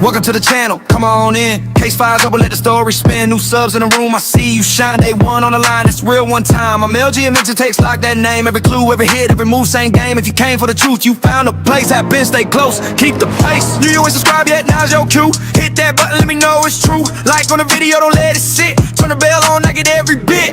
Welcome to the channel, come on in. Case files over, let the story spin. New subs in the room, I see you shine. Day one on the line, it's real one time. I'm LG and mixing takes, lock that name. Every clue, every hit, every move, same game. If you came for the truth, you found a place. Have been, stay close, keep the pace. You ain't subscribed yet, now's your cue. Hit that button, let me know it's true. Like on the video, don't let it sit. Turn the bell on, I get every bit.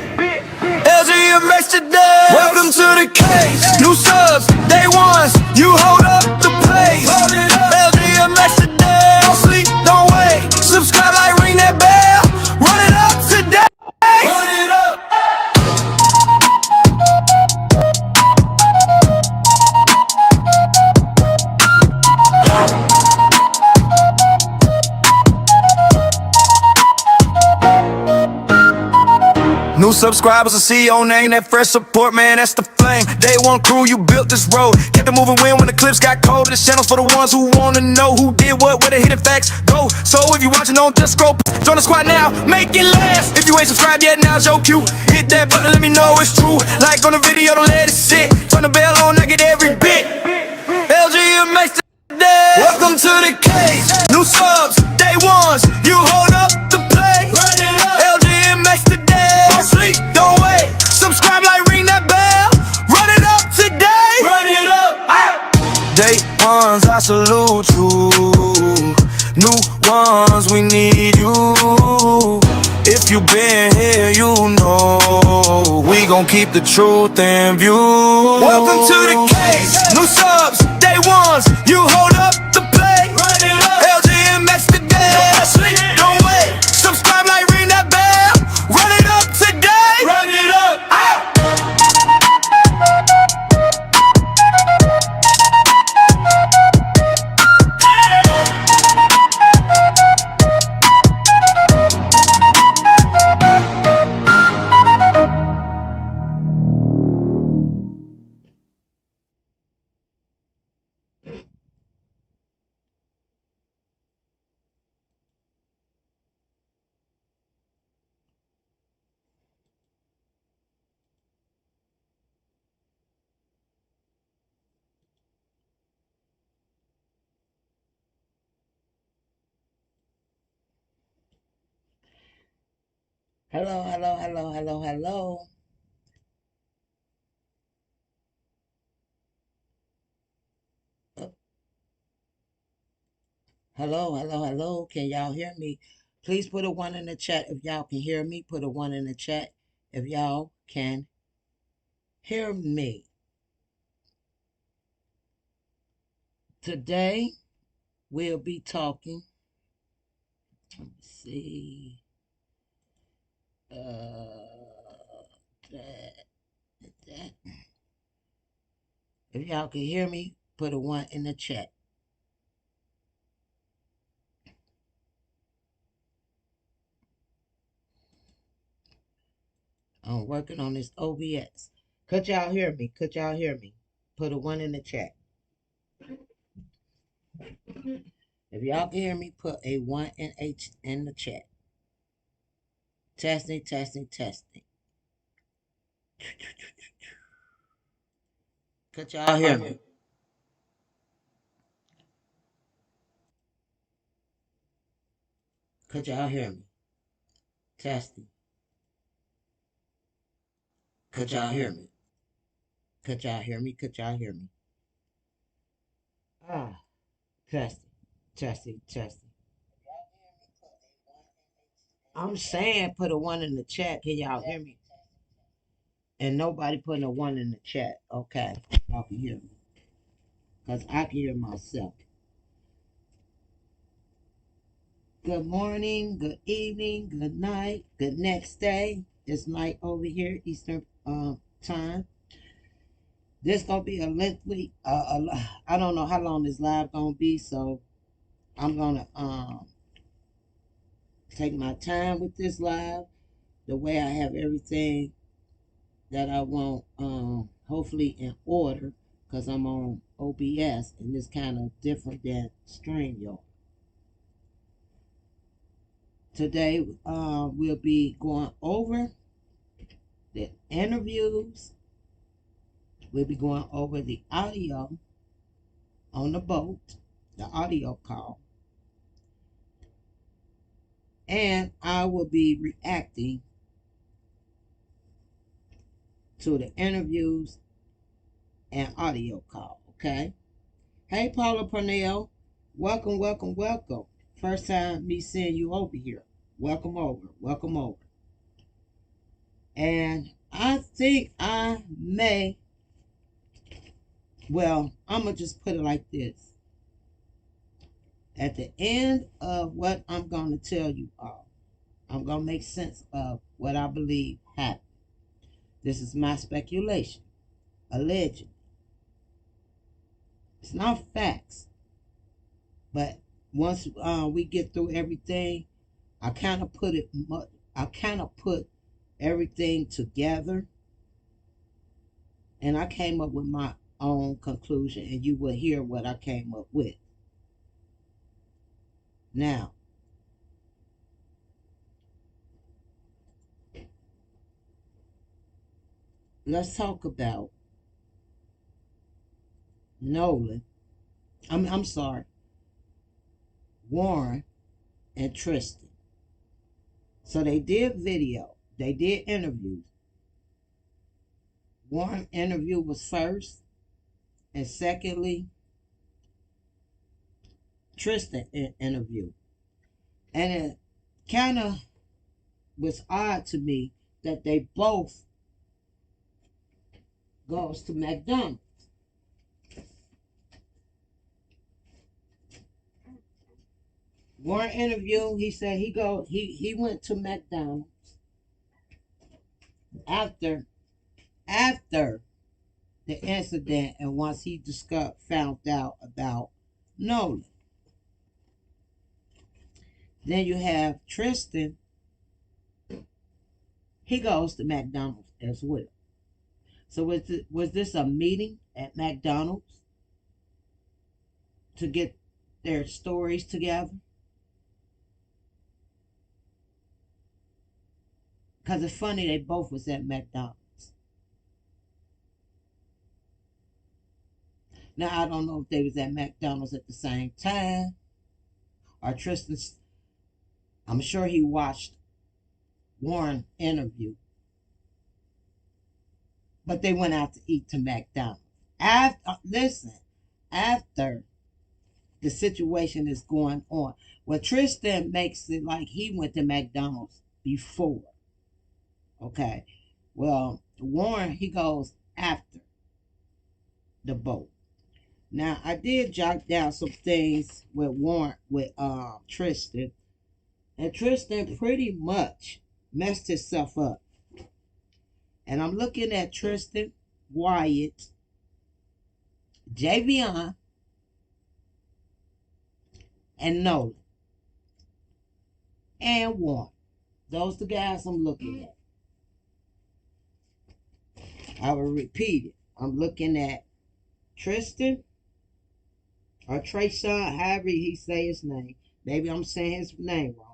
LGMX today. Welcome to the case. New subs, day ones. You hold up the place. LGMX today. Don't sleep, don't wait. Subscribe, like, ring that bell. Run it up today. Run it up. New subscribers, a CEO name, that fresh support, man, that's the flame. Day one crew, you built this road. Kept it moving when the clips got cold. This channel's for the ones who wanna know who did what, where the hidden facts go. So if you watching, don't just scroll. Join the squad now, make it last. If you ain't subscribed yet, now's your cue. Hit that button, let me know it's true. Like on the video, don't let it sit. Turn the bell on, I get every bit. LGMX today. Welcome to the case. New subs, day ones. You hold up the place. LGMX today. Don't sleep, don't wait. Subscribe, like, ring that bell. Run it up today. Run it up. Day ones, I salute you. New ones, we need you. If you been here, you know we gon' keep the truth in view. Welcome to the case. New subs, day ones. You hold up the plate. LGMX today. Don't sleep, don't wait. Subscribe, like, ring that bell. Run it up today. Run it up. Hello, hello, hello, hello, hello. Hello, hello, hello. Can y'all hear me? Please put a 1 in the chat if y'all can hear me. Put a 1 in the chat if y'all can hear me. Today, we'll be talking. Let me see. That. If y'all can hear me, put a 1 in the chat. I'm working on this OBS. Could y'all hear me? Could y'all hear me? Put a 1 in the chat. If y'all can hear me, put a 1 in the chat. Testing, testing, testing. Could y'all hear me? Could y'all hear me? Testing. Could y'all hear me? Could y'all hear me? Could y'all hear me? Testing, testing, testing. I'm saying put a 1 in the chat. Can y'all hear me? And nobody putting a 1 in the chat. Okay, y'all can hear me. Because I can hear myself. Good morning, good evening, good night, good next day. It's night over here, Eastern time. This gonna be a lengthy. I don't know how long this live gonna be, so I'm gonna take my time with this live. The way I have everything that I want, hopefully in order, because I'm on OBS and it's kind of different than StreamYard. Today, we'll be going over the interviews. We'll be going over the audio on the boat, the audio call. and I will be reacting to the interviews and audio call. Okay. Hey, Paula Purnell. Welcome, welcome, welcome. First time me seeing you over here. Welcome over. Welcome over. And I think I may, well, I'm going to just put it like this. At the end of what I'm going to tell you all, I'm going to make sense of what I believe happened. This is my speculation, alleged. It's not facts, but once we get through everything, I kind of put everything together, and I came up with my own conclusion, and you will hear what I came up with. Now, let's talk about Nolan. I'm sorry, Warren and Tristan. So they did video. They did interviews. Warren interview was first, and secondly, Tristan interview. And it kind of was odd to me that they both goes to McDonald's. Warren interview, he said he went to McDonald's after after the incident, and once he found out about Nolan. Then you have Tristan, he goes to McDonald's as well. So was this a meeting at McDonald's to get their stories together? Because it's funny they both was at McDonald's. Now I don't know if they was at McDonald's at the same time, or Tristan, I'm sure he watched Warren interview, but they went out to eat to McDonald's. After the situation is going on. Well, Tristan makes it like he went to McDonald's before. Okay. Well, Warren, he goes after the boat. Now, I did jot down some things with Warren, with Tristan. And Tristan pretty much messed himself up. And I'm looking at Tristan, Wyatt, Javion, and Nolan, and Warren. Those the guys I'm looking at. I will repeat it. I'm looking at Tristan, or Trayshawn, however he say his name. Maybe I'm saying his name wrong.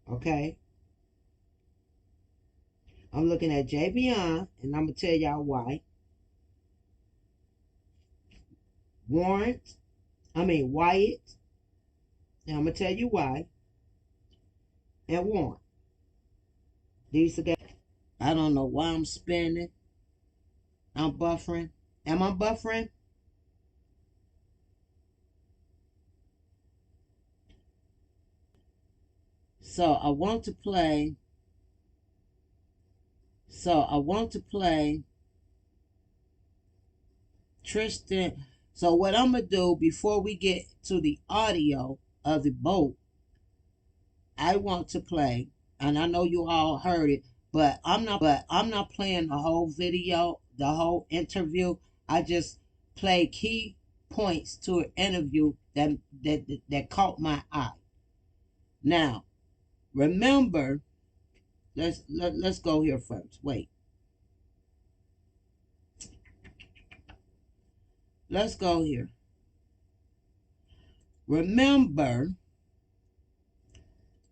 Okay. I'm looking at Javion, and I'm going to tell y'all why. Wyatt, and I'm going to tell you why. And Warren. These are guys. I don't know why I'm spinning. I'm buffering. Am I buffering? So I want to play. Tristan. So what I'm going to do before we get to the audio of the boat, I want to play, and I know you all heard it, but I'm not playing the whole video, the whole interview. I just play key points to an interview that caught my eye. Now, remember, let's go here first. Wait. Let's go here. Remember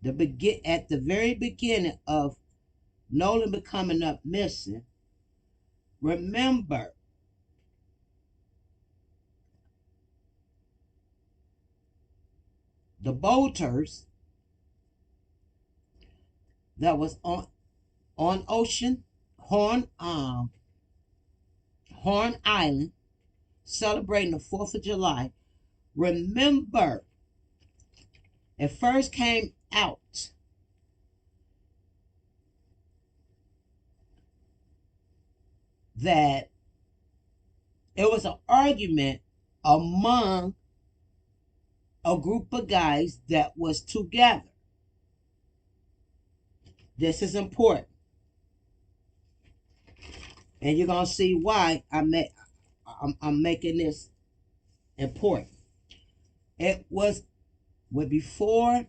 at the very beginning of Nolan becoming up missing. Remember, the boaters that was on Ocean Horn Island celebrating the 4th of July. Remember, it first came out that it was an argument among a group of guys that was together. This is important. And you're going to see why I'm making this important. It was before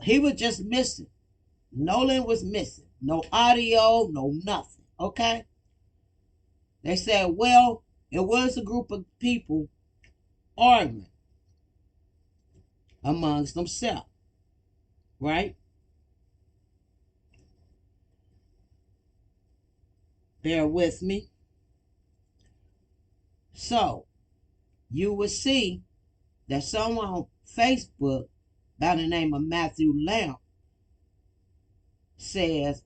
he was just missing. Nolan was missing. No audio, no nothing. Okay? They said, well, it was a group of people arguing amongst themselves. Right? Bear with me. So, you will see that someone on Facebook by the name of Matthew Lamp says,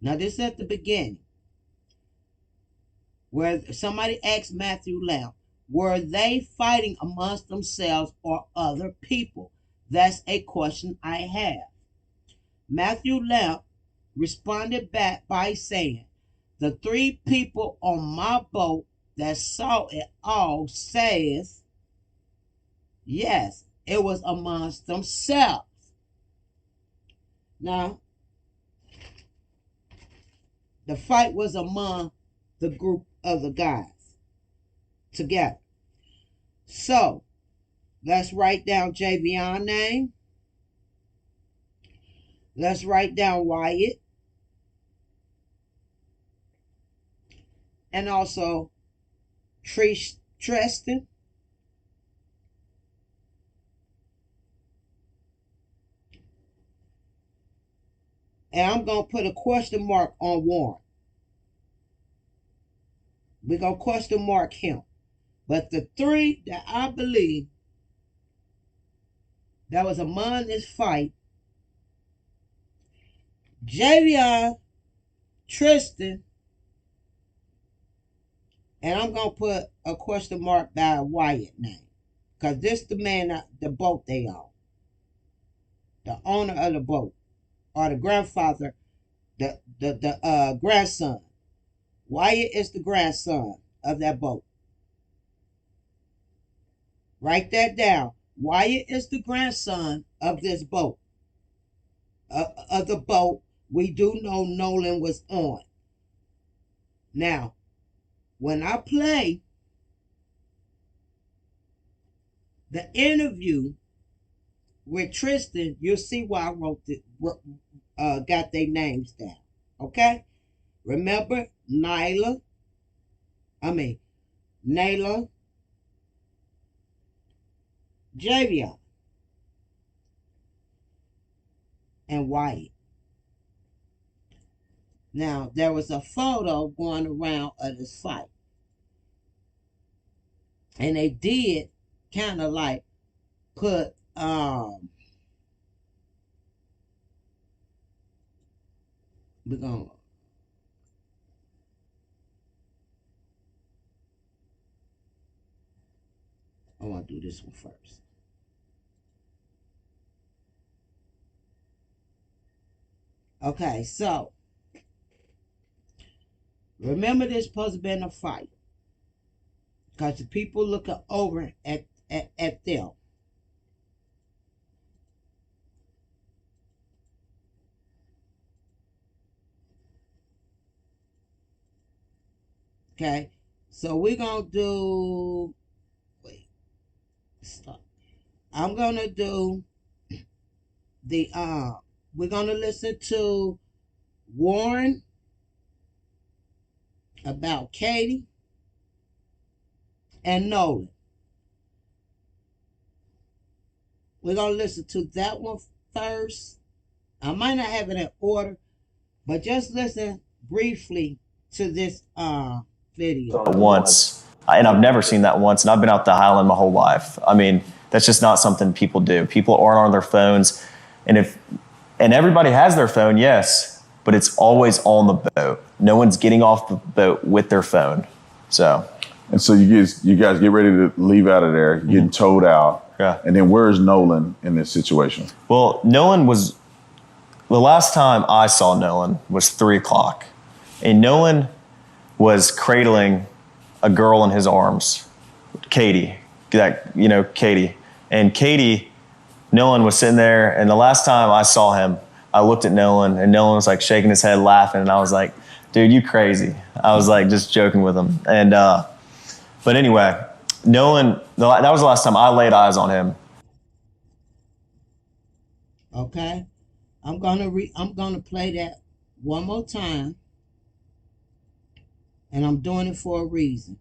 now this is at the beginning, where somebody asked Matthew Lamp, were they fighting amongst themselves or other people? That's a question I have. Matthew Lamp responded back by saying, the 3 people on my boat that saw it all says, yes, it was amongst themselves. Now, the fight was among the group of the guys together. So, let's write down Javion's name. Let's write down Wyatt. And also Tristan. And I'm going to put a question mark on Warren. We're going to question mark him. But the 3 that I believe that was among this fight, Javion, Tristan, and I'm going to put a question mark by Wyatt name. Because this the man, the boat they own. The owner of the boat. Or the grandfather, the grandson. Wyatt is the grandson of that boat. Write that down. Wyatt is the grandson of this boat. Of the boat we do know Nolan was on. Now, when I play the interview with Tristan, you'll see why I wrote got their names down. Okay? Remember Naila, Javion, and Wyatt. Now, there was a photo going around of this fight. And they did kind of like put we're gonna I want to do this one first. Okay, so remember this supposed to be in a fight. Because the people looking over at them. Okay, so we're going to do, wait, stop. I'm going to do the, we're going to listen to Warren about Katie and Nolan. We're going to listen to that one first. I might not have it in order, but just listen briefly to this video. Once, and I've never seen that once, and I've been out the Highland my whole life. I mean, that's just not something people do. People aren't on their phones, and if and everybody has their phone, yes, but it's always on the boat. No one's getting off the boat with their phone. So. And so you guys get ready to leave out of there, getting towed out. Yeah. And then where's Nolan in this situation? Well, Nolan was, the last time I saw Nolan was 3 o'clock. And Nolan was cradling a girl in his arms, Katie, Katie. And Katie, Nolan was sitting there, and the last time I saw him, I looked at Nolan, and Nolan was like shaking his head, laughing, and I was like, dude, you crazy. I was like just joking with him. And, but anyway, Nolan, that was the last time I laid eyes on him. Okay, I'm gonna play that one more time, and I'm doing it for a reason.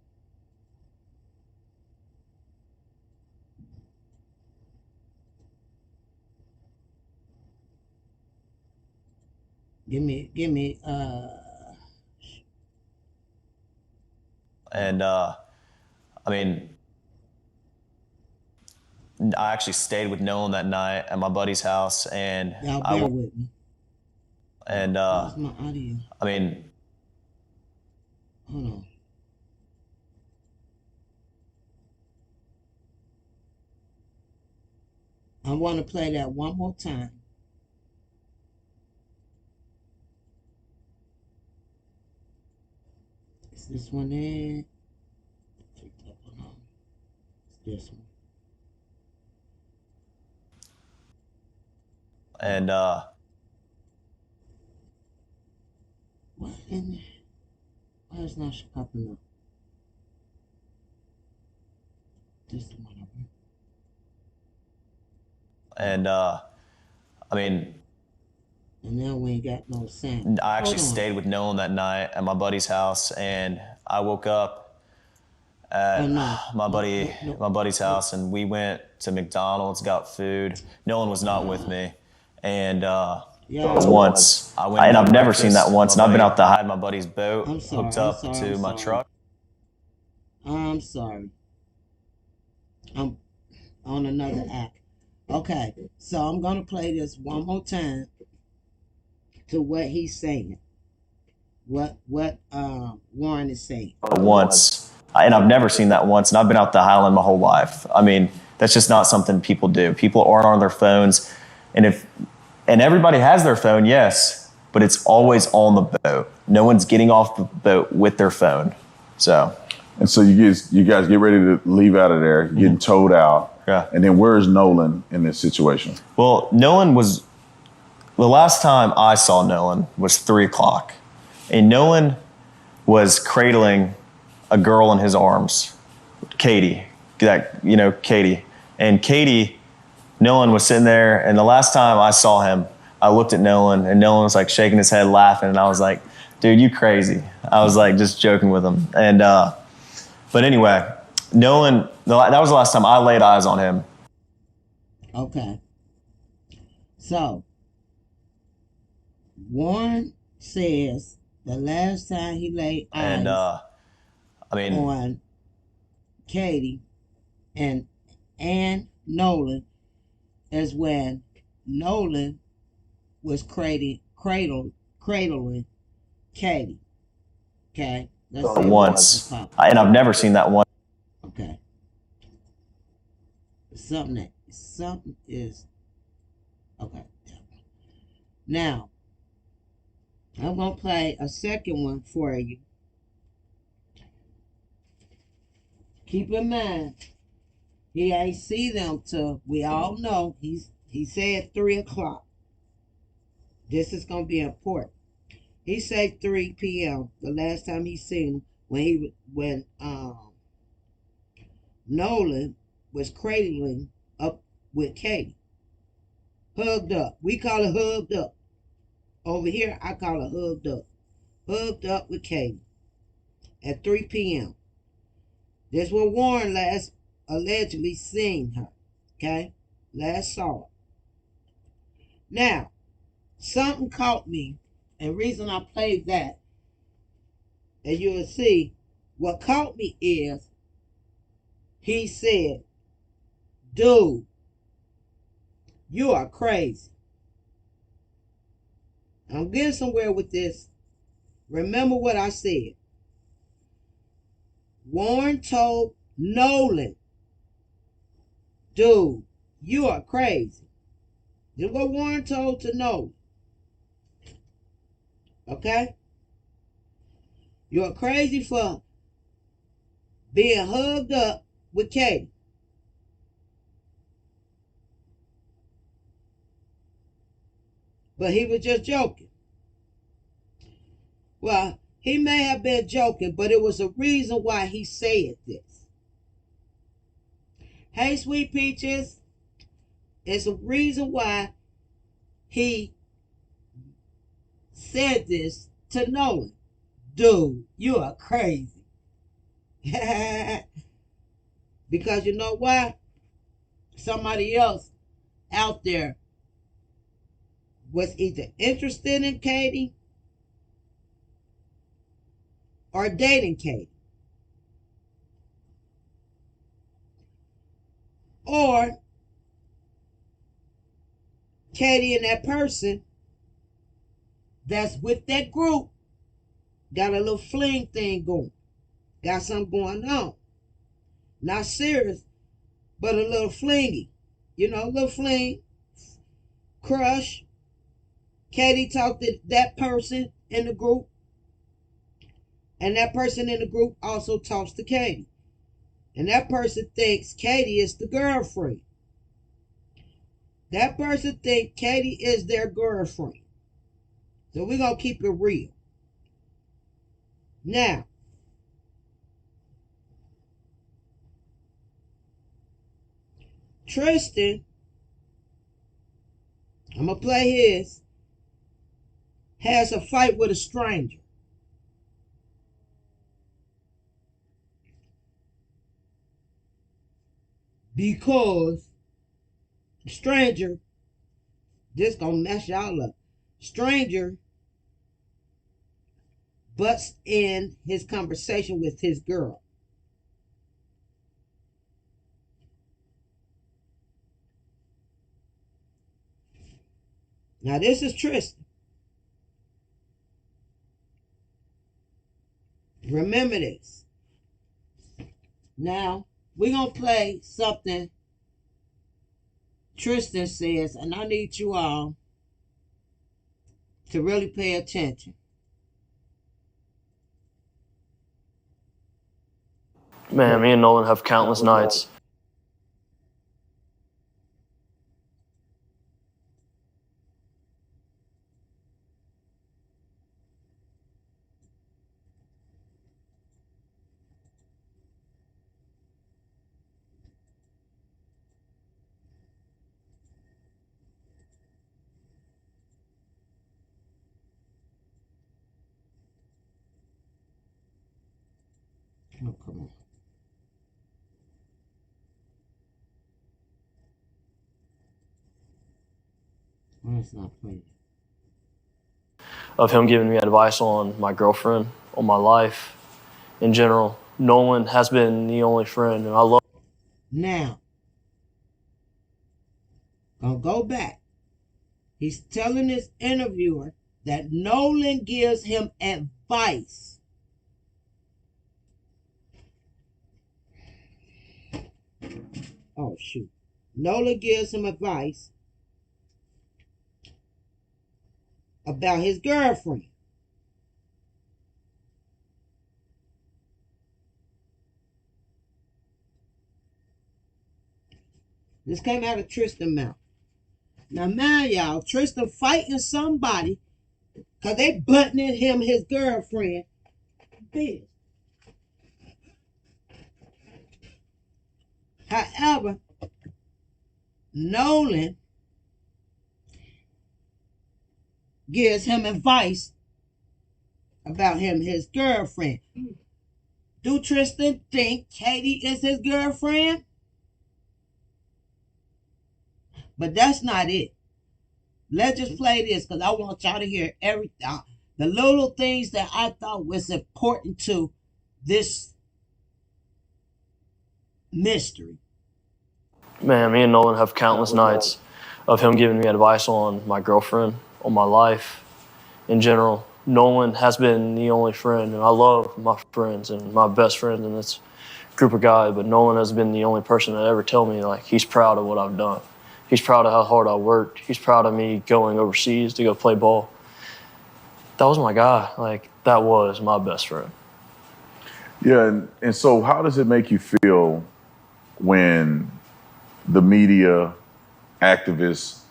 Give me. And I mean, I actually stayed with Nolan that night at my buddy's house, and Y'all bear with me. And Where's my audio? I mean, Hold on. I want to play that one more time. Is this one there? It's this one. and What in there? Why is not popping up? This one. and I mean, And now we ain't got no sound. I actually stayed with Nolan that night at my buddy's house, and I woke up at my buddy's house, and we went to McDonald's, got food. Nolan was not with me, and once I went, and I've never seen that once, and I've been out to hide my buddy's boat, hooked up to my truck. I'm sorry. I'm on another app. Okay, so I'm gonna play this one more time to what he's saying. What Warren is saying. Once, and I've never seen that once, and I've been out to Highland my whole life. I mean, that's just not something people do. People aren't on their phones, and everybody has their phone, yes, but it's always on the boat. No one's getting off the boat with their phone. So. And so you guys get ready to leave out of there, getting towed out. Yeah. And then where's Nolan in this situation? Well, Nolan was, the last time I saw Nolan was 3 o'clock. And Nolan was cradling a girl in his arms, Katie, Katie. And Katie, Nolan was sitting there, and the last time I saw him, I looked at Nolan, and Nolan was like shaking his head, laughing, and I was like, dude, you crazy. I was like just joking with him. And, but anyway, Nolan, that was the last time I laid eyes on him. Okay. So, Warren says the last time he laid eyes on Katie and Nolan is when Nolan was cradling Katie. Okay? Once. And I've never seen that one. Okay. Something is okay. Now I'm gonna play a second one for you. Keep in mind, he ain't see them till we all know he said 3 o'clock. This is gonna be important. He said 3 p.m. the last time he seen him when Nolan was cradling up with Katie. Hugged up. We call it hugged up. Over here, I call it hugged up. Hugged up with Katie at 3 p.m. This was Warren last allegedly seen her. Okay? Last saw her. Now, something caught me, and reason I played that, and you'll see, what caught me is he said, dude, you are crazy. I'm getting somewhere with this. Remember what I said. Warren told Nolan, dude, you are crazy. This is what Warren told to Nolan. Okay? You're crazy for being hugged up with Katie. But he was just joking. Well, he may have been joking, but it was a reason why he said this. Hey, Sweet Peaches, it's a reason why he said this to Nolan. Dude, you are crazy. Because you know why? Somebody else out there was either interested in Katie or dating Katie. Or Katie and that person that's with that group got a little fling thing going. Got something going on. Not serious, but a little flingy. You know, a little fling, crush. Katie talked to that person in the group, and that person in the group also talks to Katie. And that person thinks Katie is the girlfriend. That person thinks Katie is their girlfriend. So we're going to keep it real. Now, Tristan, I'm going to play his, has a fight with a stranger. Because stranger, this gonna mess y'all up. Stranger butts in his conversation with his girl. Now this is Tristan. Remember this. Now we're gonna play something Tristan says, and I need you all to really pay attention. Man, me and Nolan have countless nights. Oh, come on. Why it's not playing? Of him giving me advice on my girlfriend, on my life in general. Nolan has been the only friend, and I love. Now, gonna go back. He's telling this interviewer that Nolan gives him advice. Oh, shoot. Nolan gives him advice about his girlfriend. This came out of Tristan's mouth. Now, mind y'all, Tristan fighting somebody because they butting in him, his girlfriend. Bitch. However, Nolan gives him advice about him, his girlfriend. Do Tristan think Katie is his girlfriend? But that's not it. Let's just play this because I want y'all to hear everything. The little things that I thought was important to this mystery. Man, me and Nolan have countless nights of him giving me advice on my girlfriend, on my life in general, Nolan has been the only friend, and I love my friends and my best friend in this group of guys, but Nolan has been the only person that ever tell me, like, he's proud of what I've done. He's proud of how hard I worked. He's proud of me going overseas to go play ball. That was my guy. Like, that was my best friend. Yeah, and so how does it make you feel when the media, activists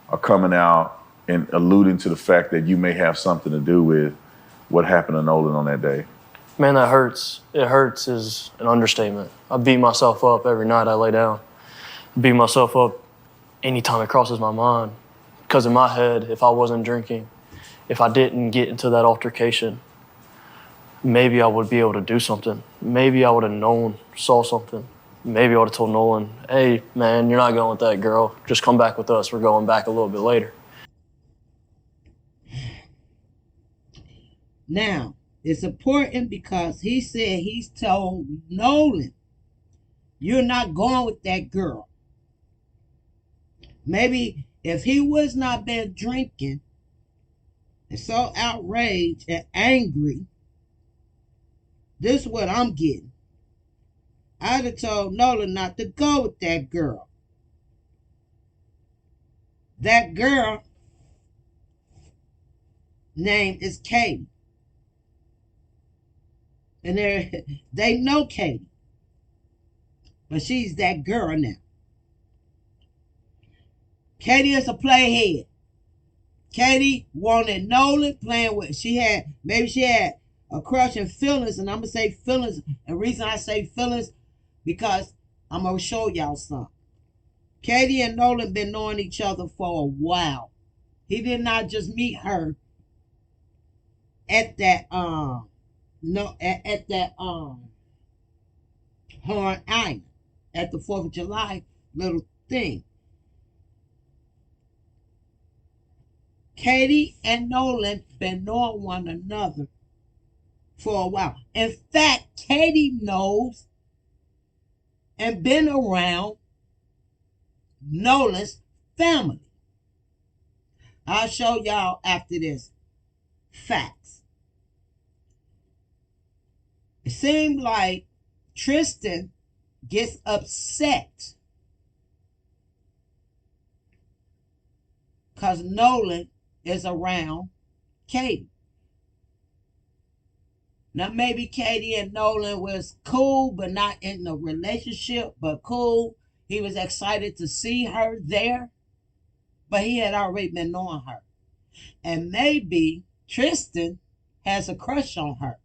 are coming out and alluding to the fact that you may have something to do with what happened to Nolan on that day? Man, that hurts. It hurts is an understatement. I beat myself up every night I lay down. I beat myself up anytime it crosses my mind. Because in my head, if I wasn't drinking, if I didn't get into that altercation, maybe I would be able to do something. Maybe I would have saw something. Maybe I would have told Nolan, hey, man, you're not going with that girl. Just come back with us. We're going back a little bit later. Now, it's important because he said he's told Nolan, you're not going with that girl. Maybe if he was not been drinking and so outraged and angry, this is what I'm getting. I'd have told Nolan not to go with that girl. That girl name is Katie. And they know Katie. But she's that girl now. Katie is a playhead. Katie wanted Nolan playing with. Maybe she had a crush and feelings, and I'm gonna say feelings. And the reason I say feelings, because I'm gonna show y'all something. Katie and Nolan been knowing each other for a while. He did not just meet her at that Horn Island at the 4th of July little thing. Katie and Nolan been knowing one another for a while. In fact, Katie knows and been around Nolan's family. I'll show y'all after this facts. It seemed like Tristan gets upset because Nolan is around Katie. Now, maybe Katie and Nolan was cool, but not in a relationship, but cool. He was excited to see her there, but he had already been knowing her. And maybe Tristan has a crush on her.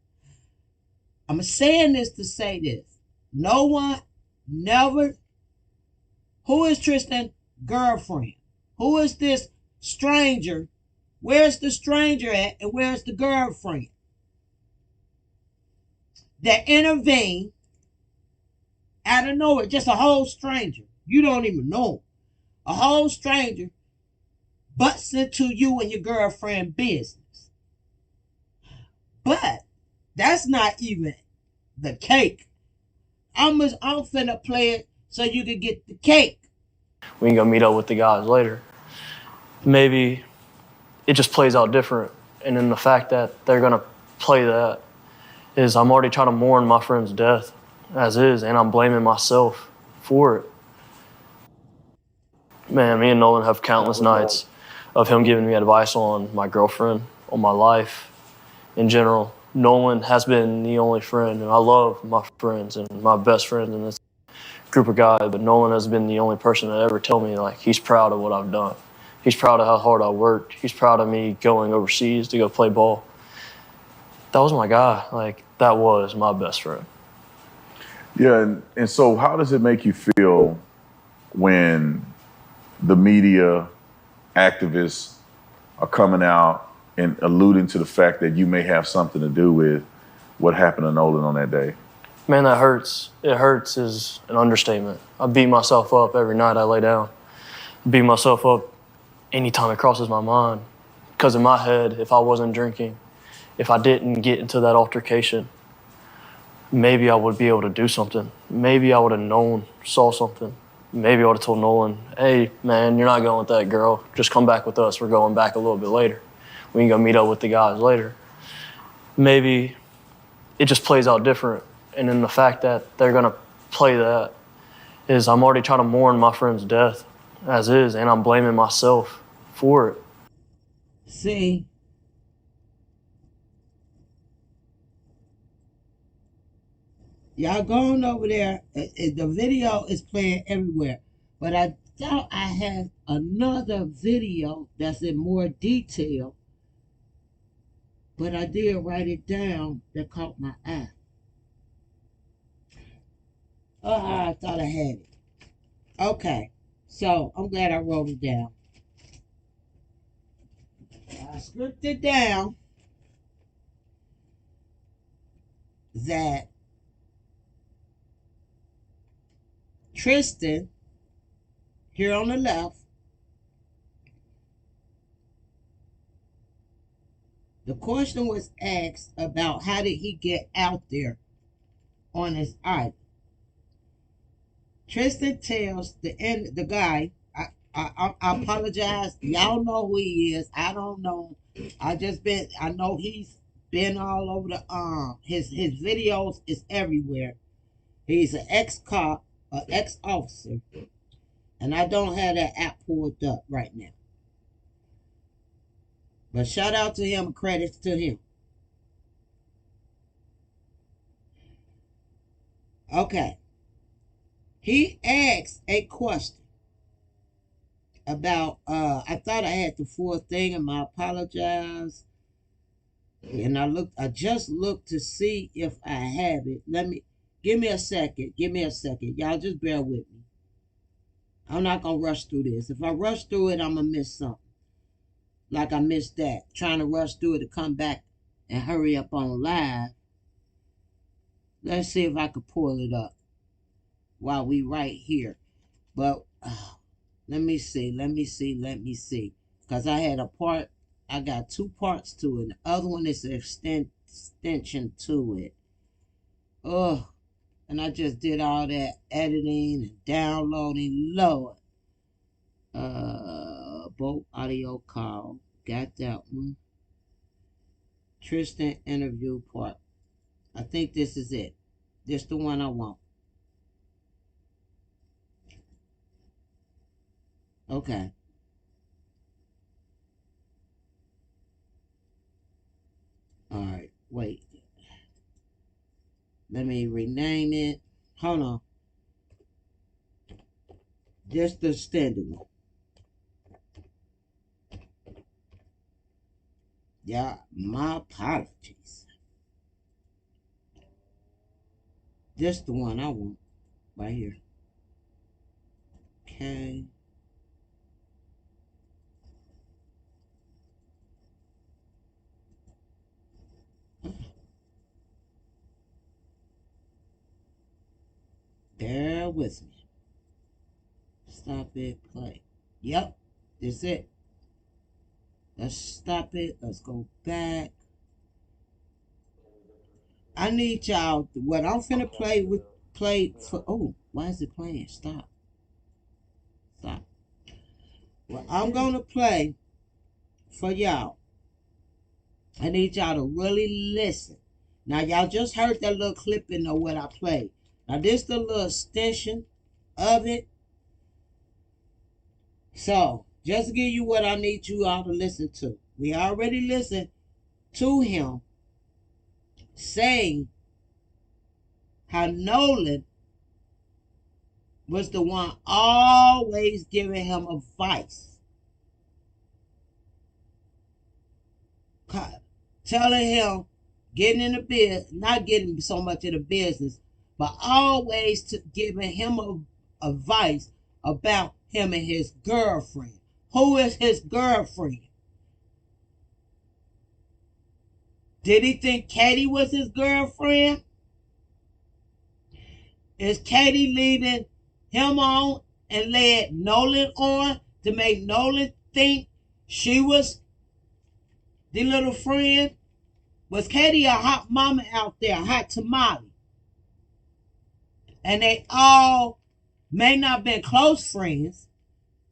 I'm saying this to say this. No one never. Who is Tristan's girlfriend? Who is this stranger? Where's the stranger at, and where's the girlfriend that intervened out of nowhere? Just a whole stranger. You don't even know. A whole stranger butts into you and your girlfriend business. But that's not even the cake. I'm finna play it so you can get the cake. We can go meet up with the guys later. Maybe it just plays out different. And then the fact that they're going to play that is I'm already trying to mourn my friend's death as is, and I'm blaming myself for it. Man, me and Nolan have countless nights of him giving me advice on my girlfriend, on my life in general. Nolan has been the only friend, and I love my friends and my best friend in this group of guys, but Nolan has been the only person that ever tell me, like, he's proud of what I've done. He's proud of how hard I worked. He's proud of me going overseas to go play ball. That was my guy. Like, that was my best friend. Yeah, and so how does it make you feel when the media, activists are coming out and alluding to the fact that you may have something to do with what happened to Nolan on that day? Man, that hurts. It hurts is an understatement. I beat myself up every night I lay down. I beat myself up anytime it crosses my mind. Because in my head, if I wasn't drinking, if I didn't get into that altercation, maybe I would be able to do something. Maybe I would have saw something. Maybe I would have told Nolan, hey, man, you're not going with that girl. Just come back with us. We're going back a little bit later. We can go meet up with the guys later. Maybe it just plays out different. And then the fact that they're going to play that is I'm already trying to mourn my friend's death as is, and I'm blaming myself for it. See, y'all going over there. The video is playing everywhere. But I thought I had another video that's in more detail. But I did write it down that caught my eye. Oh, I thought I had it. Okay. So I'm glad I wrote it down. I scripted down that Tristan, here on the left, the question was asked about how did he get out there on his island. Tristan tells the guy, I apologize. Y'all know who he is. I don't know. I know he's been all over the his videos is everywhere. He's an ex-cop, an ex-officer, and I don't have that app pulled up right now. But shout out to him, credits to him. Okay. He asked a question about I thought I had the full thing and I apologize. And I just looked to see if I have it. Give me a second. Y'all just bear with me. I'm not gonna rush through this. If I rush through it, I'm gonna miss something. Like I missed that. Trying to rush through it to come back and hurry up on live. Let's see if I can pull it up while we right here. But let me see. Because I got two parts to it. The other one is an extension to it. Oh, and I just did all that editing and downloading. Lord. Boat audio call. Got that one. Tristan interview part. I think this is it. This the one I want. Okay. All right. Wait. Let me rename it. Hold on. Just the standard one. Yeah, my apologies. This the one I want. Right here. Okay. Bear with me. Stop it, play. Yep, that's it. Let's stop it. Let's go back. I need y'all. What I'm finna play for. Oh, why is it playing? Stop. What I'm gonna play for y'all. I need y'all to really listen. Now y'all just heard that little clipping of what I played. Now this the little extension of it. So just to give you what I need you all to listen to. We already listened to him saying how Nolan was the one always giving him advice. Telling him, getting in the business, not getting so much in the business, but always giving him advice about him and his girlfriend. Who is his girlfriend? Did he think Katie was his girlfriend? Is Katie leading him on and led Nolan on to make Nolan think she was the little friend? Was Katie a hot mama out there, a hot tamale? And they all may not have been close friends,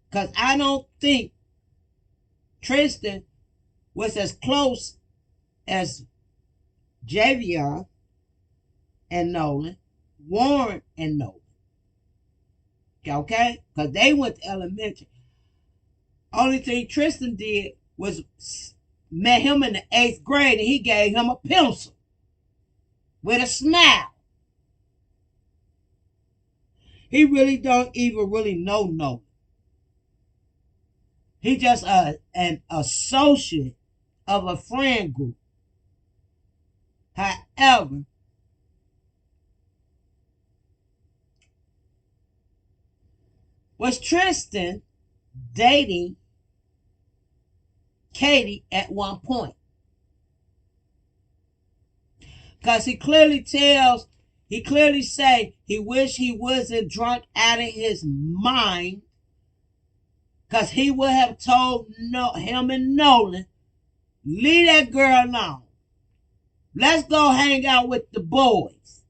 because I don't think Tristan was as close as Javion and Nolan, Warren and Nolan. Okay? Because they went to elementary. Only thing Tristan did was met him in the 8th grade and he gave him a pencil with a smile. He really don't even really know Nolan. He just an associate of a friend group. However, was Tristan dating Katie at one point? Because he clearly say he wish he wasn't drunk out of his mind, because he would have told him and Nolan, leave that girl alone. Let's go hang out with the boys.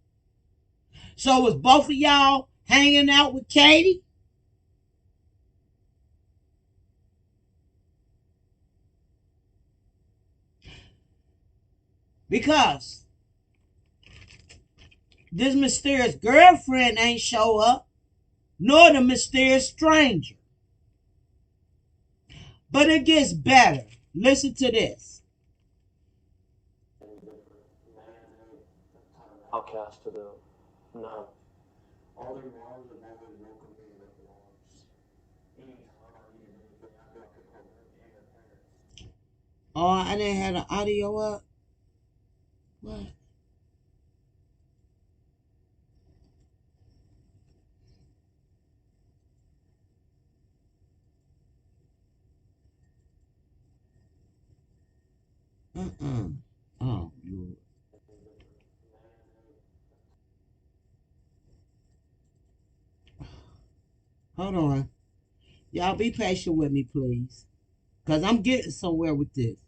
So was both of y'all hanging out with Katie? Because this mysterious girlfriend ain't show up, nor the mysterious stranger. But it gets better. Listen to this. Outcast to the no. Oh, I didn't have the audio up. What? Oh, Lord. Hold on. Y'all be patient with me, please. Because I'm getting somewhere with this.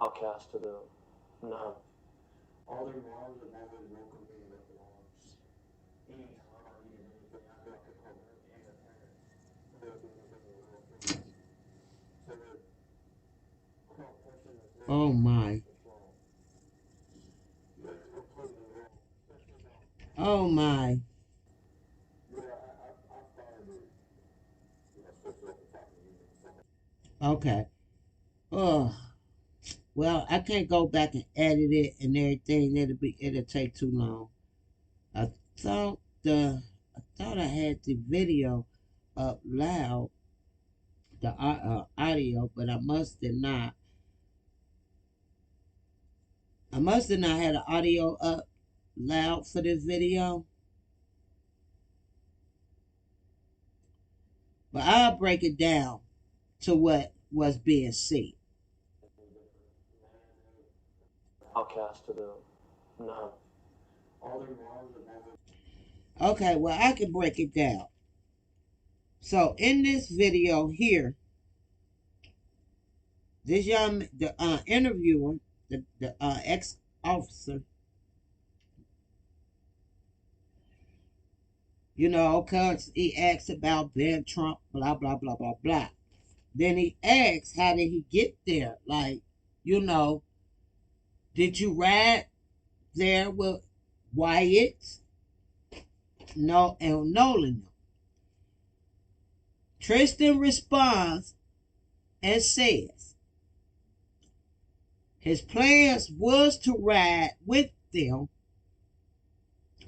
Outcast to the no. Oh, my. Oh, my. Okay. Oh, well, I can't go back and edit it and everything. It'll take too long. I thought I had the video up loud, the audio, but I must have not. I must have not had the audio up loud for this video. But I'll break it down to what was being said. Outcast to the no. Okay, well, I can break it down. So in this video here, this the interviewer, the ex-officer, cause he asks about Ben Trump, blah, blah, blah, blah, blah. Then he asks, how did he get there? Like, did you ride there with Wyatt? No, and Nolan. Tristan responds and says his plans was to ride with them,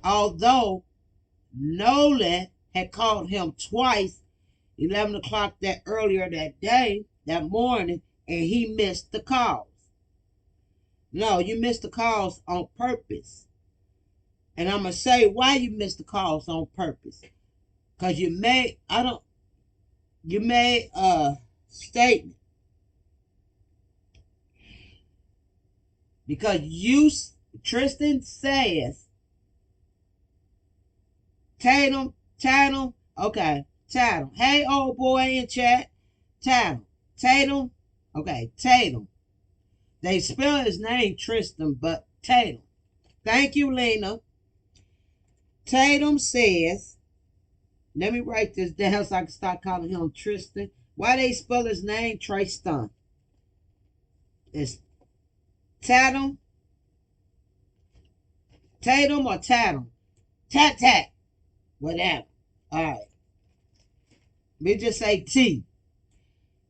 although Nolan had called him twice, 11 o'clock earlier that morning, and he missed the calls. No, you missed the calls on purpose. And I'm going to say why you missed the calls on purpose. Because you made a statement. Because Tristan says, Tatum, okay, Tatum. Hey, old boy in chat, Tatum, okay, Tatum. They spell his name Tristan, but Tatum. Thank you, Lena. Tatum says, Let me write this down so I can start calling him Tristan. Why they spell his name Tristan? It's Tatum, Tatum or Tatum? Tat tat, whatever. All right. Let me just say T.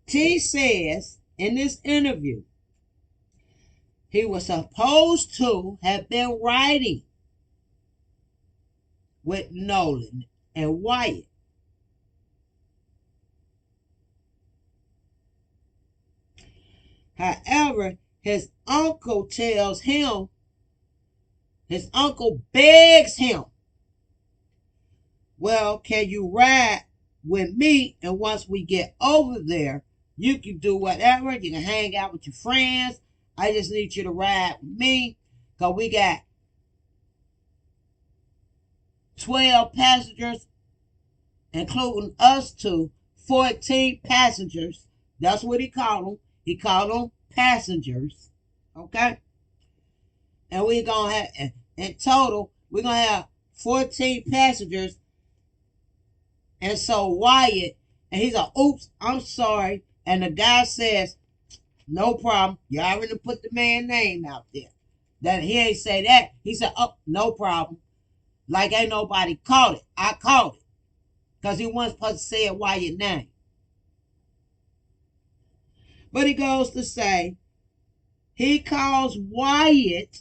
T says in this interview, he was supposed to have been riding with Nolan and Wyatt. However, his uncle tells him, his uncle begs him, well, can you ride with me? And once we get over there, you can do whatever. You can hang out with your friends. I just need you to ride with me because we got 12 passengers, including us two, 14 passengers. That's what he called them. He called them passengers. Okay? And we're going to have, in total, we're going to have 14 passengers. And so Wyatt, and he's like, oops, I'm sorry. And the guy says, no problem. You already put the man's name out there. That he ain't say that. He said, oh, no problem. Like ain't nobody caught it. I caught it. Because he wasn't supposed to say it Wyatt's name. But he goes to say, he calls Wyatt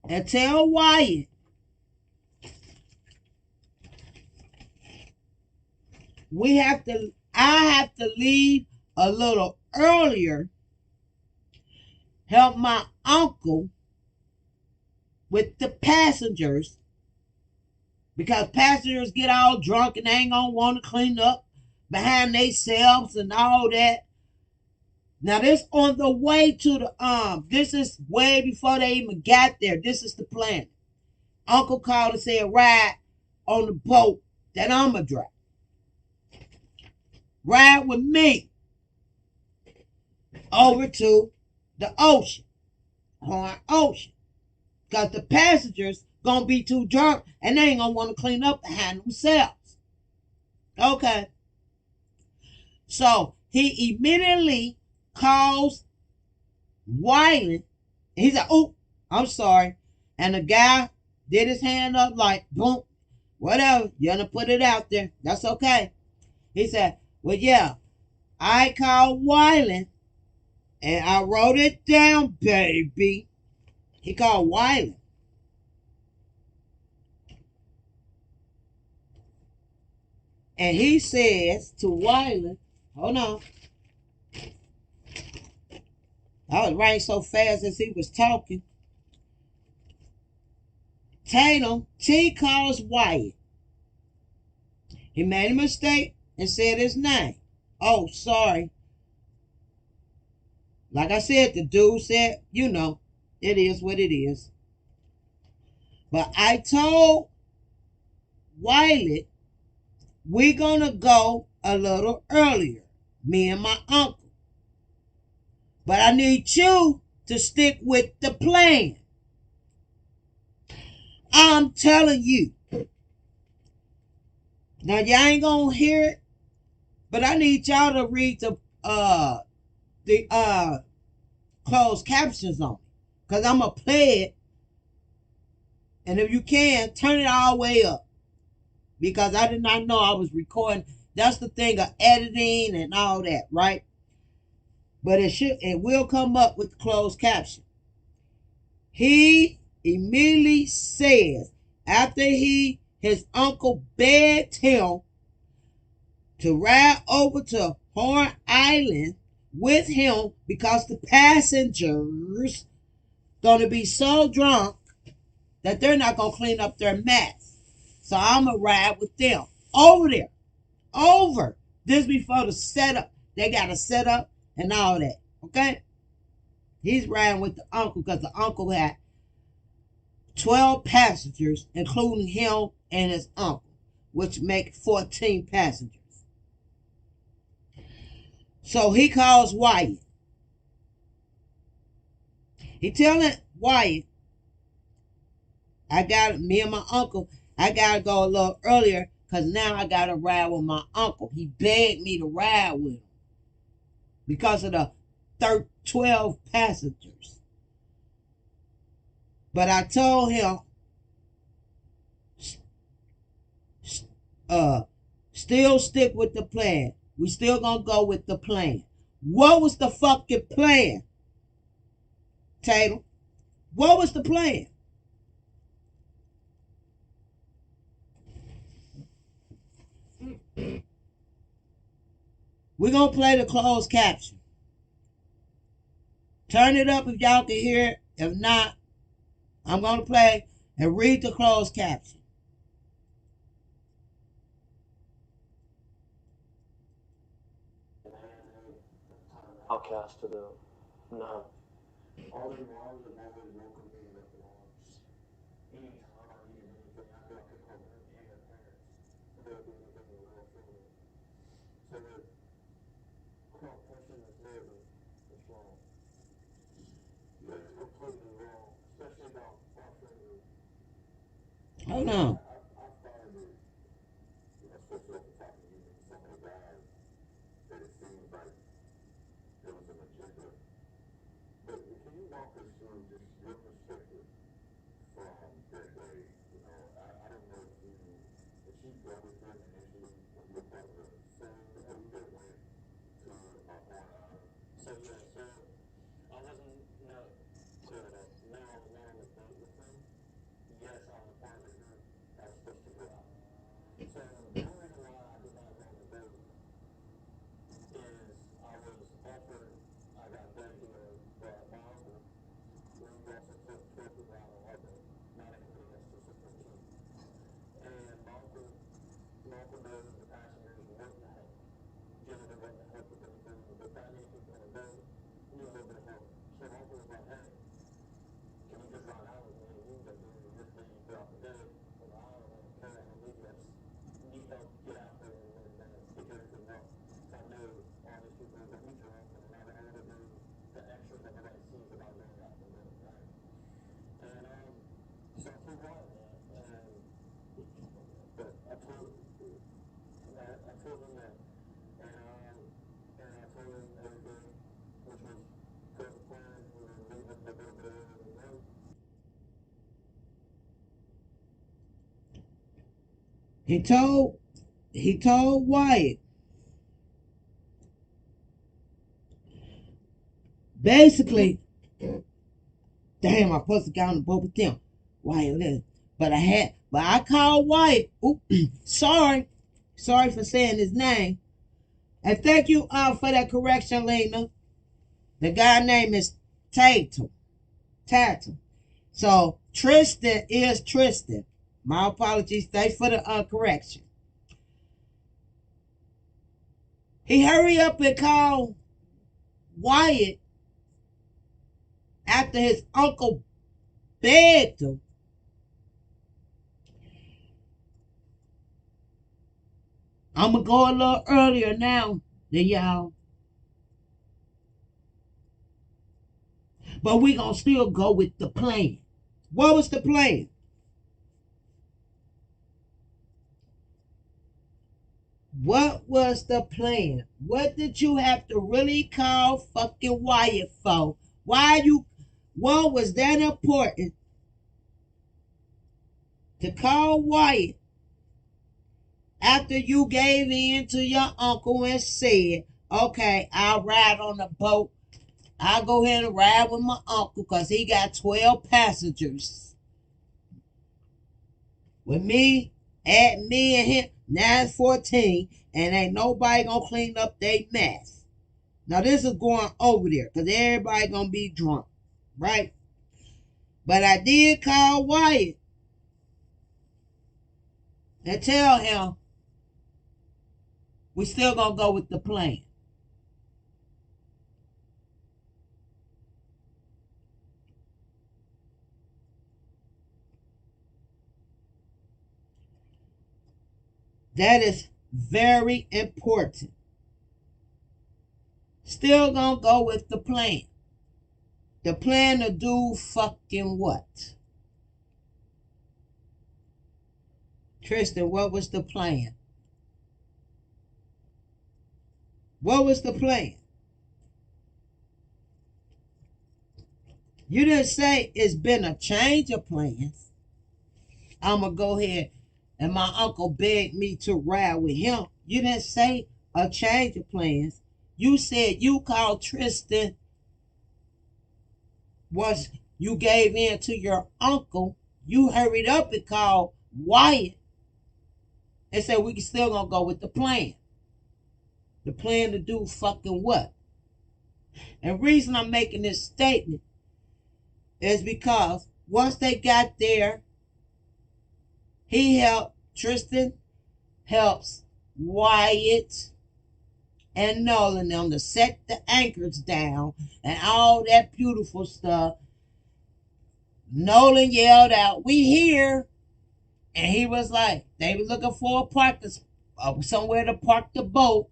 and tell Wyatt, I have to leave a little earlier, help my uncle with the passengers, because passengers get all drunk and they ain't gonna want to clean up behind themselves and all that. Now this on the way to the this is way before they even got there. This is the plan. Uncle called and said, ride on the boat that I'ma drive. Ride with me over to the ocean, Horn Ocean. Because the passengers gonna be too drunk and they ain't gonna want to clean up behind themselves. Okay. So he immediately calls Wyland. He said, oh, I'm sorry. And the guy did his hand up like, boom, whatever. You're gonna put it out there. That's okay. He said, well, yeah, I called Wyland and I wrote it down, baby. He called Wyland. And he says to Wyland, hold on. I was writing so fast as he was talking. Tatum, T calls Wyatt. He made a mistake and said his name. Oh, sorry. Like I said, the dude said, you know, it is what it is. But I told Wyatt, we're going to go a little earlier, me and my uncle. But I need you to stick with the plan. I'm telling you. Now, y'all ain't going to hear it, but I need y'all to read the closed captions on it. Because I'm going to play it. And if you can, turn it all the way up. Because I did not know I was recording. That's the thing of editing and all that, right? But it will come up with the closed caption. He immediately says, after his uncle begged him to ride over to Horn Island with him because the passengers gonna be so drunk that they're not gonna clean up their mess. So I'm gonna ride with them over there. Over. This before the setup. They got a setup and all that. Okay? He's riding with the uncle because the uncle had 12 passengers, including him and his uncle, which make 14 passengers. So he calls Wyatt. He telling Wyatt, I got me and my uncle I gotta go a little earlier because now I gotta ride with my uncle. He begged me to ride with him because of the 12 passengers. But I told him, still stick with the plan. We still gonna go with the plan. What was the fucking plan, Tatum? What was the plan? We're gonna play the closed caption. Turn it up if y'all can hear it. If not, I'm gonna play and read the closed caption. Outcast to the no. Hold on. He told Wyatt, basically, damn, I supposed to get on the boat with them. Wyatt, but I called Wyatt. Oop, sorry for saying his name. And thank you for that correction, Lena. The guy name is Tatum. Tatum. So Tristan is Tristan. My apologies. Thanks for the correction. He hurry up and called Wyatt after his uncle begged him. I'm going to go a little earlier now than y'all. But we going to still go with the plan. What was the plan? What was the plan? What did you have to really call fucking Wyatt for? What was that important to call Wyatt after you gave in to your uncle and said, okay, I'll ride on the boat. I'll go ahead and ride with my uncle because he got 12 passengers. With me, add me and him, now it's 14, and ain't nobody gonna clean up their mess. Now this is going over there because everybody gonna be drunk, right? But I did call Wyatt and tell him we still gonna go with the plan. That is very important. Still gonna go with the plan. The plan to do fucking what? Tristan, what was the plan? What was the plan? You didn't say it's been a change of plans. I'm going to go ahead and my uncle begged me to ride with him. You didn't say a change of plans. You said you called Tristan once you gave in to your uncle. You hurried up and called Wyatt and said we still going to go with the plan. The plan to do fucking what? And the reason I'm making this statement is because once they got there, Tristan helps Wyatt and Nolan them to set the anchors down and all that beautiful stuff. Nolan yelled out, "We here!" And he was like, they were looking for a park, somewhere to park the boat.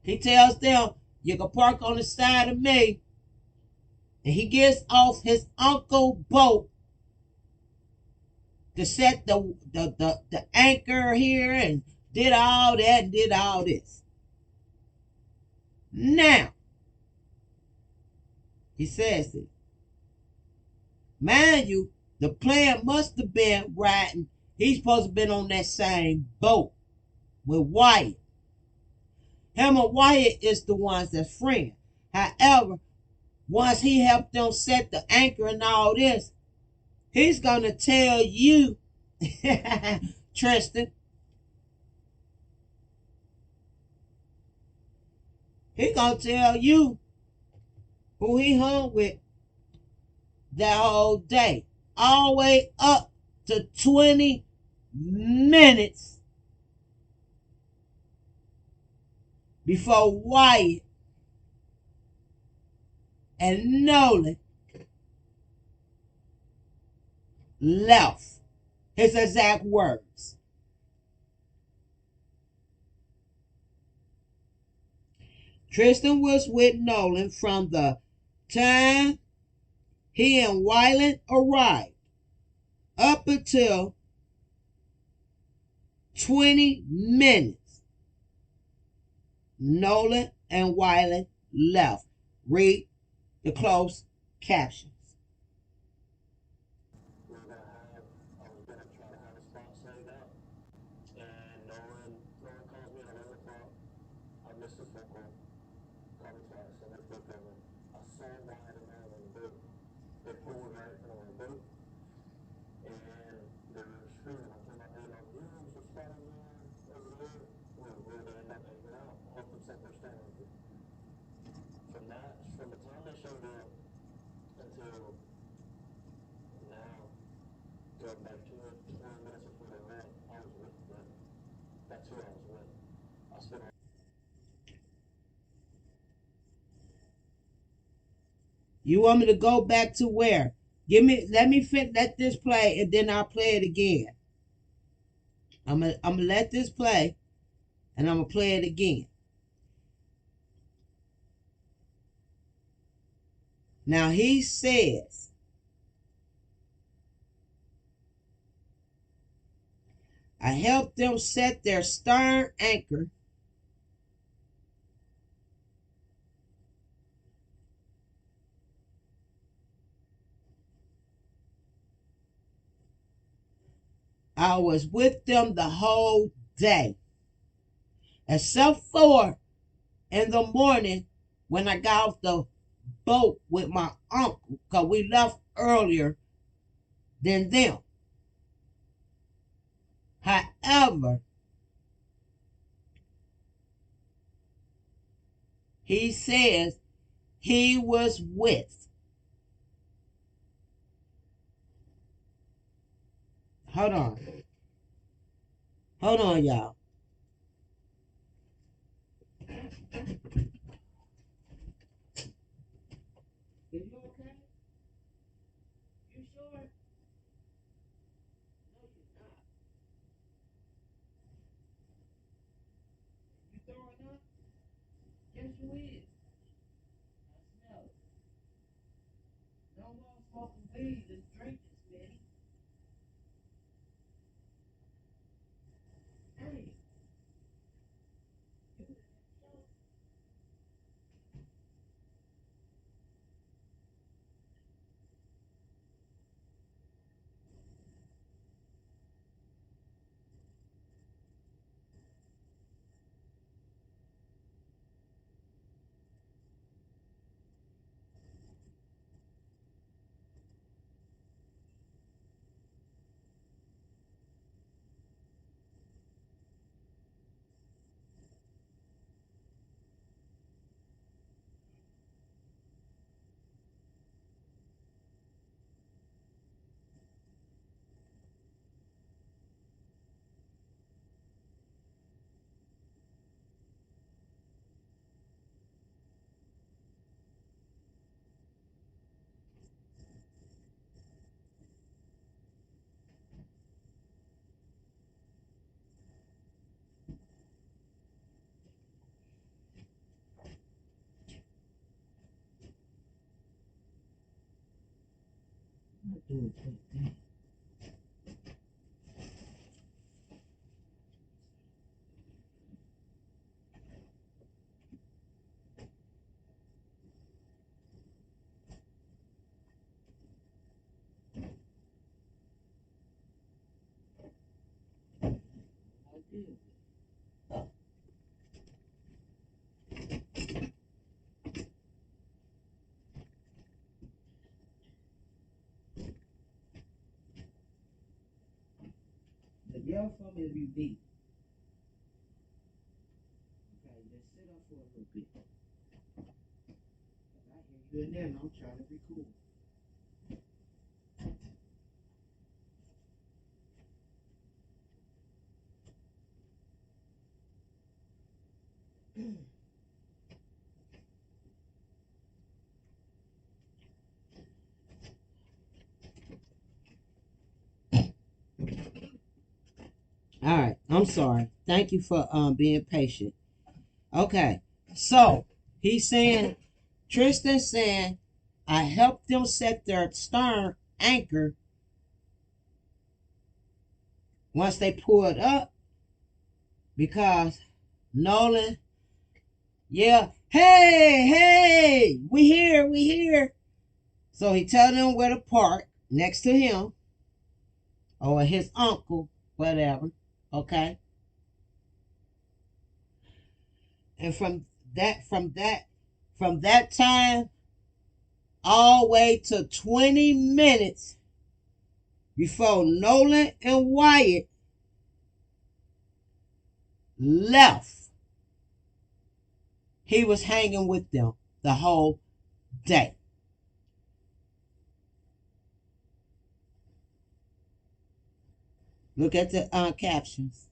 He tells them, "You can park on the side of me." And he gets off his uncle's boat to set the anchor here and did all that and did all this. Now, he says it. Mind you, the plan must have been riding. He's supposed to have been on that same boat with Wyatt. Him and Wyatt is the ones that's friends. However, once he helped them set the anchor and all this, he's going to tell you, Tristan, he's going to tell you who he hung with that whole day. All the way up to 20 minutes before Wyatt and Nolan left. His exact words. Tristan was with Nolan from the time he and Wyland arrived up until 20 minutes. Nolan and Wyland left. Read the closed captions. We were gonna have, I was gonna try to have a spot saved out. And Nolan calls me at 11 o'clock. I missed his phone call. Called me twice. I missed both of them. I saw Wyatt and Nolan on the boat. They pulled right in front of the boat. And they were screaming. I turned my head like, yeah, there's a spot over there. Where they end up hanging out. I helped them set their stand. From the time they showed up until now, going back to it, 20 minutes before they left, I was with them. That's who I was with. I spent all. You want me to go back to where? Let this play and then I'll play it again. I'm gonna let this play and I'm gonna play it again. Now he says, I helped them set their stern anchor I was with them the whole day, except for in the morning when I got off the boat with my uncle, because we left earlier than them. However, he says he was with. Hold on. Hold on, y'all. Is you okay? You sure? No, you're not. You throwing up? Yes, you is. I smell it. No, you just drink this, Betty. Hey. But yell for me if you beat. Okay, just sit up for a little bit. I hear you in there and I'm trying to be cool. All right, I'm sorry. Thank you for being patient. Okay, so he's saying, Tristan saying, I helped them set their stern anchor once they pulled up because Nolan, yeah, hey, we here. So he tell them where to park next to him or his uncle, whatever. Okay, and from that time all the way to 20 minutes before Nolan and Wyatt left, he was hanging with them the whole day. Look at the captions.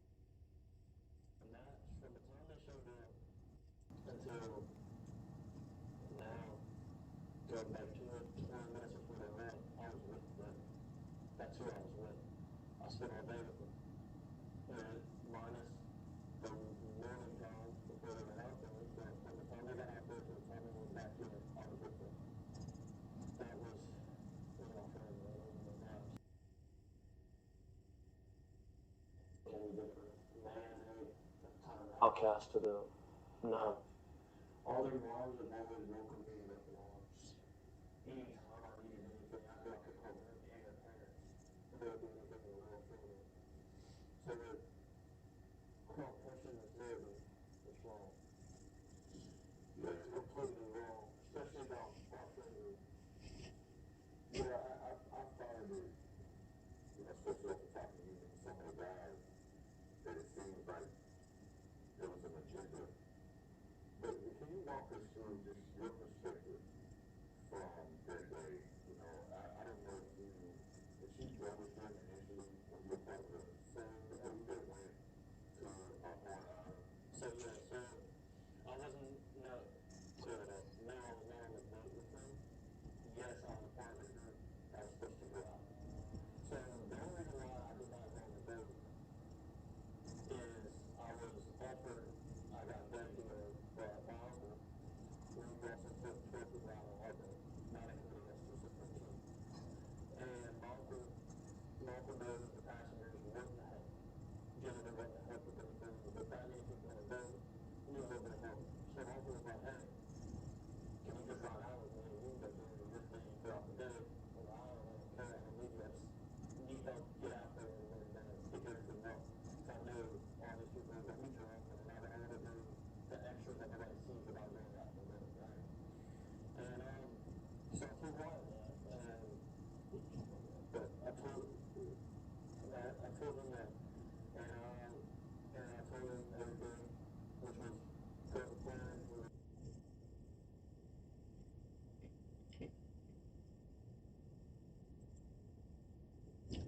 Outcast to the no.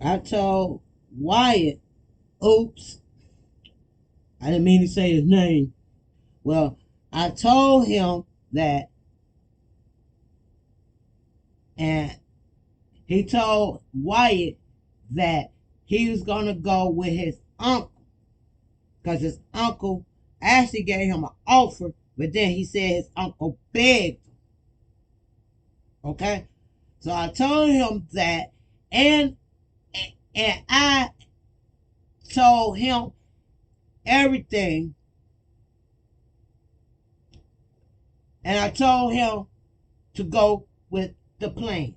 I told Wyatt, oops, I didn't mean to say his name. Well, I told him that, and he told Wyatt that he was going to go with his uncle because his uncle actually gave him an offer, but then he said his uncle begged him. Okay? So I told him that, and I told him everything, and I told him to go with the plan.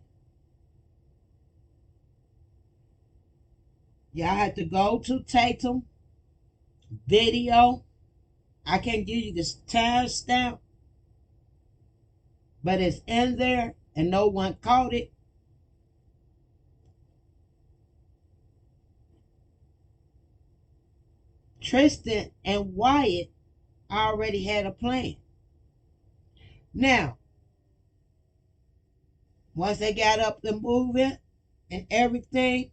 Y'all had to go to Tatum video. I can't give you this timestamp, but it's in there and no one caught it. Tristan and Wyatt already had a plan. Now, once they got up and moving and everything,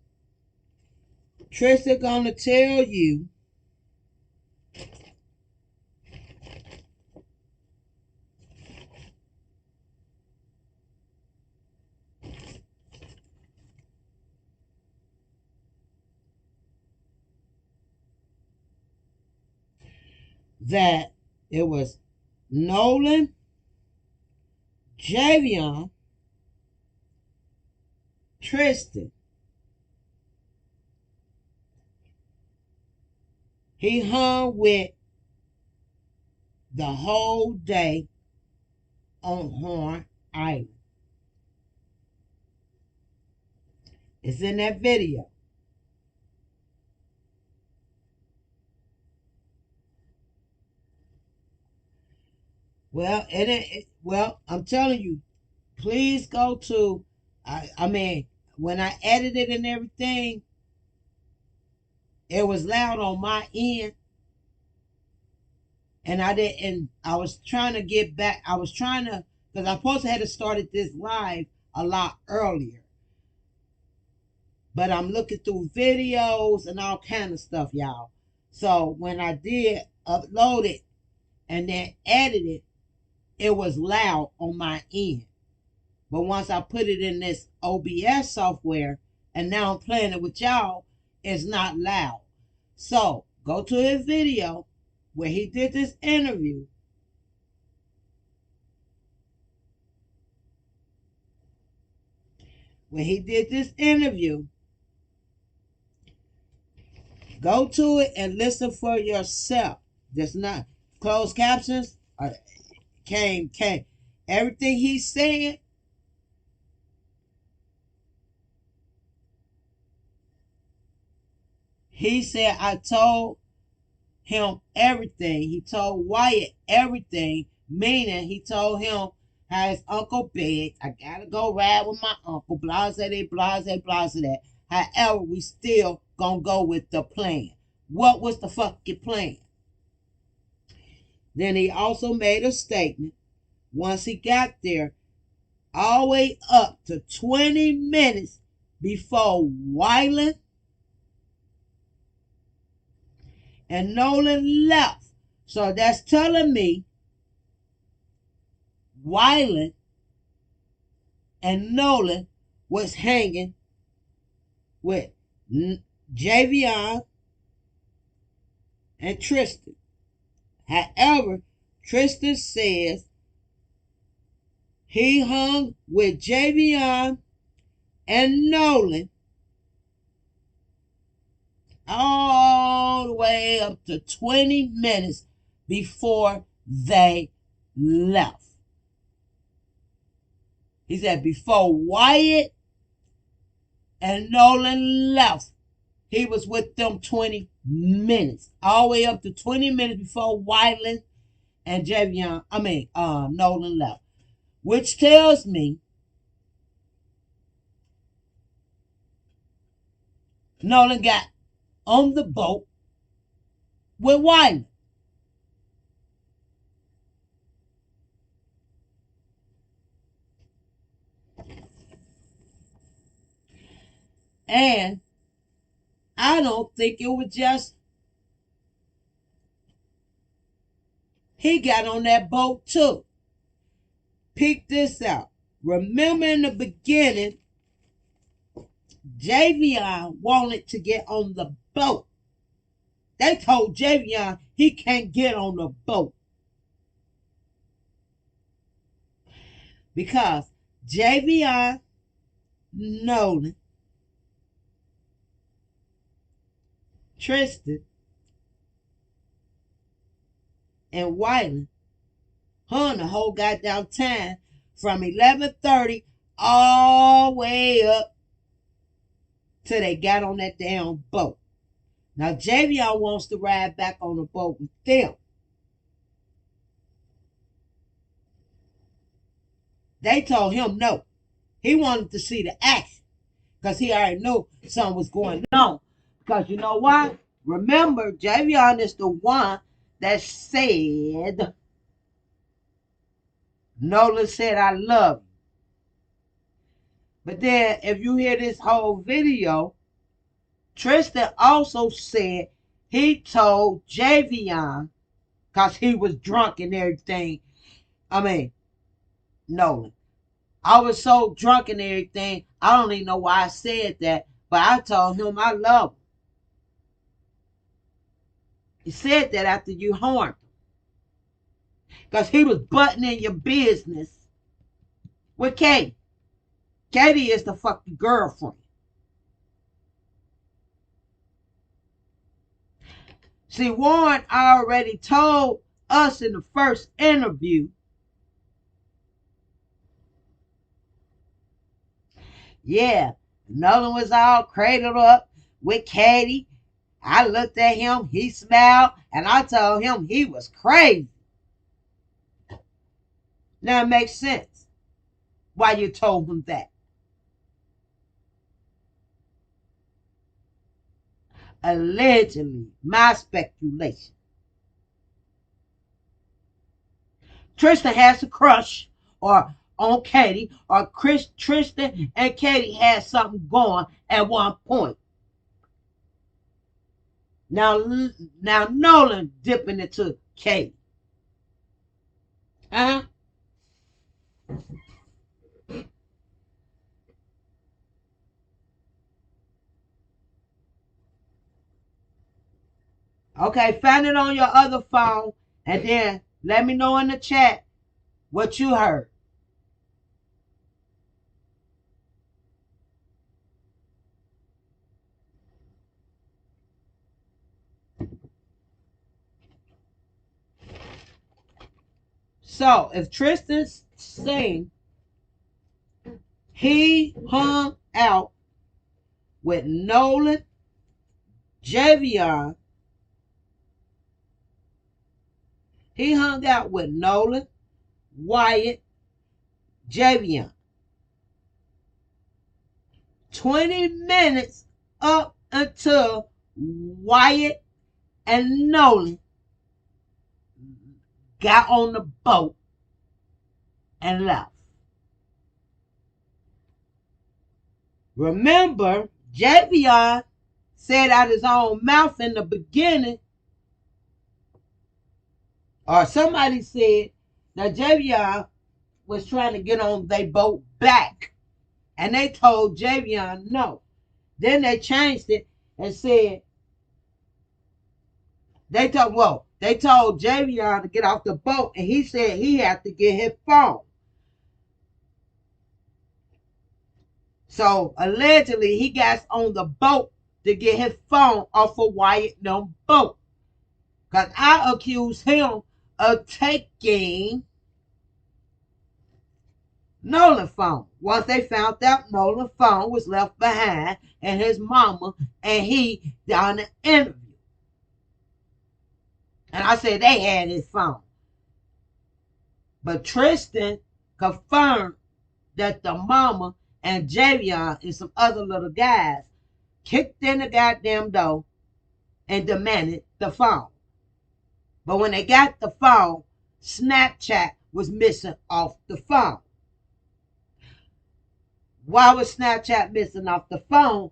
Tristan gonna tell you that it was Nolan, Javion, Tristan. He hung with the whole day on Horn Island. It's in that video. Well, I'm telling you, please go to. I mean, when I edited and everything, it was loud on my end, and I didn't. I was trying to get back. I was trying to, because I supposed to have started this live a lot earlier, but I'm looking through videos and all kind of stuff, y'all. So when I did upload it and then edit it, it was loud on my end. But once I put it in this OBS software and now I'm playing it with y'all, it's not loud. So go to his video where he did this interview. When he did this interview, go to it and listen for yourself. Just not closed captions. Came. Everything he's saying, he said, I told him everything. He told Wyatt everything, meaning he told him how his uncle begged, I gotta go ride with my uncle, blase, blase, blase that. However, we still gonna go with the plan. What was the fucking plan? Then he also made a statement once he got there, all the way up to 20 minutes before Wyland and Nolan left. So that's telling me Wyland and Nolan was hanging with Javion and Tristan. However, Tristan says he hung with Javion and Nolan all the way up to 20 minutes before they left. He said before Wyatt and Nolan left, he was with them 20 minutes. All the way up to 20 minutes before Wyland and Nolan left. Which tells me Nolan got on the boat with Wyland. And I don't think it was just he got on that boat too. Peep this out. Remember in the beginning, Javion wanted to get on the boat. They told Javion he can't get on the boat because Javion, Nolan, Tristan, and Wyland hung the whole goddamn time from 11:30 all the way up till they got on that damn boat. Now Javion wants to ride back on the boat with them. They told him no. He wanted to see the action because he already knew something was going on. Because you know why? Remember, Javion is the one that said, Nolan said, I love you. But then if you hear this whole video, Tristan also said he told Javion, because he was drunk and everything. Nolan. I was so drunk and everything, I don't even know why I said that, but I told him I love him. He said that after you harmed him. Because he was butting in your business with Katie. Katie is the fucking girlfriend. See, Warren already told us in the first interview, yeah, Nolan was all cradled up with Katie. I looked at him, he smiled, and I told him he was crazy. Now it makes sense why you told him that. Allegedly, my speculation. Tristan has a crush or on Katie, or Tristan and Katie had something going at one point. Now Nolan dipping into Katie. Okay, find it on your other phone and then let me know in the chat what you heard. So if Tristan's saying he hung out with Nolan, Javion, he hung out with Nolan, Wyatt, Javion. 20 minutes up until Wyatt and Nolan got on the boat and left. Remember, Javion said out his own mouth in the beginning, or somebody said that Javion was trying to get on their boat back. And they told Javion no. Then they changed it and said, they told Javion to get off the boat, and he said he had to get his phone. So allegedly he got on the boat to get his phone off of Wyatt no boat. Because I accused him of taking Nolan's phone. Once they found out Nolan's phone was left behind and his mama and he done an interview. And I said they had his phone. But Tristan confirmed that the mama and Javion and some other little guys kicked in the goddamn door and demanded the phone. But when they got the phone, Snapchat was missing off the phone. Why was Snapchat missing off the phone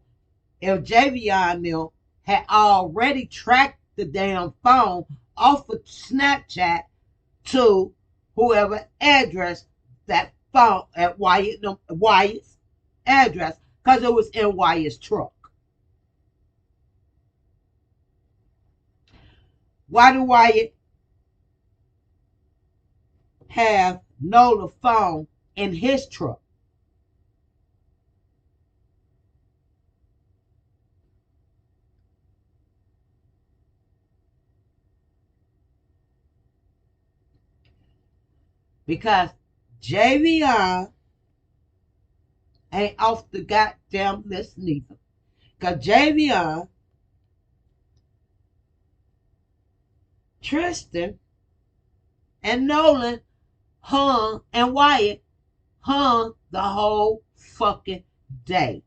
if Javion knew had already tracked the damn phone off of Snapchat to whoever address that phone at Wyatt's address, because it was in Wyatt's truck. Why did Wyatt have Nolan's phone in his truck? Because Javion ain't off the goddamn list neither. Because Javion, Tristan, and Nolan hung, and Wyatt hung the whole fucking day.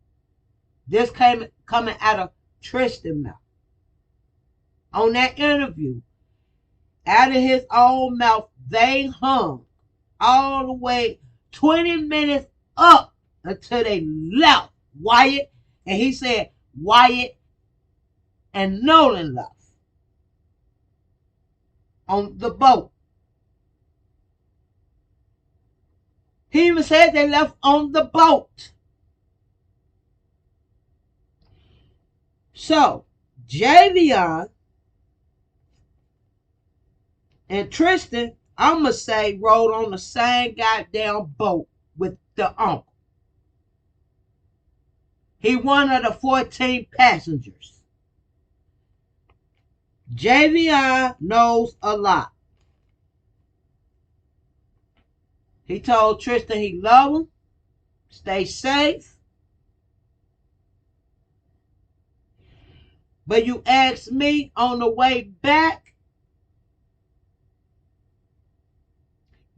This coming out of Tristan's mouth. On that interview, out of his own mouth, they hung all the way 20 minutes up until they left Wyatt. And he said Wyatt and Nolan left on the boat. He even said they left on the boat. So, Javion and Tristan, I'ma say, rode on the same goddamn boat with the uncle. He one of the 14 passengers. Javion knows a lot. He told Tristan he loved him, stay safe. But you asked me on the way back,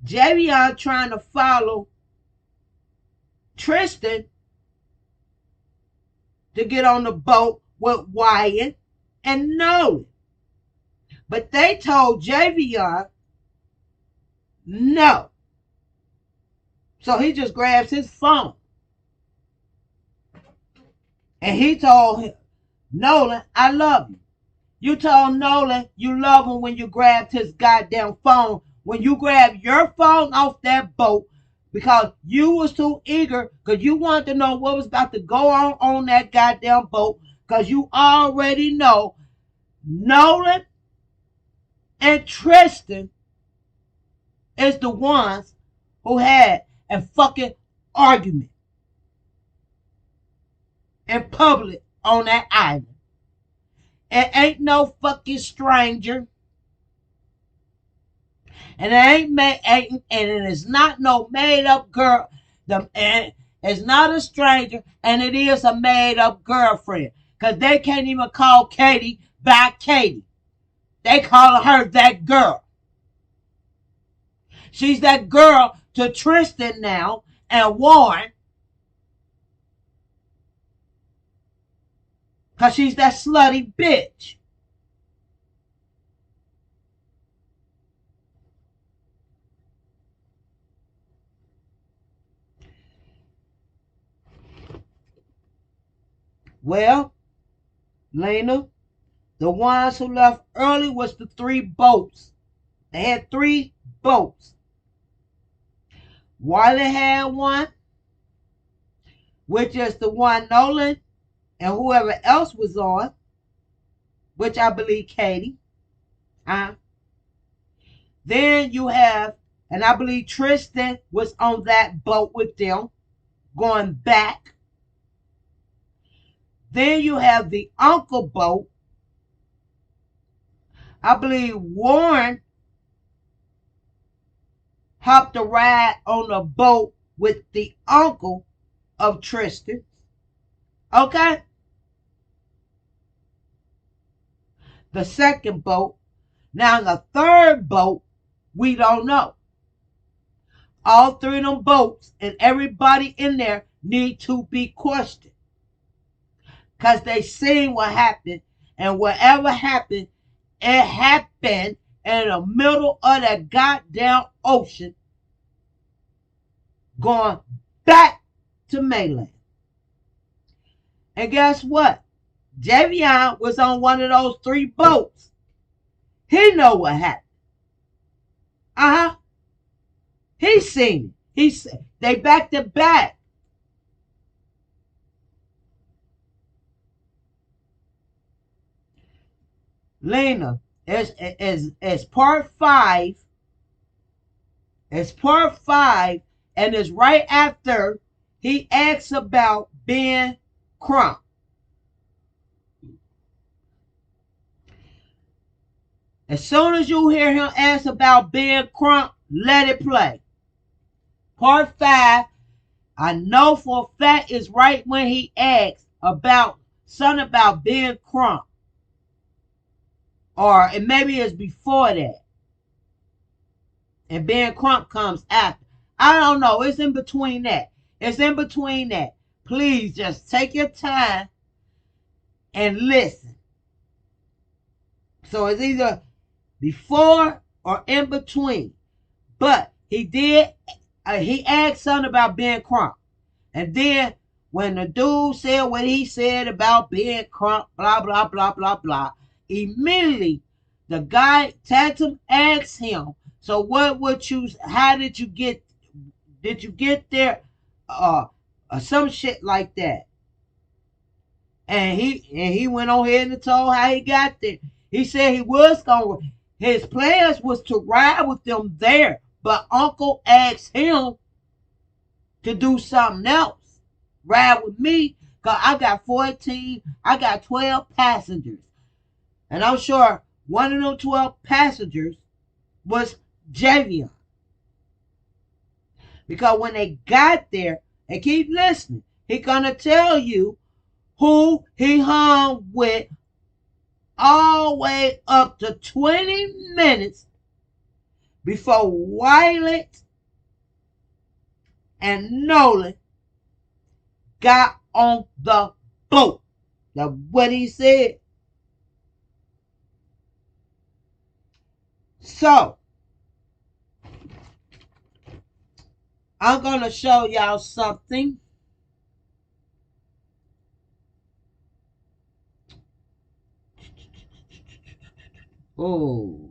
Javion trying to follow Tristan to get on the boat with Wyatt and Nolan. But they told Javion no. So he just grabs his phone. And he told Nolan, I love you. You told Nolan you love him when you grabbed his goddamn phone. When you grabbed your phone off that boat because you was too eager, because you wanted to know what was about to go on that goddamn boat, because you already know Nolan and Tristan is the ones who had a fucking argument in public on that island. It ain't no fucking stranger. And it is not no made up girl. It's not a stranger, and it is a made up girlfriend. Because they can't even call Katie by Katie. They call her that girl. She's that girl to Tristan now and Warren. Because she's that slutty bitch. Well, Lena, the ones who left early was the 3 boats. They had 3 boats. Wiley had one, which is the one Nolan and whoever else was on, which I believe Katie. Then you have, and I believe Tristan was on that boat with them, going back. Then you have the uncle boat. I believe Warren hopped a ride on the boat with the uncle of Tristan. Okay? The second boat. Now the third boat, we don't know. All 3 of them boats and everybody in there need to be questioned. Because they seen what happened. And whatever happened, it happened in the middle of that goddamn ocean going back to mainland. And guess what? Javion was on one of those 3 boats. He know what happened. Uh-huh. He seen it. They back to back. Lena, as part 5, it's part 5, and it's right after he asks about Ben Crump. As soon as you hear him ask about Ben Crump, let it play. Part 5, I know for a fact is right when he asks about something about Ben Crump. Or and maybe it's before that. And Ben Crump comes after. I don't know. It's in between that. It's in between that. Please just take your time and listen. So it's either before or in between. But he asked something about Ben Crump. And then when the dude said what he said about Ben Crump, blah, blah, blah, blah, blah, immediately the guy, Tatum, asked him, so how did you get there? Some shit like that. And he went on ahead and told how he got there. He said his plans was to ride with them there, but Uncle asked him to do something else. Ride with me, because I got 12 passengers. And I'm sure one of those 12 passengers was Javion. Because when they got there, and keep listening, he gonna tell you who he hung with all the way up to 20 minutes before Wiley and Nolan got on the boat. That's what he said. So, I'm going to show y'all something. Oh.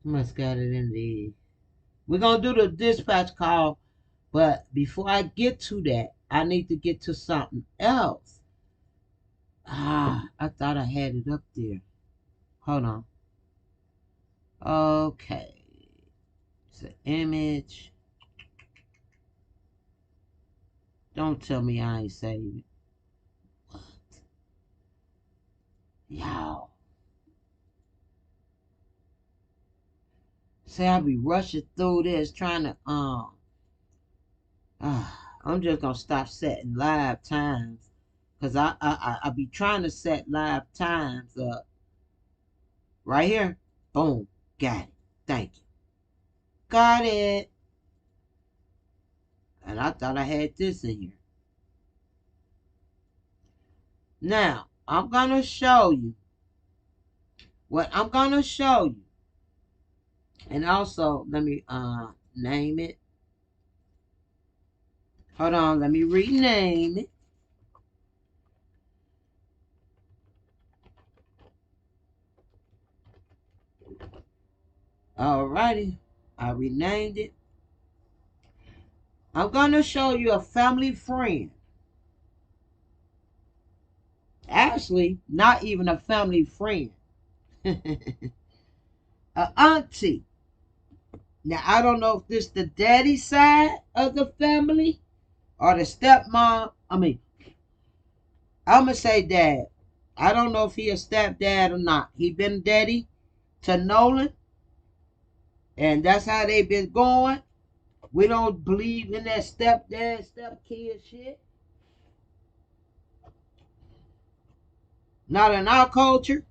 Must got it in the... We're going to do the dispatch call, but before I get to that, I need to get to something else. I thought I had it up there. Hold on. Okay. It's an image. Don't tell me I ain't saved it. What? Y'all. See, I be rushing through this trying to, I'm just going to stop setting live times. Because I be trying to set live times up. Right here. Boom. Got it. Thank you. Got it. And I thought I had this in here. Now, I'm going to show you what I'm going to show you. And also, let me name it. Hold on. Let me rename it. Alrighty. I renamed it. I'm going to show you a family friend. Actually, not even a family friend. A auntie. Now, I don't know if this the daddy side of the family or the stepmom. I'm going to say dad. I don't know if he a stepdad or not. He been daddy to Nolan. And that's how they been going. We don't believe in that stepdad, stepkid shit. Not in our culture.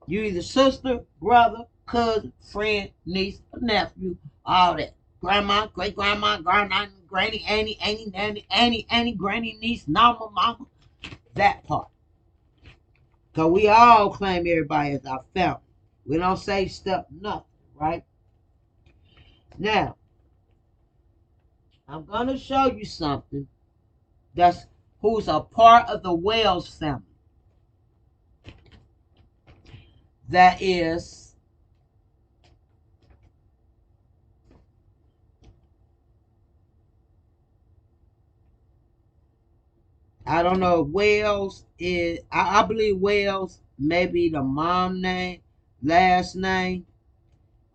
You either sister, brother, cousin, friend, niece, nephew, all that. Grandma, great grandma, granny, auntie, granny, niece, mama, mama. That part. Because we all claim everybody as our family. We don't say step nothing, right? Now, I'm gonna show you something who's a part of the Wells family. That is I don't know if Wells is I believe Wells maybe the mom name, last name,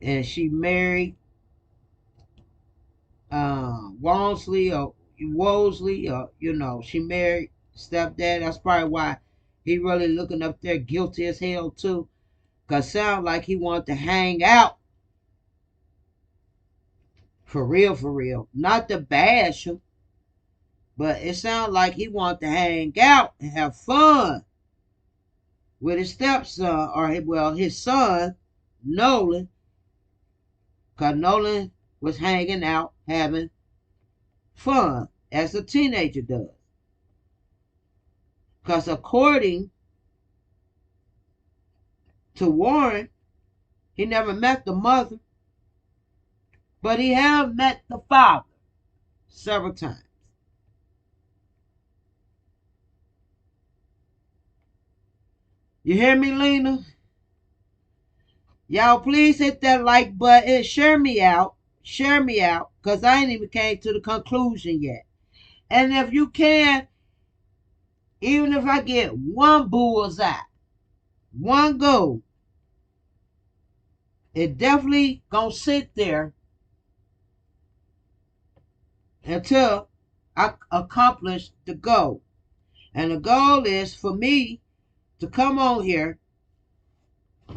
and she married Walmsley or Wosley, or she married stepdad. That's probably why he really looking up there guilty as hell too. Cause sound like he wanted to hang out for real. Not to bash him, but it sounds like he wanted to hang out and have fun with his stepson, or his son, Nolan. Cause Nolan was hanging out, having fun, as a teenager does. Cause according to Warren, he never met the mother, but he have met the father several times. You hear me, Lena? Y'all please hit that like button. Share me out. Share me out. Because I ain't even came to the conclusion yet. And if you can, even if I get one bullseye, one goal, it definitely gonna sit there until I accomplish the goal. And the goal is for me to come on here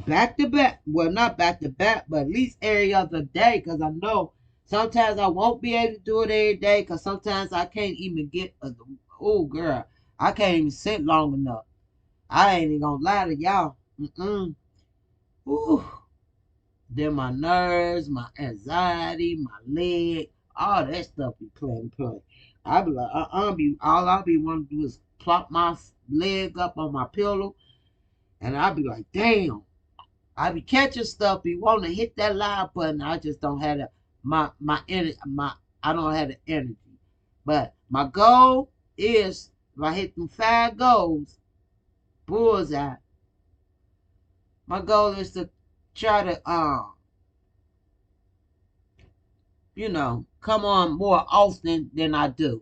back to back. Well, not back to back, but at least every other day, because I know sometimes I won't be able to do it every day, because sometimes I can't even get oh girl, I can't even sit long enough. I ain't even gonna lie to y'all. Ooh. Then my nerves, my anxiety, my leg, all that stuff be playing. I be like, I'll be wanting to do is plop my leg up on my pillow, and I'll be like, damn. I be catching stuff, be wanting to hit that live button. I just don't have my energy. I don't have the energy. But my goal is, if I hit them 5 goals, bullseye. My goal is to try to come on more often than I do.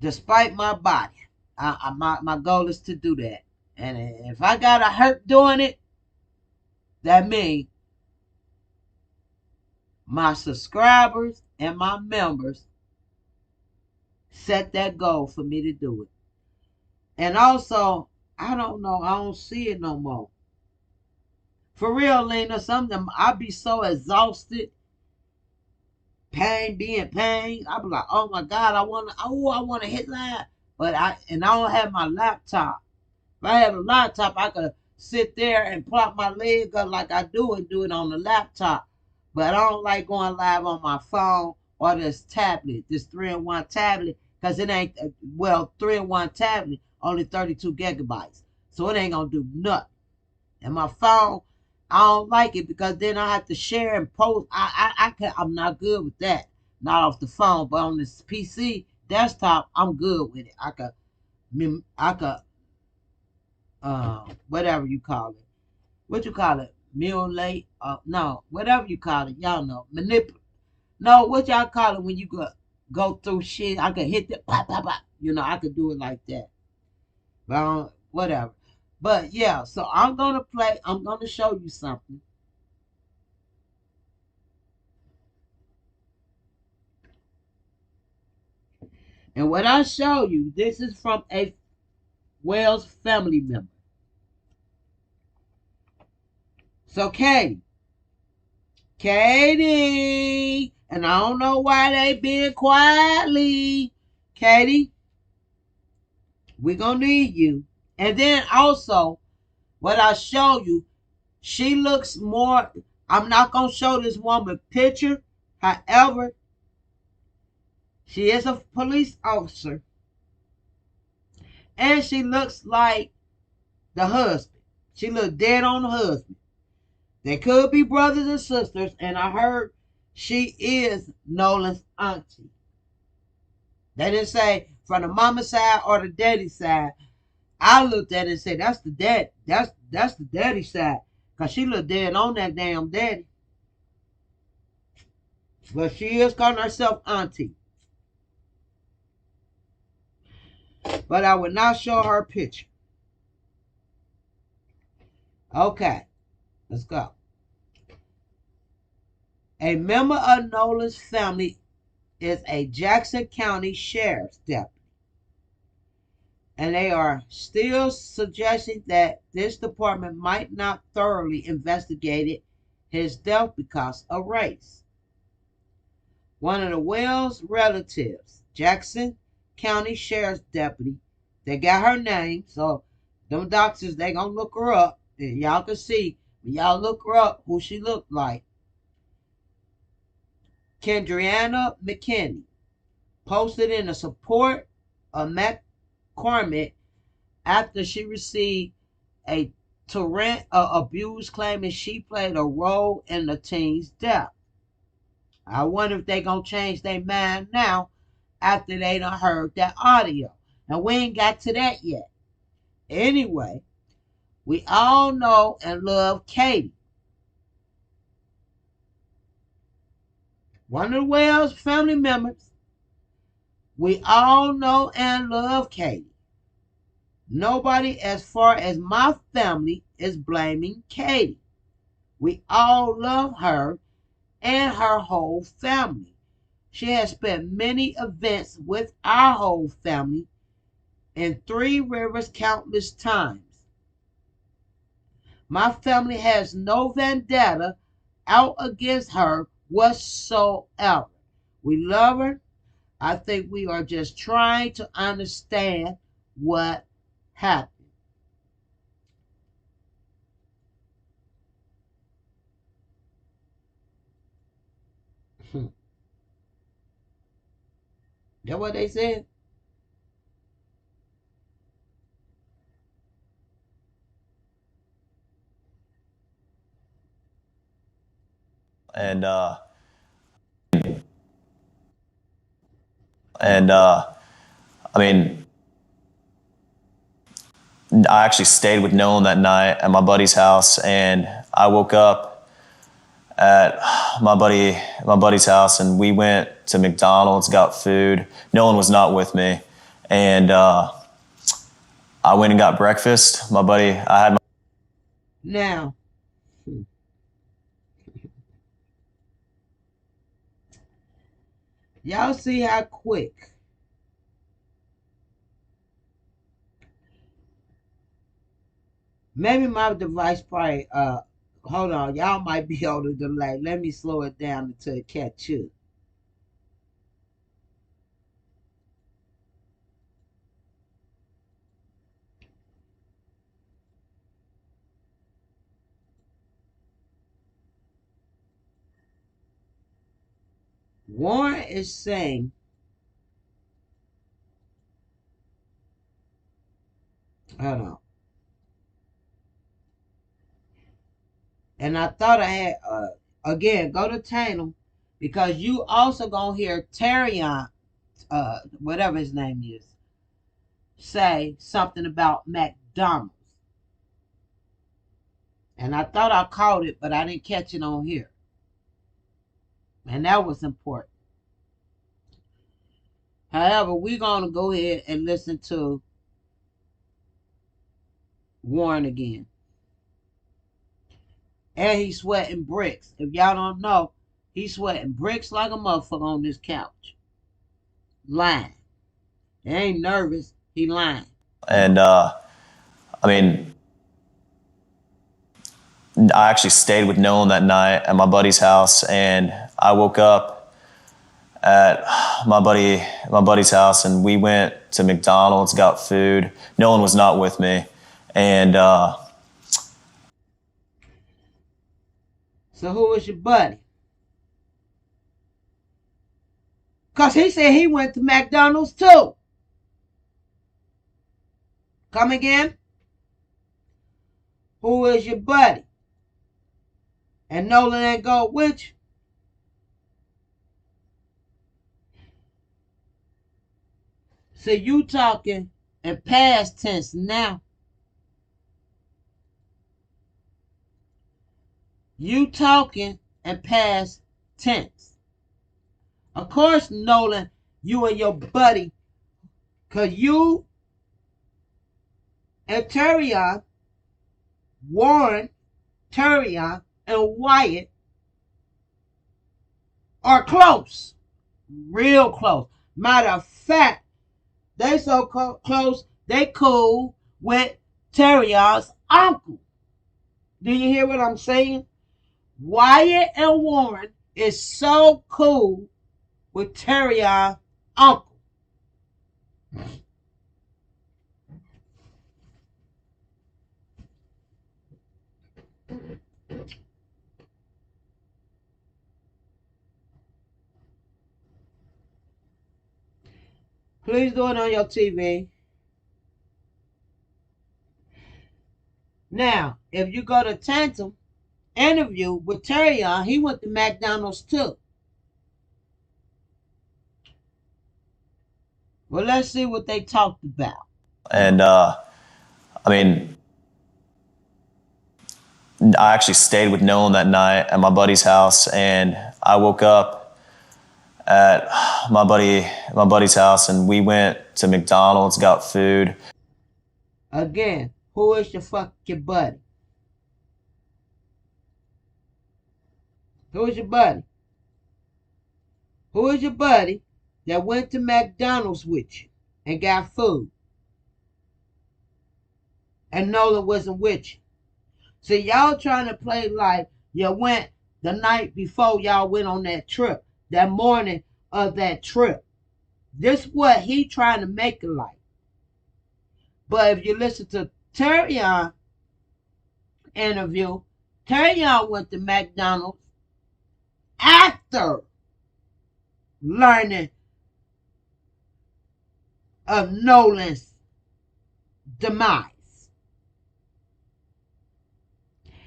Despite my body, my goal is to do that. And if I gotta hurt doing it, that means my subscribers and my members set that goal for me to do it. And also, I don't know, I don't see it no more. For real, Lena, some of them I be so exhausted, being pain. I be like, oh my God, I wanna hit live. But I don't have my laptop. If I had a laptop, I could sit there and prop my leg up like I do and do it on the laptop. But I don't like going live on my phone or this tablet, this 3-in-1 tablet, because it ain't, 3-in-1 tablet, only 32 gigabytes. So it ain't going to do nothing. And my phone, I don't like it because then I have to share and post. I'm not good with that. Not off the phone, but on this PC desktop, I'm good with it. I could whatever you call it. What you call it? Mutilate? No, whatever you call it. Y'all know. Manipulate. No, what y'all call it when you go through shit? I could hit the pop, pop, pop. I could do it like that. But whatever. But yeah, so I'm gonna show you something. And what I show you, this is from a Wells family member. So Katie, and I don't know why they being quietly. Katie, we're gonna need you. And then also, what I show you, she looks more. I'm not gonna show this woman picture. However, she is a police officer, and she looks like the husband. She looked dead on the husband. They could be brothers and sisters, and I heard she is Nolan's auntie. They didn't say from the mama side or the daddy side. I looked at it and said, that's the dad. That's the daddy side. Because she looked dead on that damn daddy. But she is calling herself auntie. But I would not show her picture. Okay, let's go. A member of Nolan's family is a Jackson County Sheriff's deputy. And they are still suggesting that this department might not thoroughly investigate his death because of race. One of the Wells relatives, Jackson County Sheriff's deputy, they got her name, so them doctors, they gonna look her up, and y'all can see, when y'all look her up, who she looked like. Kendriana McKinney posted in a support of McCormick after she received a torrent of abuse claiming she played a role in the teen's death. I wonder if they gonna change their mind now after they done heard that audio. And we ain't got to that yet. Anyway, we all know and love Katie. One of the Wells family members. We all know and love Katie. Nobody as far as my family is blaming Katie. We all love her and her whole family. She has spent many events with our whole family in Three Rivers countless times. My family has no vendetta out against her whatsoever. We love her. I think we are just trying to understand what happened. That's what they said. And I mean, I actually stayed with Nolan that night at my buddy's house, and I woke up at my buddy's house, and we went to McDonald's, got food. Nolan was not with me, and I went and got breakfast. I had my Now, y'all see how quick maybe my device probably hold on, y'all might be able to delay. Let me slow it down until it catch you. Warren is saying hold on. And I thought I had again, go to Tatum because you also gonna hear Terrion, whatever his name is, say something about McDonald's. And I thought I caught it, but I didn't catch it on here. And that was important. However, we're gonna go ahead and listen to Warren again. And he's sweating bricks. If y'all don't know, he's sweating bricks like a motherfucker on this couch. Lying. He ain't nervous. He lying. and I mean, I actually stayed with Nolan that night at my buddy's house, and I woke up at my buddy's house, and we went to McDonald's, got food. Nolan was not with me, and So who is your buddy? Because he said he went to McDonald's too. Come again? Who is your buddy? And Nolan ain't go with you. So you talking in past tense now. You talking in past tense. Of course, Nolan, you and your buddy, because you and Terrion, Warren, Terrion, and Wyatt are close. Real close. Matter of fact, they so close, they cool with Terrion's uncle. Do you hear what I'm saying? Wyatt and Warren is so cool with Terrion's uncle. Please do it on your TV. Now, if you go to Tantum interview with Terrion, he went to McDonald's too. Well, let's see what they talked about. And I mean, I actually stayed with Nolan that night at my buddy's house, and I woke up at my buddy's house, and we went to McDonald's, got food. Again, who is your fucking buddy? Who is your buddy? Who is your buddy that went to McDonald's with you and got food? And Nolan wasn't with you. So y'all trying to play like you went the night before y'all went on that trip, that morning of that trip. This what he trying to make it like. But if you listen to Terrion interview, Terrion went to McDonald's after learning of Nolan's demise.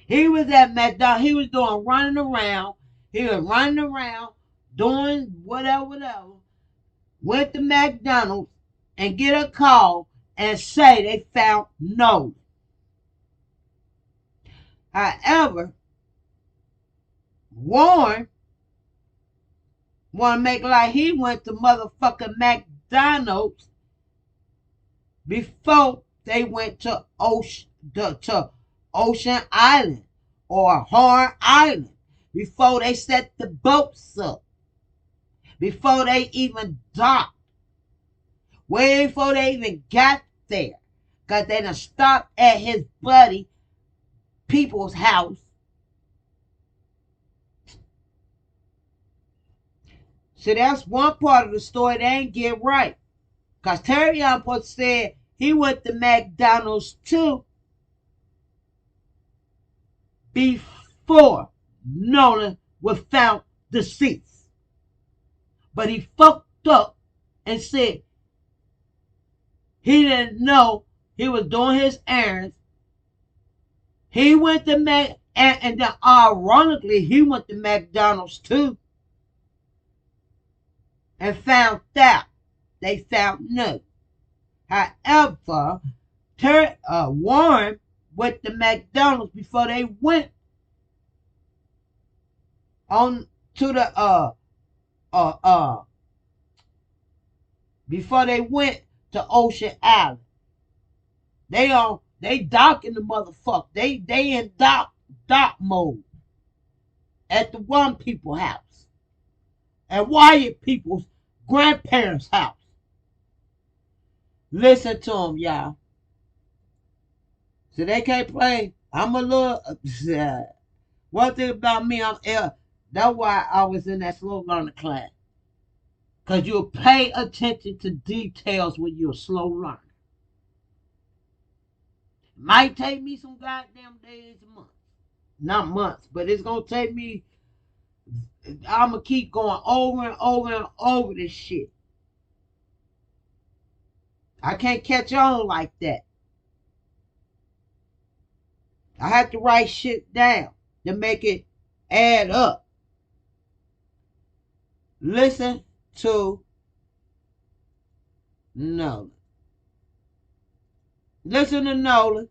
He was at McDonald's. He was running around. He was running around doing whatever. Went to McDonald's and get a call and say they found Nolan. However, Warren want to make like he went to motherfucking McDonald's before they went to Ocean Island or Horn Island, before they set the boats up, before they even docked, way before they even got there, because they done stopped at his buddy people's house. So that's one part of the story they ain't get right. Because Terrion said he went to McDonald's too before Nolan was found deceased. But he fucked up and said he didn't know he was doing his errands. He went to and then ironically he went to McDonald's too and found out they found nothing. However, Warren went to McDonald's before they went on to the before they went to Ocean Island. They docking the motherfucker. They in dock mode at the one people house and Wyatt people's grandparents' house. Listen to them, y'all. So they can't play. I'm a little. One thing about me, that's why I was in that slow learner class. Because you'll pay attention to details when you're a slow learner. It might take me some goddamn days and months. Not months, but it's going to take me. I'm going to keep going over and over and over this shit. I can't catch on like that. I have to write shit down to make it add up. Listen to Nolan. Listen to Nolan.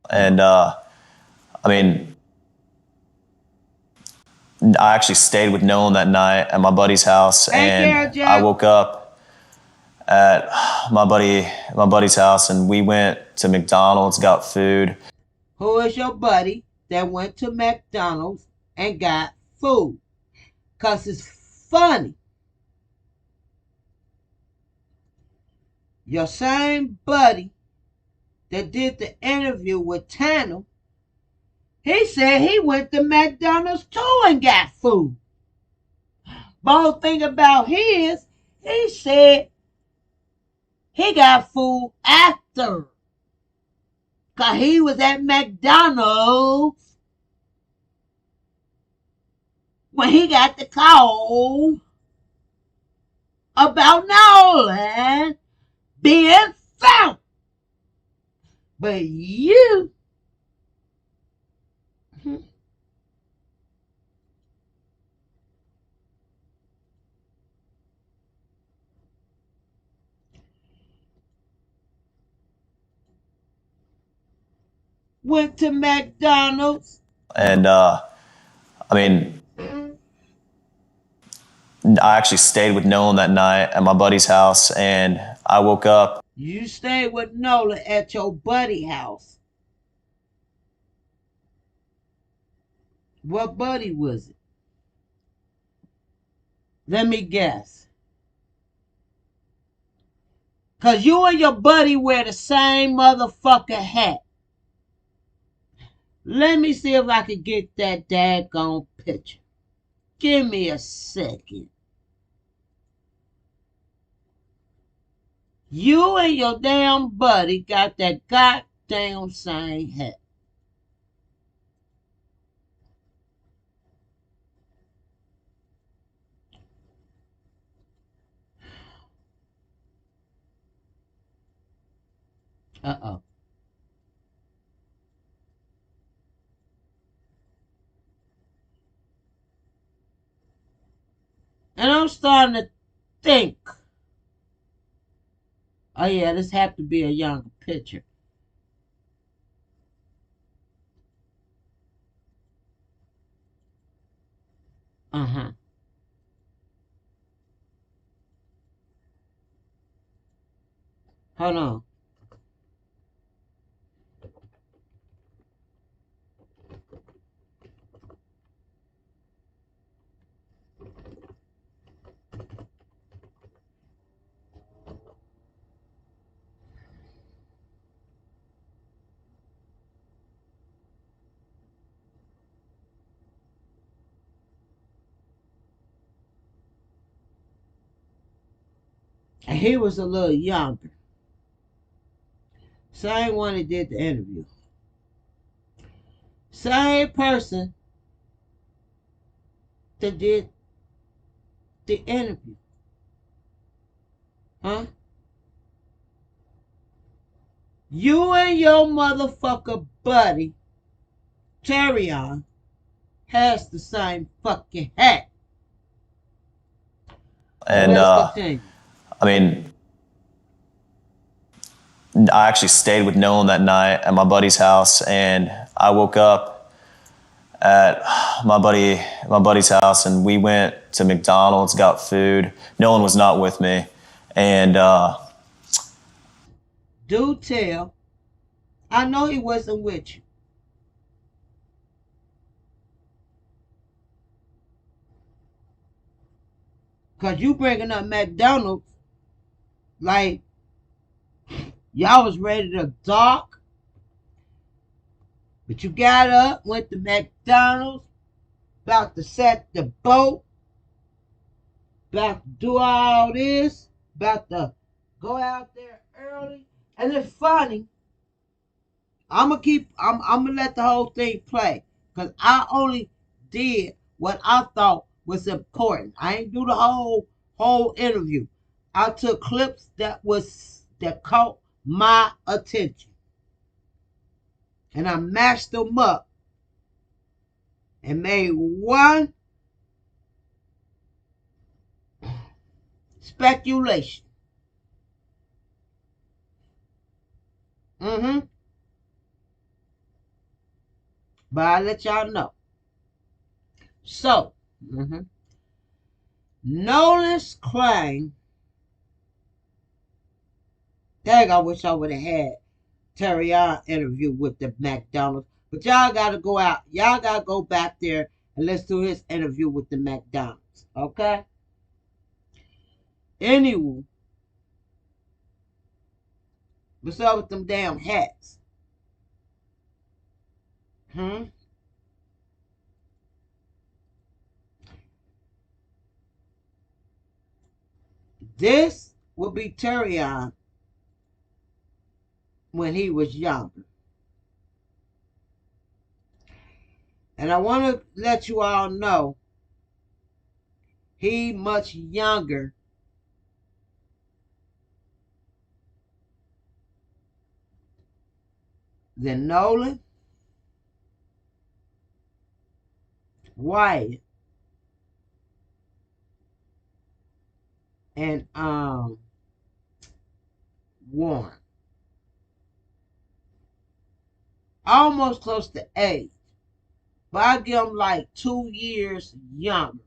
And I mean, I actually stayed with Nolan that night at my buddy's house, and I woke up at my buddy's house, and we went to McDonald's, got food. Who is your buddy that went to McDonald's and got food? Cause it's funny. Your same buddy that did the interview with Tanner, he said he went to McDonald's too and got food. But the thing about his, he said he got food after. Cause he was at McDonald's when he got the call about Nolan being found. But you went to McDonald's. And I mean, I actually stayed with Nolan that night at my buddy's house, and I woke up. You stayed with Nolan at your buddy house. What buddy was it? Let me guess. Cause you and your buddy wear the same motherfucker hat. Let me see if I can get that daggone picture. Give me a second. You and your damn buddy got that goddamn same hat. Uh-oh. And I'm starting to think. Oh yeah, this have to be a younger picture. Uh-huh. Hold on. And he was a little younger. Same one that did the interview. Same person that did the interview. Huh? You and your motherfucker buddy, Terrion, has the same fucking hat. And I mean, I actually stayed with Nolan that night at my buddy's house, and I woke up at my buddy's house, and we went to McDonald's, got food. Nolan was not with me, and do tell, I know he wasn't with you. Cause you bringing up McDonald's like y'all was ready to dock, but you got up, went to McDonald's, about to set the boat, about to do all this, about to go out there early. And it's funny. I'm gonna let the whole thing play. Cause I only did what I thought was important. I ain't do the whole interview. I took clips that caught my attention. And I mashed them up and made one speculation. But I'll let y'all know. So, Nolan's claim. Dang, I wish I would have had Terrion interview with the McDonald's. But y'all got to go out. Y'all got to go back there and let's do his interview with the McDonald's. Okay? Anyway, what's up with them damn hats? This will be Terrion when he was younger. And I want to let you all know he much younger than Nolan, Wyatt, and Warren. Almost close to age. But I give him like 2 years younger.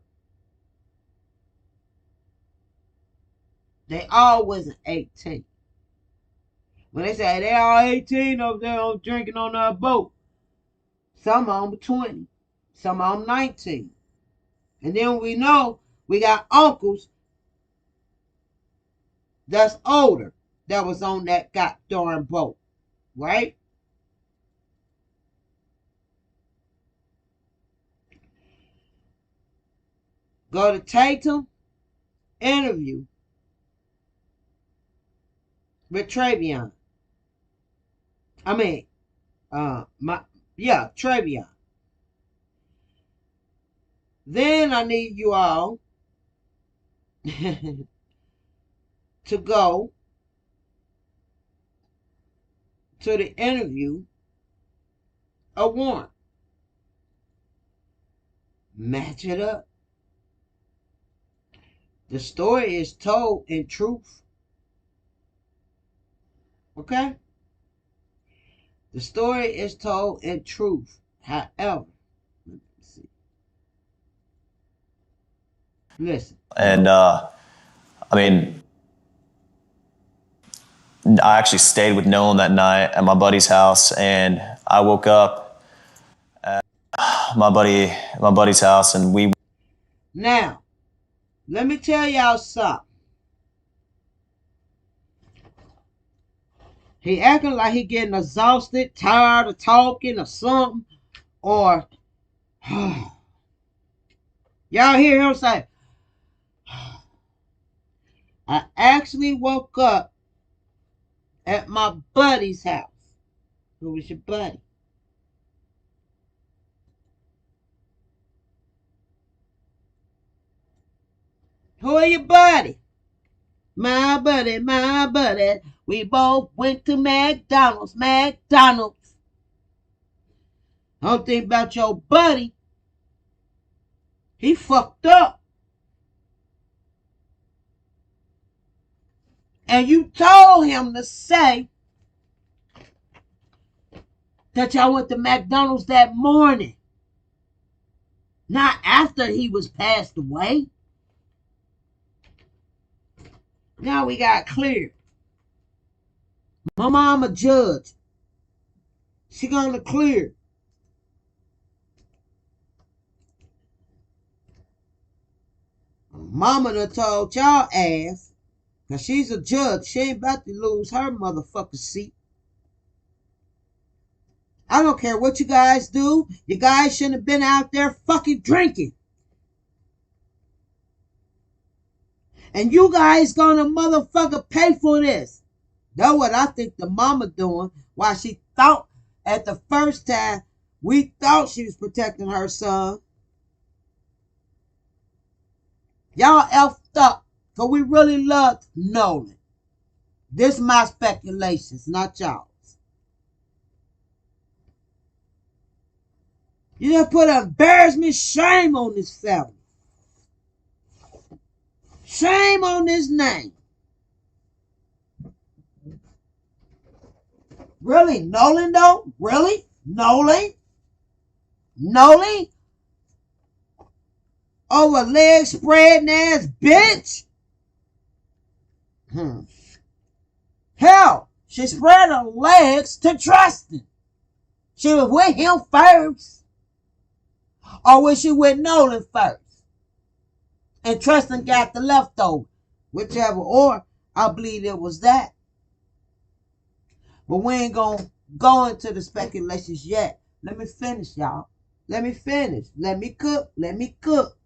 They all wasn't 18. When they say they all 18 over there drinking on that boat, some of them 20, some of them 19. And then we know we got uncles that's older that was on that goddamn boat, right? Go to Tatum, interview with Travion. Travion. Then I need you all to go to the interview of Warren. Match it up. The story is told in truth. Okay? The story is told in truth. However, let me see. Listen. And I actually stayed with Nolan that night at my buddy's house, and I woke up at my buddy's house, and we. Now, let me tell y'all something. He acting like he getting exhausted, tired of talking or something, or y'all hear him say, I actually woke up at my buddy's house. Who was your buddy? Who are your buddy? My buddy, my buddy. We both went to McDonald's. Don't think about your buddy. He fucked up. And you told him to say that y'all went to McDonald's that morning. Not after he was passed away. Now we got clear. My mama judge. She gonna clear. Mama done told y'all ass, cause she's a judge, she ain't about to lose her motherfucking seat. I don't care what you guys do. You guys shouldn't have been out there fucking drinking. And you guys gonna motherfucker pay for this. That's what I think the mama doing. Why she thought at the first time we thought she was protecting her son. Y'all effed up. Cause we really loved Nolan. This is my speculations, not y'all's. You just put embarrassment, shame on this family. Shame on this name. Really, Nolan though? Really? Nolan? Nolan? Over leg spreading ass bitch? Hell, she spread her legs to Tristan. She was with him first. Or was she with Nolan first? And Tristan got the leftover. Whichever, or I believe it was that. But we ain't gonna go into the speculations yet. Let me finish, y'all. Let me finish. Let me cook. Let me cook.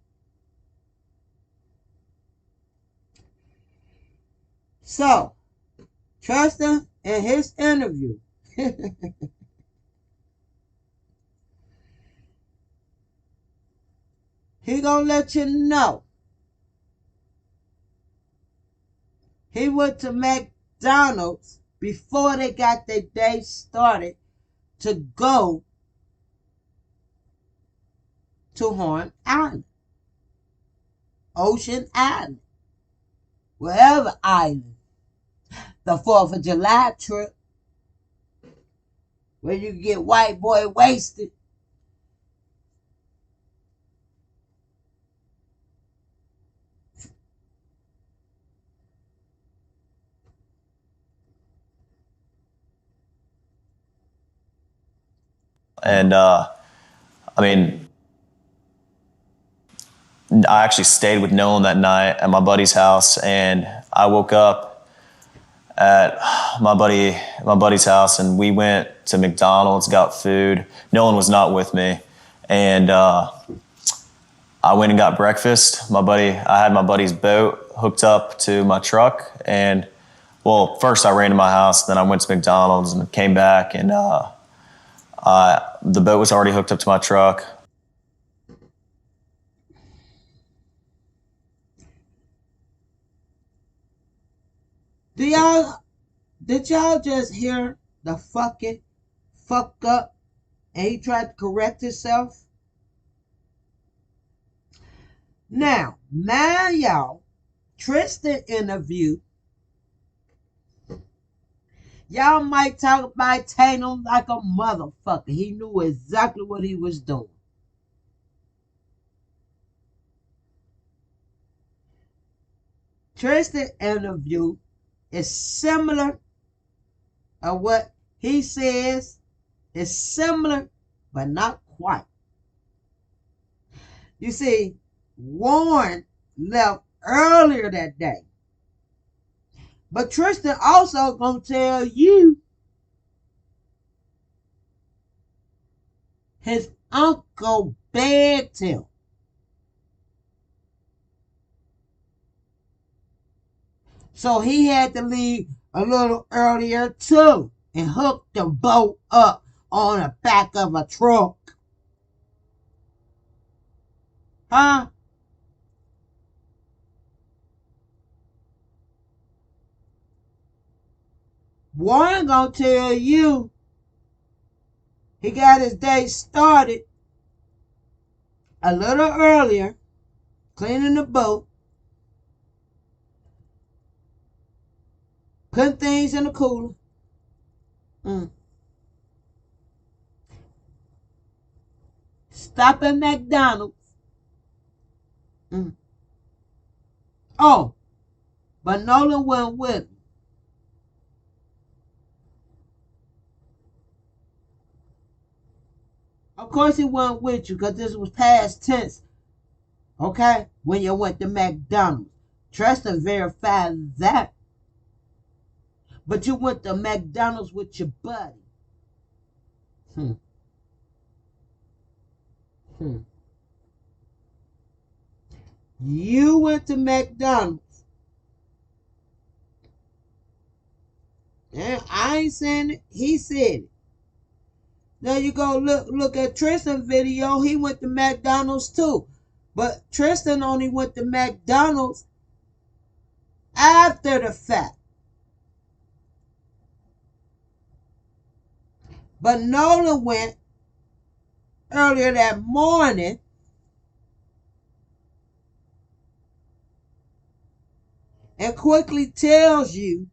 So, Tristan in his interview, he gonna let you know he went to McDonald's before they got their day started to go to Horn Island, Ocean Island, wherever island. The 4th of July trip, where you get white boy wasted. And I mean, I actually stayed with Nolan that night at my buddy's house, and I woke up at my buddy's house, and we went to McDonald's, got food. Nolan was not with me, and I went and got breakfast. I had my buddy's boat hooked up to my truck, and well, first I ran to my house, then I went to McDonald's and came back, and the boat was already hooked up to my truck. Did y'all just hear the fucking fuck up and he tried to correct himself? Now, mind y'all, Tristan interview, y'all might talk about Tatum like a motherfucker. He knew exactly what he was doing. Tristan interview is similar of what he says. Is similar, but not quite. You see, Warren left earlier that day. But Tristan also gonna tell you his uncle begged him. So he had to leave a little earlier too and hook the boat up on the back of a truck. Huh? Warren gonna tell you he got his day started a little earlier, cleaning the boat, putting things in the cooler. Stop at McDonald's. Oh, but Nolan went with him. Of course he went with you because this was past tense. Okay? When you went to McDonald's. Tristan verified that. But you went to McDonald's with your buddy. You went to McDonald's. And I ain't saying it. He said it. Now you go look at Tristan's video. He went to McDonald's too. But Tristan only went to McDonald's after the fact. But Nolan went earlier that morning, and quickly tells you,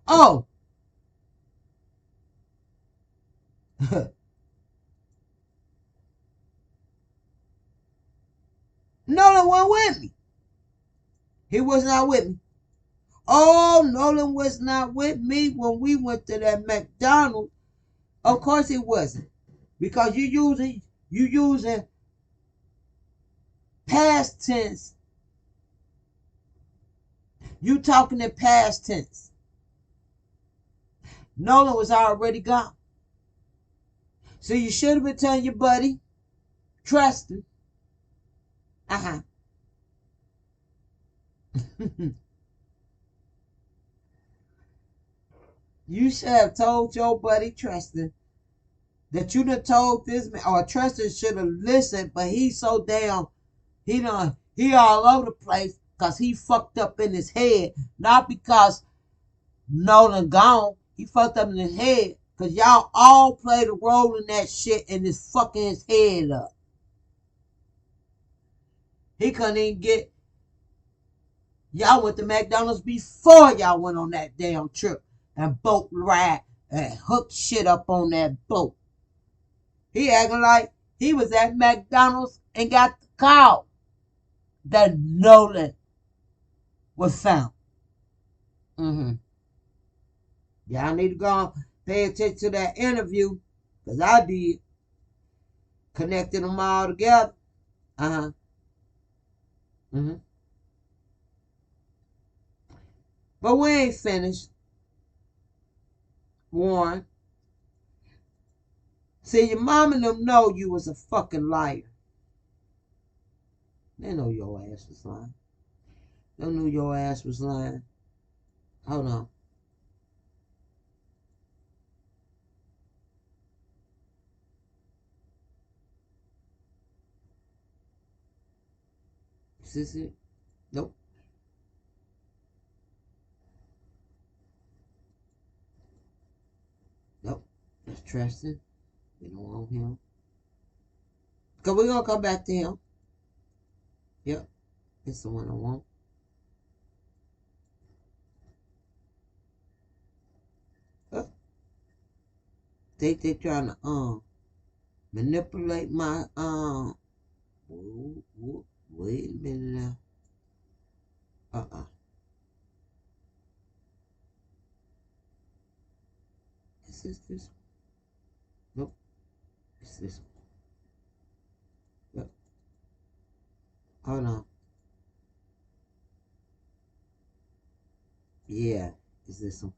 oh, Nolan wasn't with me. He was not with me. Oh, Nolan was not with me when we went to that McDonald's. Of course he wasn't. Because you using past tense. You talking in past tense. Nolan was already gone. So you should have been telling your buddy, trust him. Uh-huh. You should have told your buddy Tristan that you done told this man, or Tristan should have listened, but he's so damn, he all over the place because he fucked up in his head. Not because Nolan gone. He fucked up in his head because y'all all played a role in that shit and it's fucking his head up. He couldn't even get, y'all went to McDonald's before y'all went on that damn trip and boat ride and hooked shit up on that boat. He acting like he was at McDonald's and got the call that Nolan was found. Y'all need to go and pay attention to that interview, because I did. Connected them all together. But we ain't finished. One. See, your mom and them know you was a fucking liar. They know your ass was lying. They knew your ass was lying. Hold on. Is this it? Nope. Nope. That's Tristan. We don't want him. Because we're going to come back to him. Yep. It's the one I want. They trying to manipulate my wait a minute now. Is this one? Nope. It's this one. Yep. Hold on. Yeah, it's this one.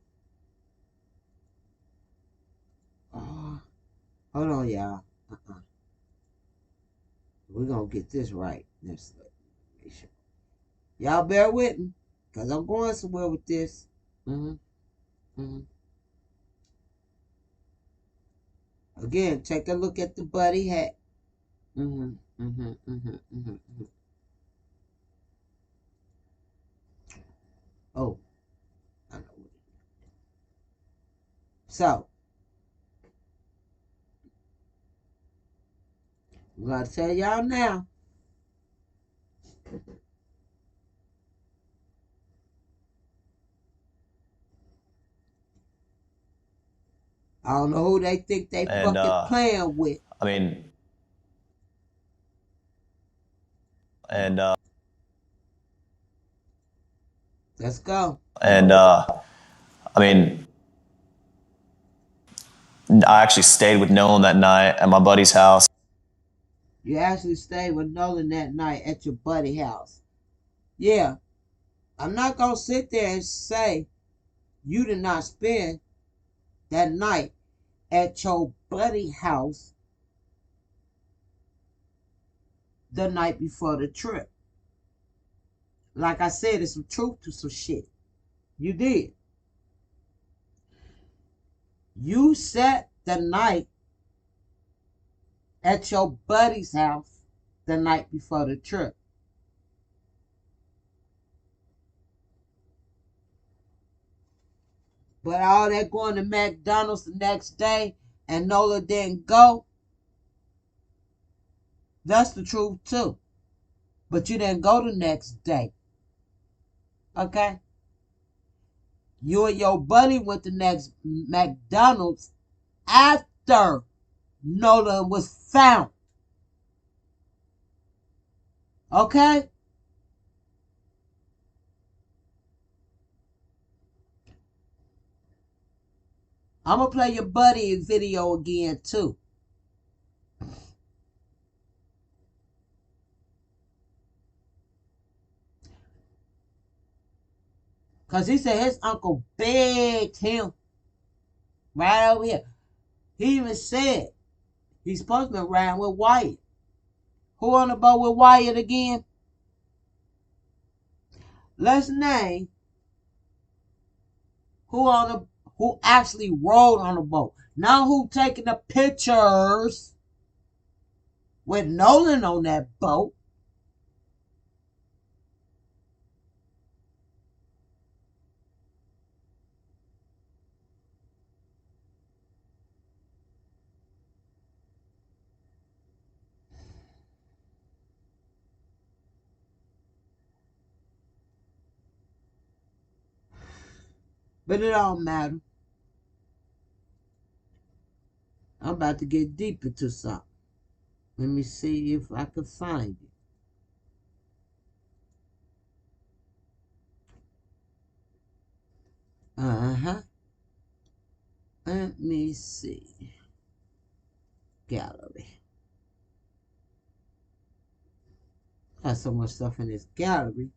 Oh, hold on, y'all. We're gonna get this right. Y'all bear with me, because I'm going somewhere with this. Again, take a look at the buddy hat. Oh, I know what it is. So, I'm going to tell y'all now. I don't know who they think they fucking playing with. I mean, Let's go. I mean, I actually stayed with Nolan that night at my buddy's house. You actually stayed with Nolan that night at your buddy house. Yeah. I'm not going to sit there and say you did not spend that night at your buddy house the night before the trip. Like I said, there's some truth to some shit. You did. You sat the night at your buddy's house the night before the trip. But all that going to McDonald's the next day and Nola didn't go, That's the truth too. But you didn't go the next day. Okay? You and your buddy went to next McDonald's after Nolan was found. Okay? I'm going to play your buddy video again too. Because he said his uncle begged him right over here. He even said he's supposed to be riding with Wyatt. Who on the boat with Wyatt again? Let's name who actually rode on the boat. Not who taking the pictures with Nolan on that boat. But it don't matter. I'm about to get deep into something. Let me see if I can find it. Uh-huh. Let me see. Gallery. Got so much stuff in this gallery.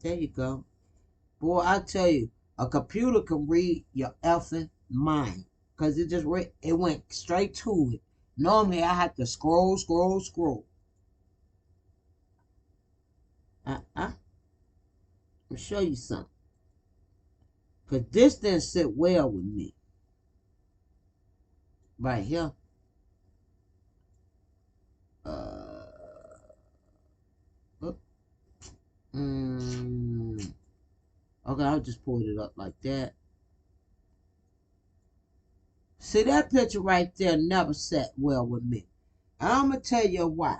There you go. Boy, I tell you, a computer can read your effing mind. Because it went straight to it. Normally, I have to scroll. Let me show you something. Because this didn't sit well with me. Right here. Okay, I'll just pull it up like that. See, that picture right there never sat well with me. I'm going to tell you why.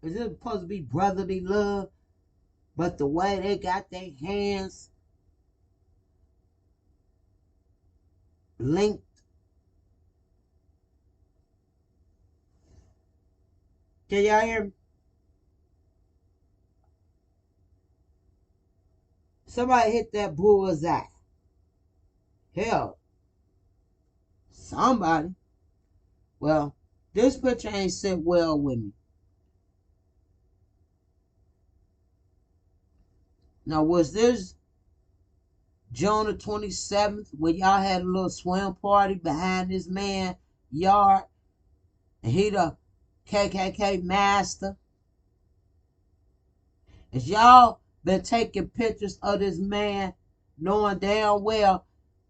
Is it supposed to be brotherly love? But the way they got their hands linked. Can y'all hear me? Somebody hit that bullseye. Hell, somebody. Well, this picture ain't sit well with me. Now, was this June the 27th when y'all had a little swim party behind this man's yard? And he the KKK master? As y'all been taking pictures of this man knowing damn well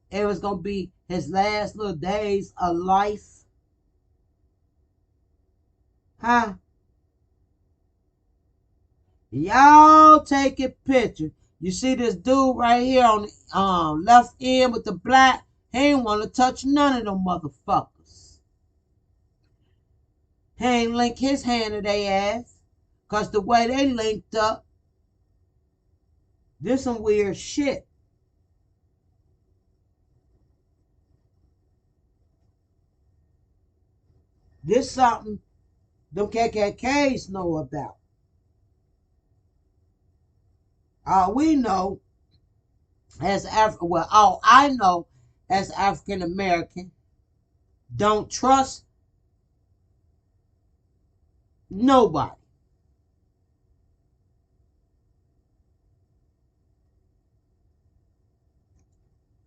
it was going to be his last little days of life? Huh? Y'all taking pictures. You see this dude right here on the left end with the black? He ain't want to touch none of them motherfuckers. He ain't link his hand to their ass. Because the way they linked up, this some weird shit. This something them KKKs know about. All we know as all I know as African American, don't trust nobody.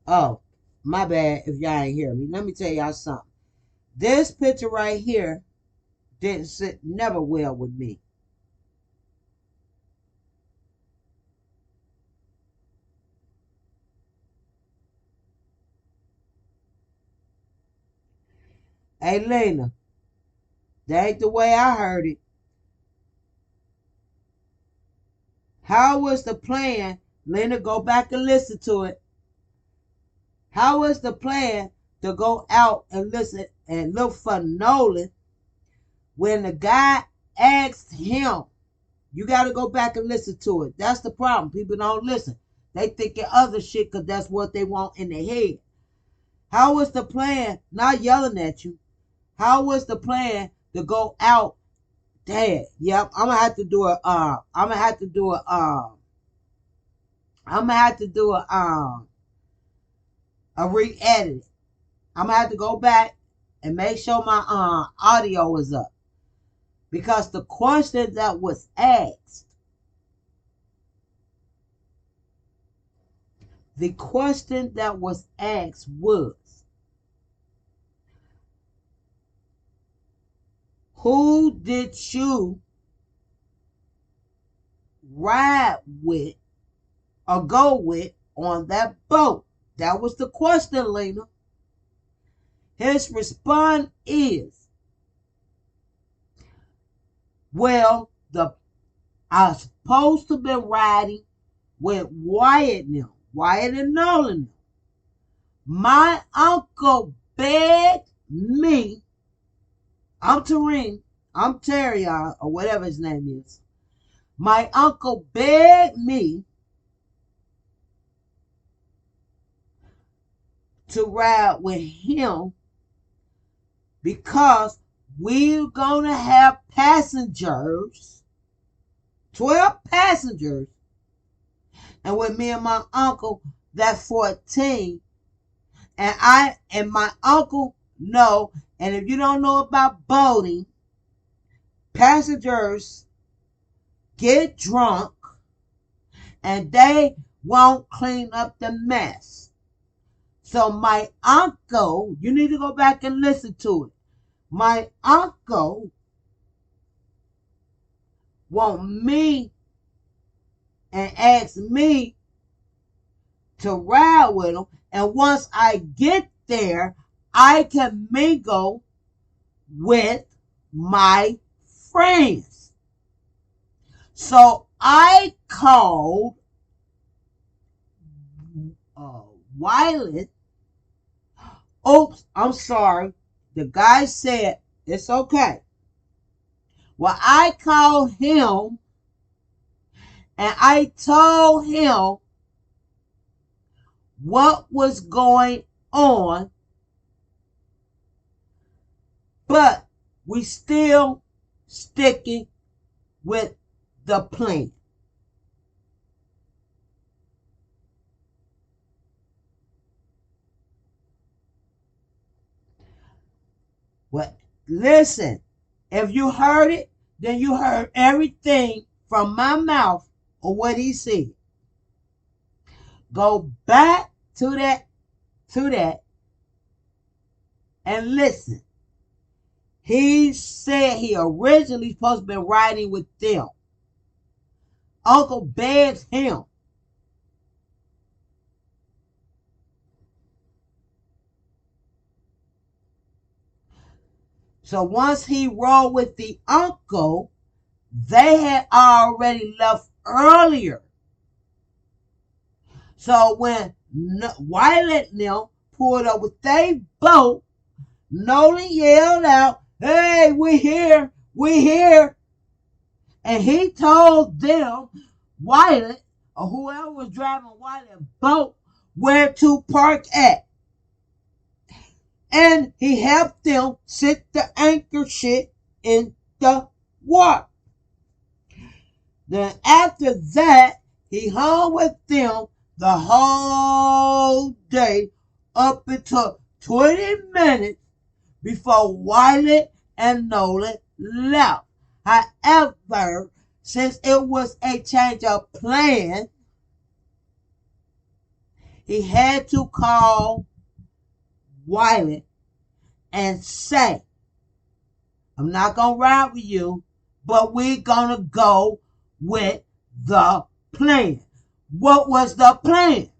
Oh, my bad if y'all ain't hear me. Let me tell y'all something. This picture right here didn't sit never well with me. Hey, Lena, that ain't the way I heard it. How was the plan? Lena, go back and listen to it. How was the plan to go out and listen and look for Nolan when the guy asked him? You got to go back and listen to it. That's the problem. People don't listen. They thinking other shit because that's what they want in their head. How was the plan? Not yelling at you. How was the plan to go out? Dad, yep. I'm gonna have to do a re-edit. I'm gonna have to go back and make sure my audio is up, because the question that was asked, was, who did you ride with or go with on that boat? That was the question, Lena. His response is, well, I was supposed to be riding with Wyatt and Nolan. My uncle begged me, I'm Terry, or whatever his name is. My uncle begged me to ride with him because we're going to have passengers, 12 passengers, and with me and my uncle, that's 14. And my uncle know, and if you don't know about boating, passengers get drunk and they won't clean up the mess. So my uncle, you need to go back and listen to it. My uncle want me and ask me to ride with him. And once I get there, I can mingle with my friends. So I called Wiley. Oops, I'm sorry. The guy said, it's okay. Well, I called him and I told him what was going on, but we still sticking with the plan. Well, listen, if you heard it, then you heard everything from my mouth or what he said. Go back to that and listen. He said he originally supposed to be riding with them. Uncle begged him. So once he rode with the uncle, they had already left earlier. So when Wiley and them pulled up with their boat, Nolan yelled out, "Hey, we're here, we're here." And he told them, Wiley, or whoever was driving Wiley's boat, where to park at. And he helped them sit the anchor shit in the water. Then after that, he hung with them the whole day up until 20 minutes before Wiley and Nolan left. However, since it was a change of plan, he had to call Wiley and say, I'm not going to ride with you, but we're going to go with the plan. What was the plan?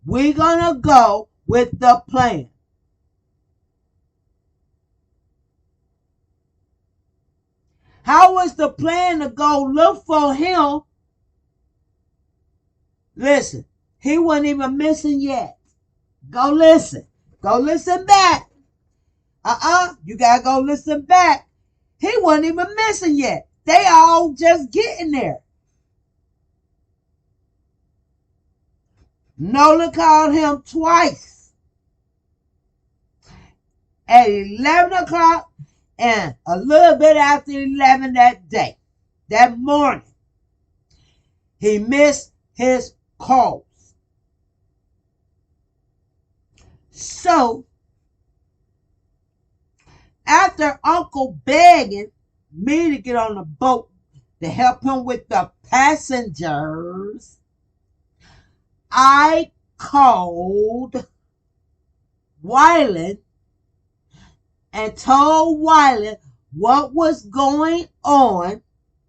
We're going to go with the plan. How was the plan to go look for him? Listen, he wasn't even missing yet. Go listen. Go listen back. You gotta go listen back. He wasn't even missing yet. They all just getting there. Nolan called him twice. At 11 o'clock and a little bit after 11 that day. That morning. He missed his calls. So, after Uncle begging me to get on the boat to help him with the passengers, I called Wyland and told Wyland what was going on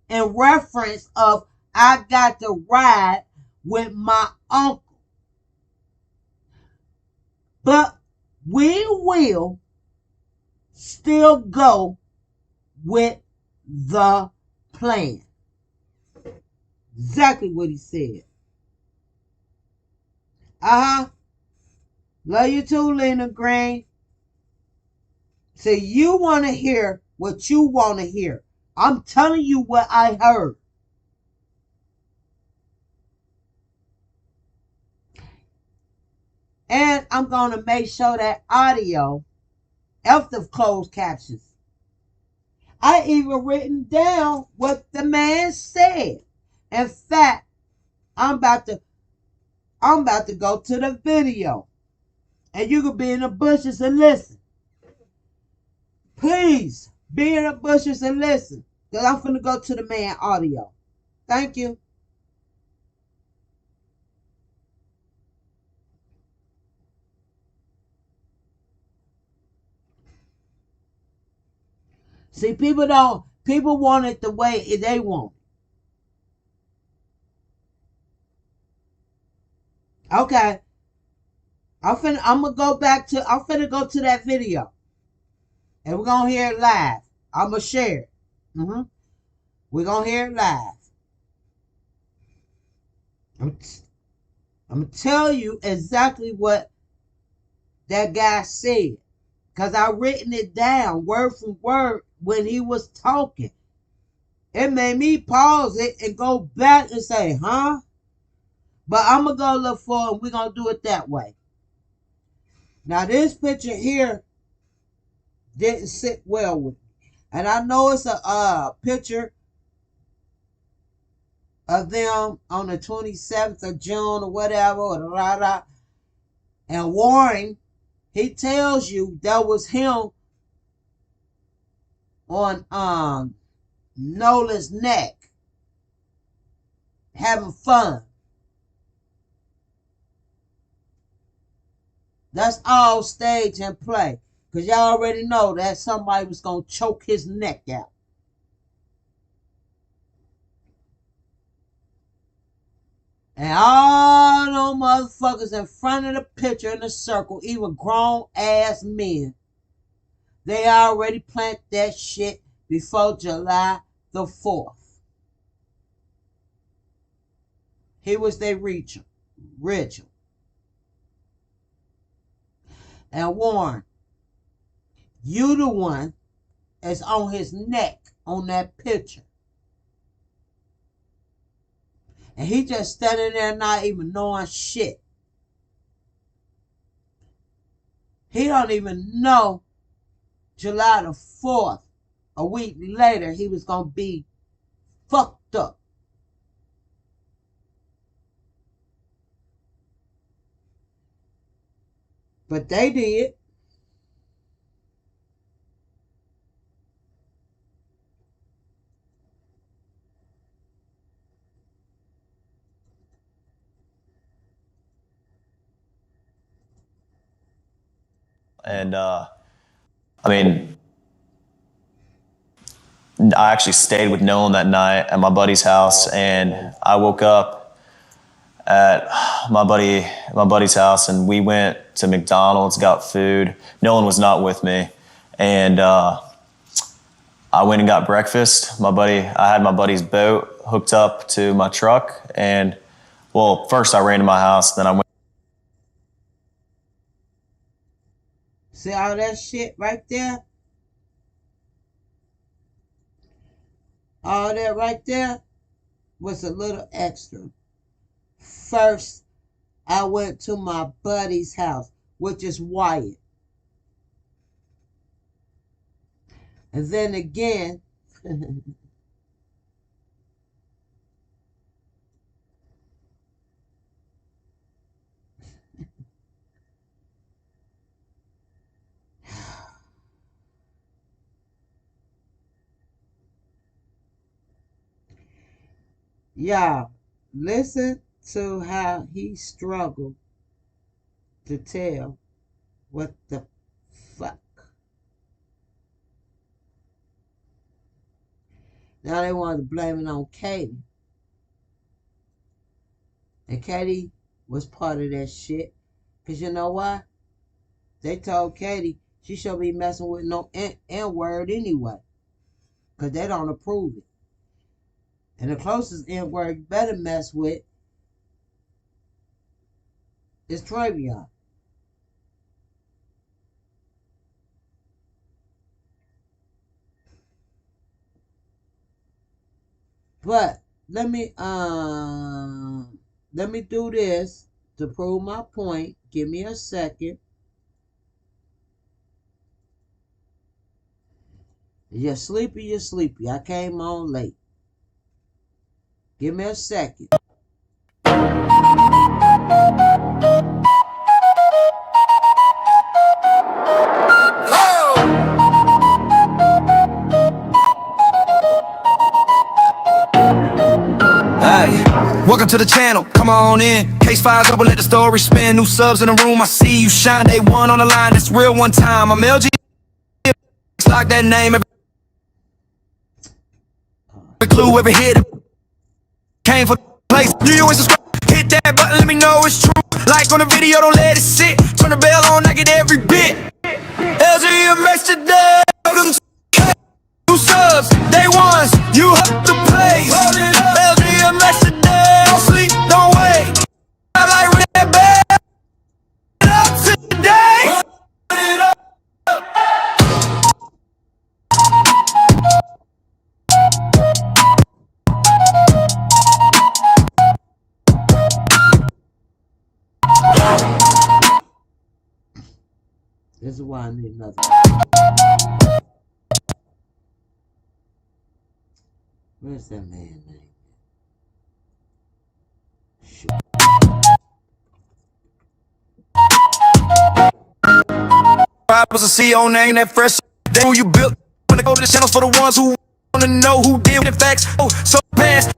in reference of I got to ride with my uncle. But we will still go with the plan. Exactly what he said. Love you too, Lena Green. So you want to hear what you want to hear. I'm telling you what I heard. And I'm going to make sure that audio after closed captions. I even written down what the man said. In fact, I'm about to go to the video. And you can be in the bushes and listen. Please be in the bushes and listen. Because I'm finna go to the man audio. Thank you. See, people want it the way they want it. Okay. I'm finna go to that video. And we're gonna hear it live. I'm gonna share it. We're gonna hear it live. I'm gonna tell you exactly what that guy said. Because I written it down word for word when he was talking. It made me pause it and go back and say, huh? But I'm going to go look for it and we're going to do it that way. Now this picture here didn't sit well with me. And I know it's a picture of them on the 27th of June or whatever. Or and Warren, he tells you that was him on Nolan's neck having fun. That's all stage and play. Because y'all already know that somebody was going to choke his neck out. And all them motherfuckers in front of the picture in the circle, even grown ass men, they already planned that shit before July the 4th. He was their Rachel. And Warren, you the one that's on his neck on that picture. And he just standing there not even knowing shit. He don't even know July the 4th, a week later, he was going to be fucked up. But they did. And I mean, I actually stayed with Nolan that night at my buddy's house, and I woke up at my buddy's house, and we went to McDonald's, got food. Nolan was not with me, and I I went and got breakfast. I had my buddy's boat hooked up to my truck, and well, first I ran to my house, then I went. See all that shit right there? All that right there was a little extra. First, I went to my buddy's house, which is Wyatt. And then again, y'all, listen to how he struggled to tell what the fuck. Now they wanted to blame it on Katie. And Katie was part of that shit. Because you know why? They told Katie she should be messing with no N-word anyway. Because they don't approve it. And the closest N-word you better mess with is Travion. But let me do this to prove my point. Give me a second. You're sleepy. I came on late. Give me a second. Welcome to the channel, come on in. Case files open, let the story spin. New subs in the room, I see you shine. Day one on the line, it's real one time. I'm LG, like that name. Every clue ever hit came for the place. You always subscribe, hit that button, let me know it's true. Like on the video, don't let it sit. Turn the bell on, I get every bit. LGMX today, new subs, day ones, you have to play. LGMX today, don't sleep, don't wait. I like red bell, up today. This is why I need another. Where's that man name? Shit. I was a CEO name that fresh. Who you built? Wanna go to the channels for the ones who wanna know who did the facts. Oh, so fast.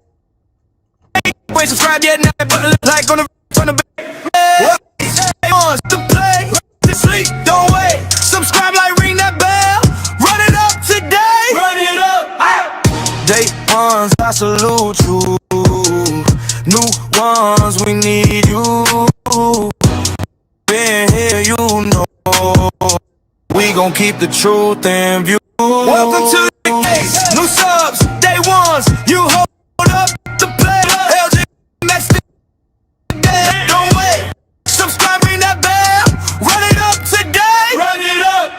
Wait, subscribe yet? Now that button like on the back. On to play, to sleep, don't wait. Subscribe, like ring that bell. Run it up today. Run it up. Day ones, I salute you. New ones, we need you. Been here, you know. We gon' keep the truth in view. Welcome to the case. New subs, day ones. You hold up the play. LG, next day. Don't wait. Subscribe, ring that bell. Run it up today. Run it up.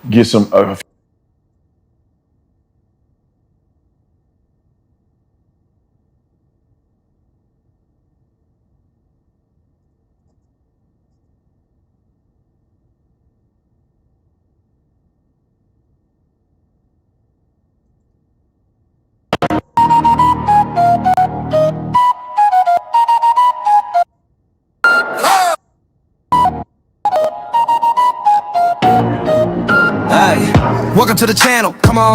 Get some.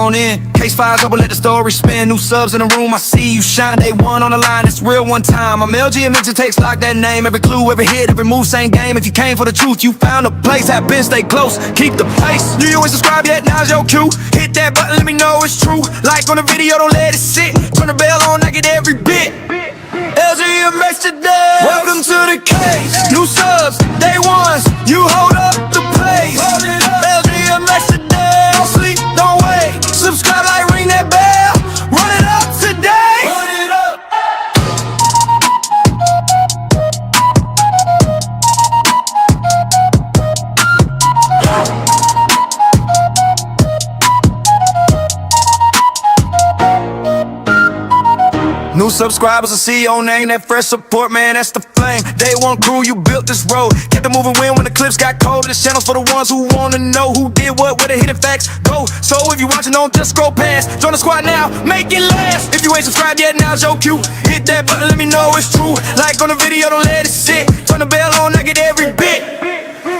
on in. Case files open, let the story spin. New subs in the room, I see you shine. Day one on the line, it's real one time. I'm LG and mention takes lock that name. Every clue, every hit, every move, same game. If you came for the truth, you found a place. Have been, stay close, keep the pace. You ain't subscribe yet, now's your cue. Hit that button, let me know it's true. Like on the video, don't let it sit. Turn the bell on, I get every bit. LGMX today. Welcome to the cage. New subs, day ones. You hold up the place. LGMX today. Don't sleep, don't wait. Subscribe, like, ring that bell. Run it up today. Run it up. New subscribers, I see your name, that fresh support, man, that's the flame. Day one crew, you built this road. Kept it moving when the clips got cold. This channel's for the ones who wanna know who did what, where the hidden facts go. So if you watching, don't just scroll past. Join the squad now, make it last. If you ain't subscribed yet, now's your cue. Hit that button, let me know it's true. Like on the video, don't let it sit. Turn the bell on, I get every bit.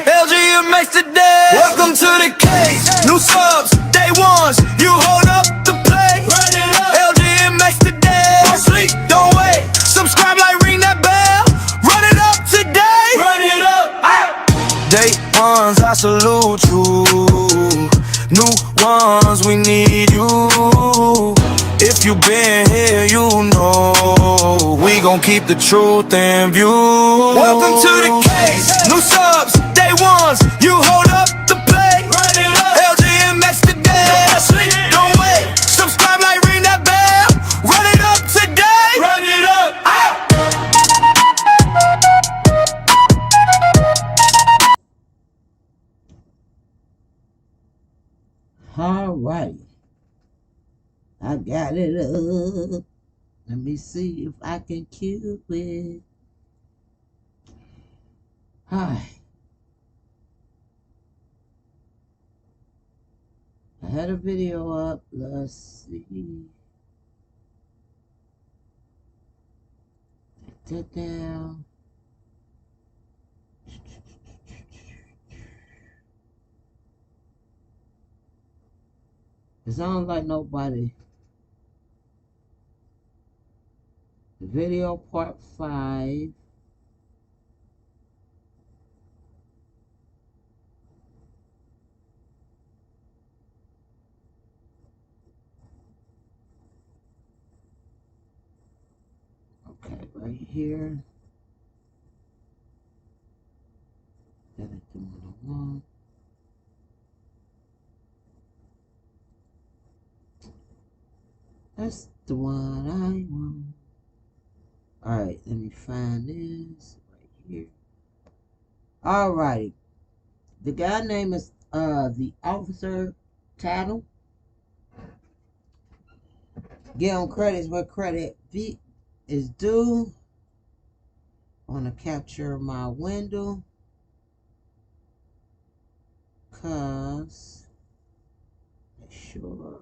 LGMX today. Welcome to the cage. New subs, day ones. You hold up the place. LGMX today. Don't sleep, don't wait. Subscribe, like, ring that bell. Run it up today. Run it up. Day ones, I salute you. New ones, we need you. If you been here, you know we gon' keep the truth in view. Welcome to the cage. New subs, day ones. You hold up the play. LGMX today. Don't sleep, don't wait. Subscribe, like, ring that bell. Run it up today. Run it up. All right. I got it up. Let me see if I can cue it. Hi. I had a video up. Let's see. Take that down. It sounds like nobody. The video part 5. Okay, right here. That is the one I want. That's the one I want. Alright, let me find this right here. Alrighty. The guy name is the officer title. Give him credits where credit is due. Wanna capture my window. Cause make sure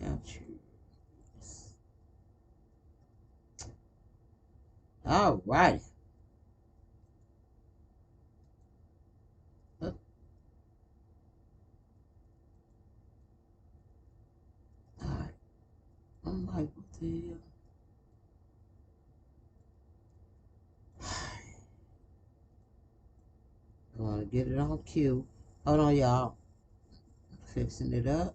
capture this. Alright. Alright. I'm like, what the hell? I want to get it on cue. Hold on, y'all. Fixing it up.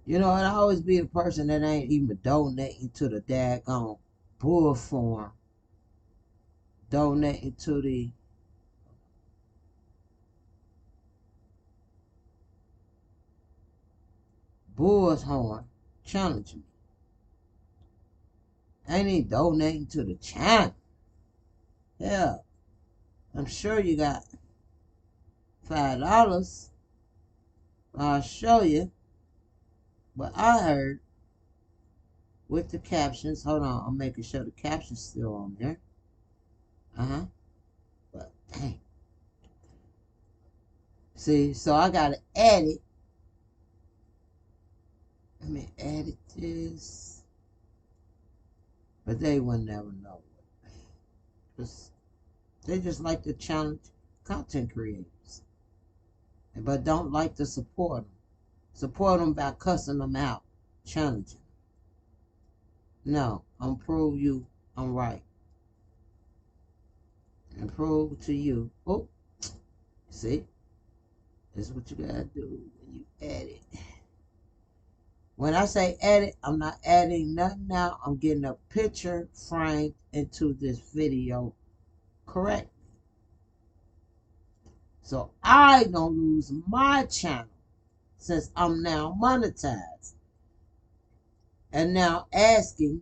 You know, and I always be the person that ain't even donating to the daggone bull farm. Donating to the bull's horn. Challenge me. Ain't even donating to the channel. Yeah. I'm sure you got $5. I'll show you. But I heard with the captions. Hold on, I'm making sure the caption's still on there. But dang. See, so I gotta edit Let me edit this. But they will never know it. 'Cause they just like to challenge content creators. But don't like to support them. Support them by cussing them out, challenging. No, I'm prove you I'm right. And prove to you. Oh, see? This is what you gotta do when you edit. When I say edit, I'm not adding nothing now. I'm getting a picture framed into this video correctly. So I don't lose my channel since I'm now monetized. And now asking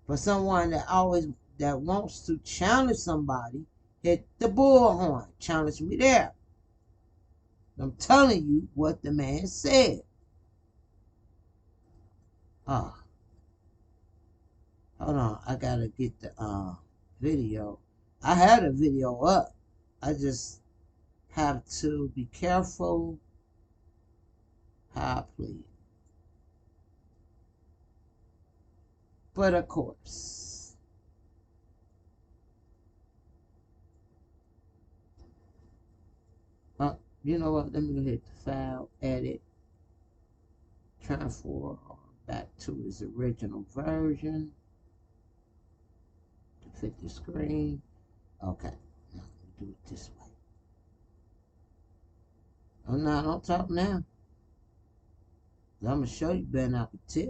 for someone that wants to challenge somebody, hit the bullhorn. Challenge me there. I'm telling you what the man said. Oh, hold on. I gotta get the video. I had a video up. I just have to be careful how I play it. But of course, you know what? Let me go hit the file, edit, transfer back to its original version to fit the screen. Okay, now let me do it this way. Oh no, don't talk now. I'm gonna show you better than I can tell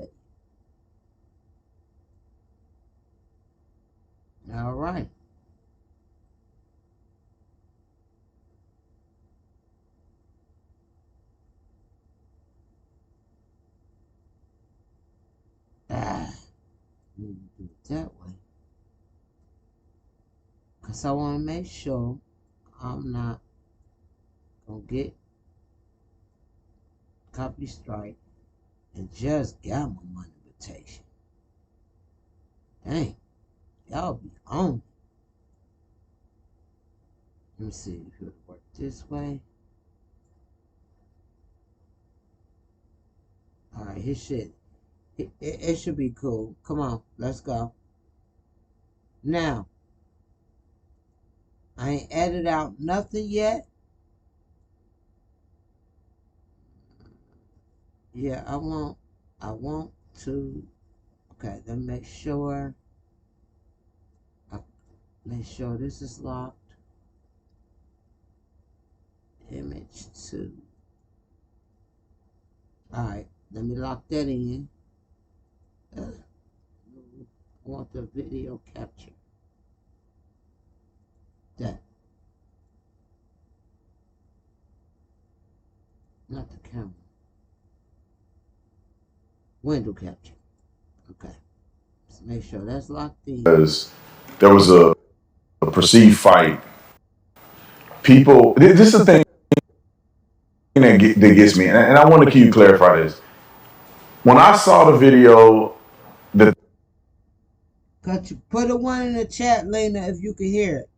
you. All right. Need to do it that way. Because I want to make sure I'm not going to get copy strike and just got my monetization. Dang, y'all be on. Let me see if it'll work this way. All right, his shit. It should be cool. Come on, let's go. Now, I ain't edited out nothing yet. Yeah, I want to. Okay, let me make sure. Make sure this is locked. Image 2. Alright, let me lock that in. I want the video capture. That. Not the camera. Window capture. Okay. Let's make sure that's locked in. Because there was a perceived fight. People, this is the thing that gets me, and I want to keep you clarify this. When I saw the video, Cut you. Put a one in the chat, Lena, if you can hear it.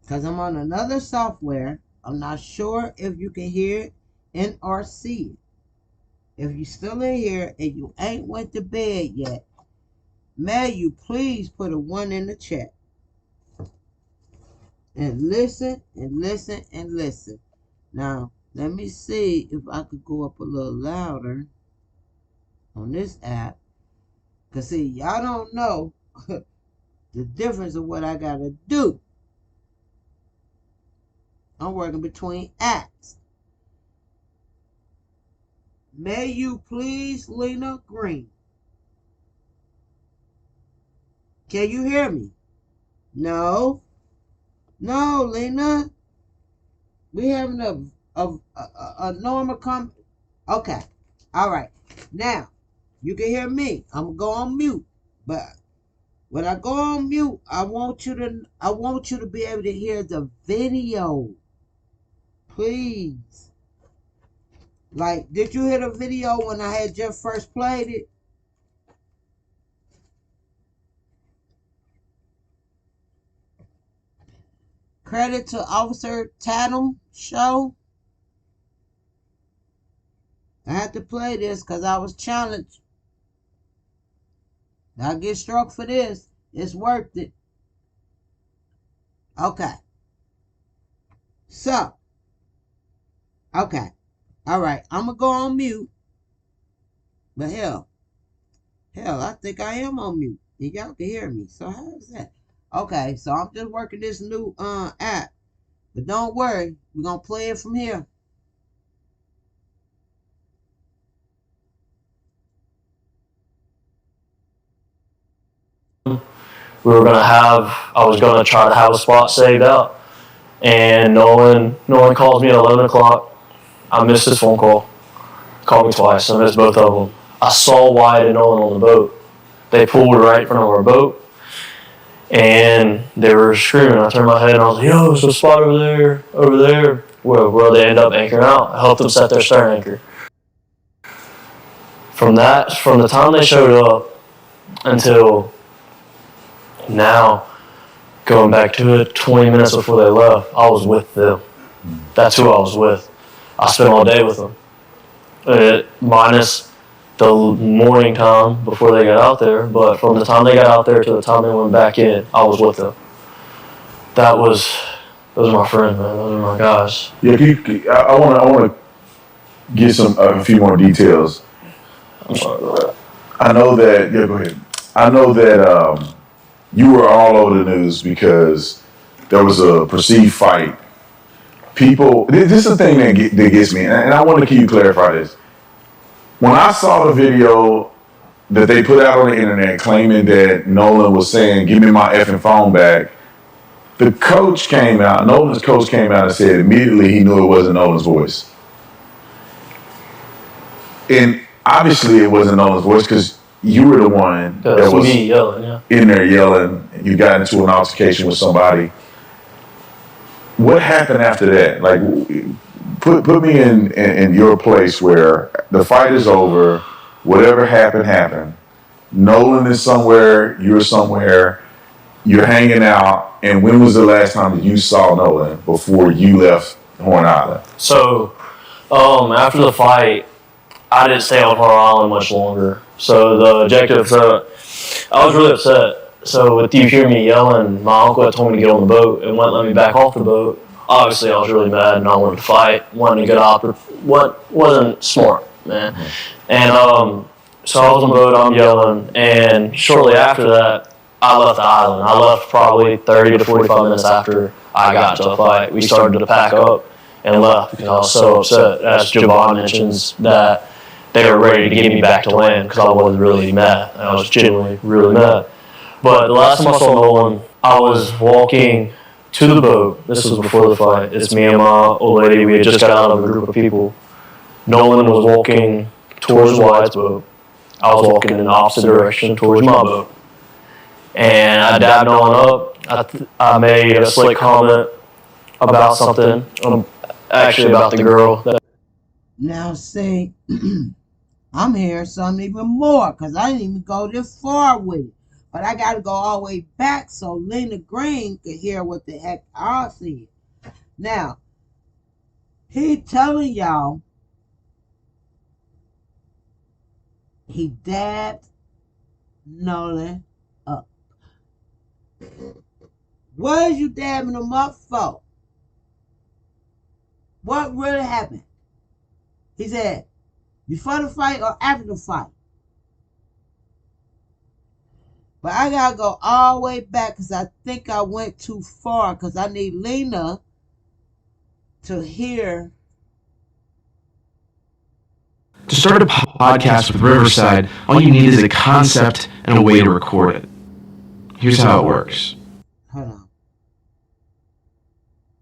Because I'm on another software. I'm not sure if you can hear it and or see it. If you still in here and you ain't went to bed yet, may you please put a one in the chat. And listen and listen and listen. Now, let me see if I could go up a little louder on this app. Because, see, y'all don't know the difference of what I got to do. I'm working between apps. May you please, Lena Green. Can you hear me? No. No, Lena. We having a normal Okay. All right. Now, you can hear me. I'm gonna go on mute. But when I go on mute, I want you to be able to hear the video. Please. Like, did you hear the video when I had just first played it? credit to Officer Tatum show. I had to play this because I was challenged. I get struck for this. It's worth it. Okay. So. Okay. All right. I'm going to go on mute. But hell, I think I am on mute. Y'all can hear me. So how is that? Okay. So I'm just working this new app. But don't worry. We're going to play it from here. I was gonna try to have a spot saved out. And Nolan calls me at 11 o'clock. I missed his phone call. Called me twice. I missed both of them. I saw Wyatt and Nolan on the boat. They pulled right in front of our boat. And they were screaming. I turned my head and I was like, yo, there's a spot over there. Where they end up anchoring out. I helped them set their stern anchor. From the time they showed up until now, going back to it, 20 minutes before they left, I was with them. That's who I was with. I spent all day with them. Minus the morning time before they got out there, but from the time they got out there to the time they went back in, I was with them. Those are my friends, man. Those are my guys. Yeah, I want to get a few more details. I'm sorry about that. I know that. Yeah, go ahead. I know that you were all over the news because there was a perceived fight. People, this is the thing that gets me, and I want to keep you clarify this. When I saw the video that they put out on the internet claiming that Nolan was saying, "Give me my effing phone back," Nolan's coach came out and said immediately he knew it wasn't Nolan's voice. And obviously it wasn't Nolan's voice because you were the one that was me yelling, in there yelling. You got into an altercation with somebody. What happened after that? Like, put me in your place where the fight is over, whatever happened. Nolan is somewhere, you're somewhere, you're hanging out, and when was the last time that you saw Nolan before you left Horn Island? So, after the fight, I didn't stay on Horn Island much longer. So the objective, I was really upset. So with you hearing me yelling, my uncle had told me to get on the boat and wouldn't let me back off the boat. Obviously, I was really mad and I wanted to fight, wanted to get out. What wasn't smart, man. And so I was on the boat, I'm yelling, and shortly after that, I left the island. I left probably 30 to 45 minutes after I got into the fight. We started to pack up and left because I was so upset, as Javon mentions, that they were ready to get me back to land because I was really mad. I was genuinely really mad. But the last time I saw Nolan, I was walking to the boat. This was before the fight. It's me and my old lady. We had just got out of a group of people. Nolan was walking towards Wyatt's boat. I was walking in the opposite direction towards my boat. And I dabbed Nolan up. I made a slick comment about something, actually about the girl. Now see, I'm hearing something even more because I didn't even go this far with it. But I got to go all the way back so Lena Green could hear what the heck I said. Now, he telling y'all he dabbed Nolan up. What is you dabbing him up for? What really happened? He said, before the fight or after the fight? But I gotta go all the way back because I think I went too far because I need Lena to hear. To start a podcast with Riverside, all you need is a concept and a way to record it. Here's how it works. Hold on.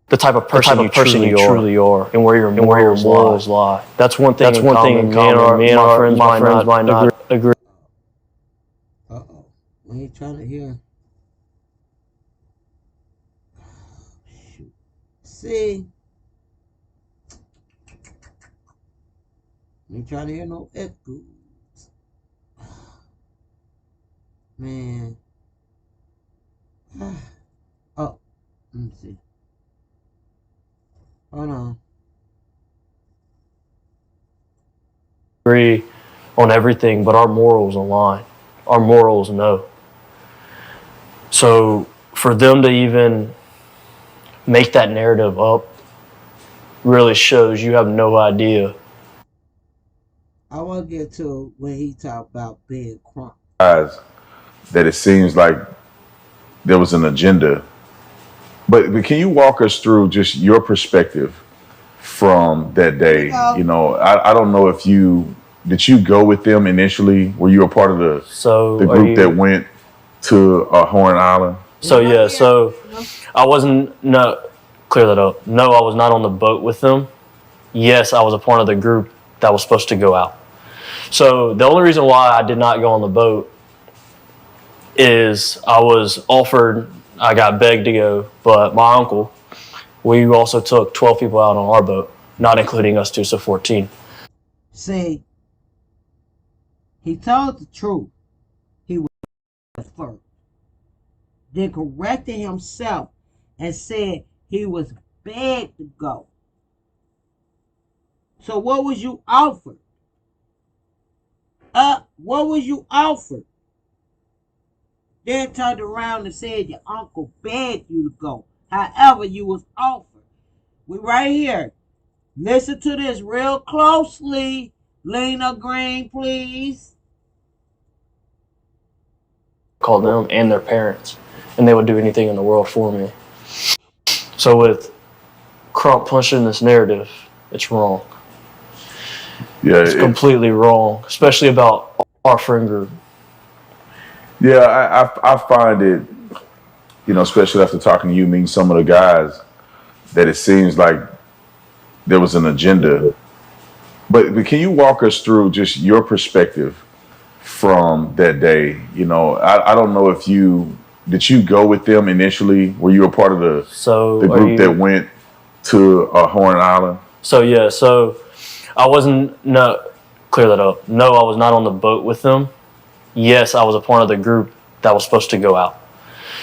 The type of person you truly are, and where your morals lie. That's one thing. Me and my friends might not agree. Uh-oh. We ain't trying to hear. Shoot. See? We ain't trying to hear no echoes. Man. Oh, let me see. Hold on. Agree on everything, but our morals align. Our morals no. So for them to even make that narrative up really shows you have no idea. I want to get to when he talked about being crunk. Guys, that it seems like there was an agenda. But can you walk us through just your perspective from that day? You know, I don't know if did you go with them initially? Were you a part of the group that went to Horn Island? So yeah, so I wasn't clear that up. No, I was not on the boat with them. Yes, I was a part of the group that was supposed to go out. So the only reason why I did not go on the boat is I was offered, I got begged to go, but my uncle, we also took 12 people out on our boat, not including us two, so 14. See, he told the truth. He was first. Then corrected himself and said he was begged to go. So what was you offered? What was you offered? Then turned around and said your uncle begged you to go. However, you was offered. We right here. Listen to this real closely. Lena Green, please. Call them and their parents, and they would do anything in the world for me. So with Crump pushing this narrative, it's wrong. Yeah, it's completely wrong, especially about our friend group. Yeah, I find it, you know, especially after talking to you, meeting some of the guys, that it seems like there was an agenda. But can you walk us through just your perspective from that day? You know, I don't know if did you go with them initially? Were you a part of the group that went to Horn Island? So yeah, so I wasn't, clear that up. No, I was not on the boat with them. Yes, I was a part of the group that was supposed to go out.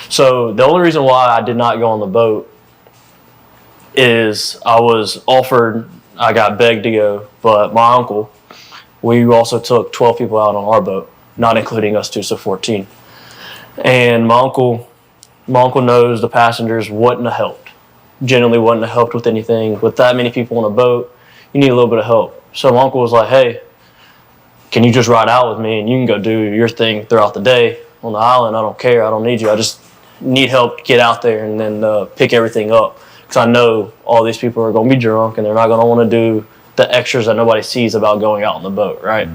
So the only reason why I did not go on the boat is I was offered, I got begged to go, but my uncle, we also took 12 people out on our boat, not including us two, so 14. And my uncle knows the passengers wouldn't have helped. Generally wouldn't have helped with anything. With that many people on a boat, you need a little bit of help. So my uncle was like, hey, can you just ride out with me and you can go do your thing throughout the day on the island? I don't care. I don't need you. I just need help to get out there and then pick everything up. Because I know all these people are going to be drunk and they're not going to want to do the extras that nobody sees about going out on the boat, right?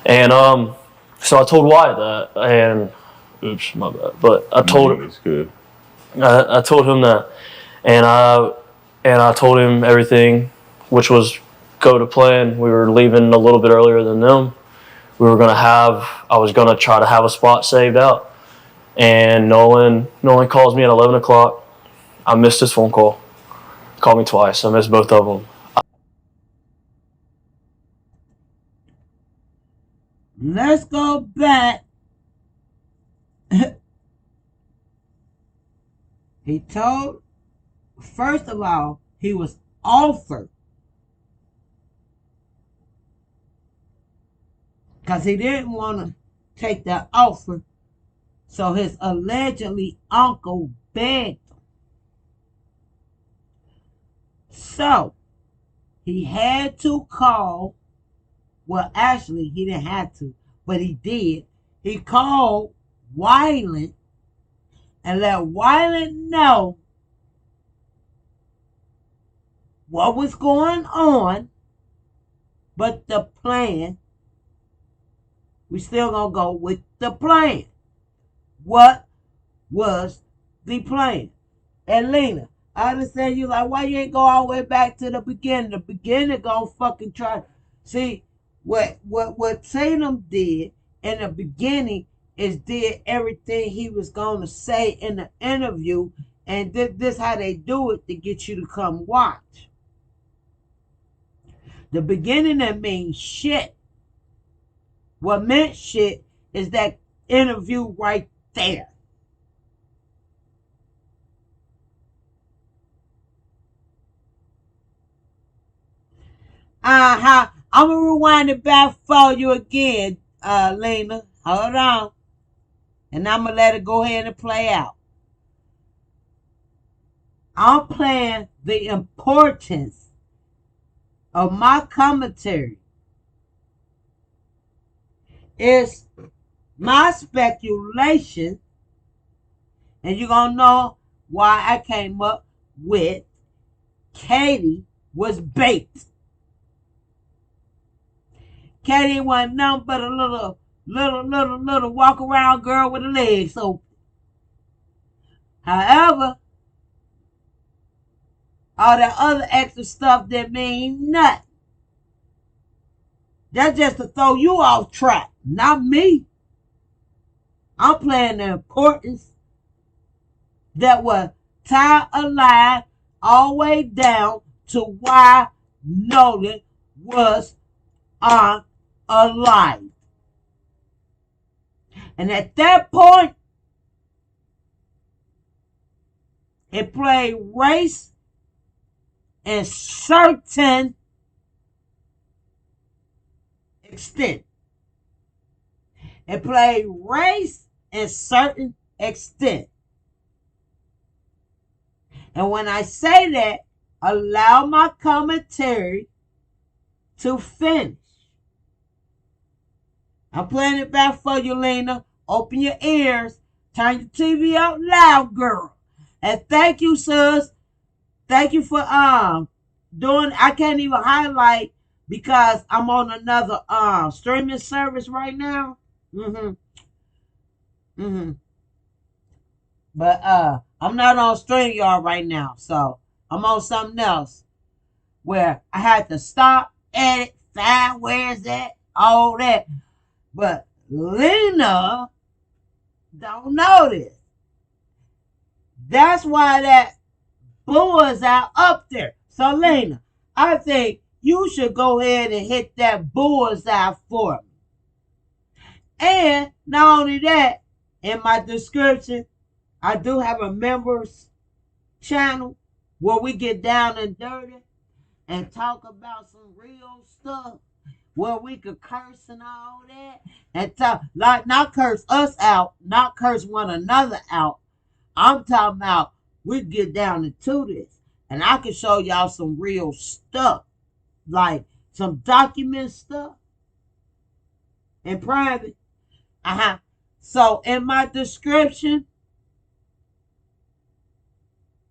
And so I told Wyatt that, and oops, my bad. But I told him, it's good. I told him that, and I told him everything, which was go to plan. We were leaving a little bit earlier than them. I was gonna try to have a spot saved out. And Nolan calls me at 11 o'clock. I missed his phone call. Called me twice. I missed both of them. Let's go back. He told, first of all, he was offered. Because he didn't want to take that offer. So his allegedly uncle begged him. So he had to call. Well, actually, he didn't have to, but he did. He called Wyland and let Wyland know what was going on, but the plan, we still gonna go with the plan. What was the plan? And Lena, I understand you like, why you ain't go all the way back to the beginning? The beginning gonna fucking try. See, what Tatum did in the beginning is did everything he was gonna say in the interview, and this how they do it to get you to come watch. The beginning that means shit. What meant shit is that interview right there. I'm gonna rewind it back for you again, Lena. Hold on. And I'm gonna let it go ahead and play out. I'm playing the importance of my commentary. It's my speculation, and you're gonna know why I came up with Katie was bait. Katie wasn't nothing but a little walk around girl with her legs open. However, all that other extra stuff that mean nothing. That's just to throw you off track, not me. I'm playing the importance that was tie a line all the way down to why Nolan was unalive. And at that point, it played race in certain extent. It played race in certain extent. And when I say that, allow my commentary to finish. I'm playing it back for you, Lena. Open your ears. Turn your TV up loud, girl. And thank you, sis. Thank you for doing. I can't even highlight because I'm on another streaming service right now. But I'm not on StreamYard right now, so I'm on something else where I had to stop, edit, find where's that, all that. But Lena don't know this. That's why that bullseye up there. So Lena, I think you should go ahead and hit that bullseye for me. And not only that, in my description, I do have a members channel where we get down and dirty and talk about some real stuff, where we could curse and all that, and talk, like, not curse us out, not curse one another out. I'm talking about we get down into this, and I can show y'all some real stuff, like some document stuff in private. So in my description,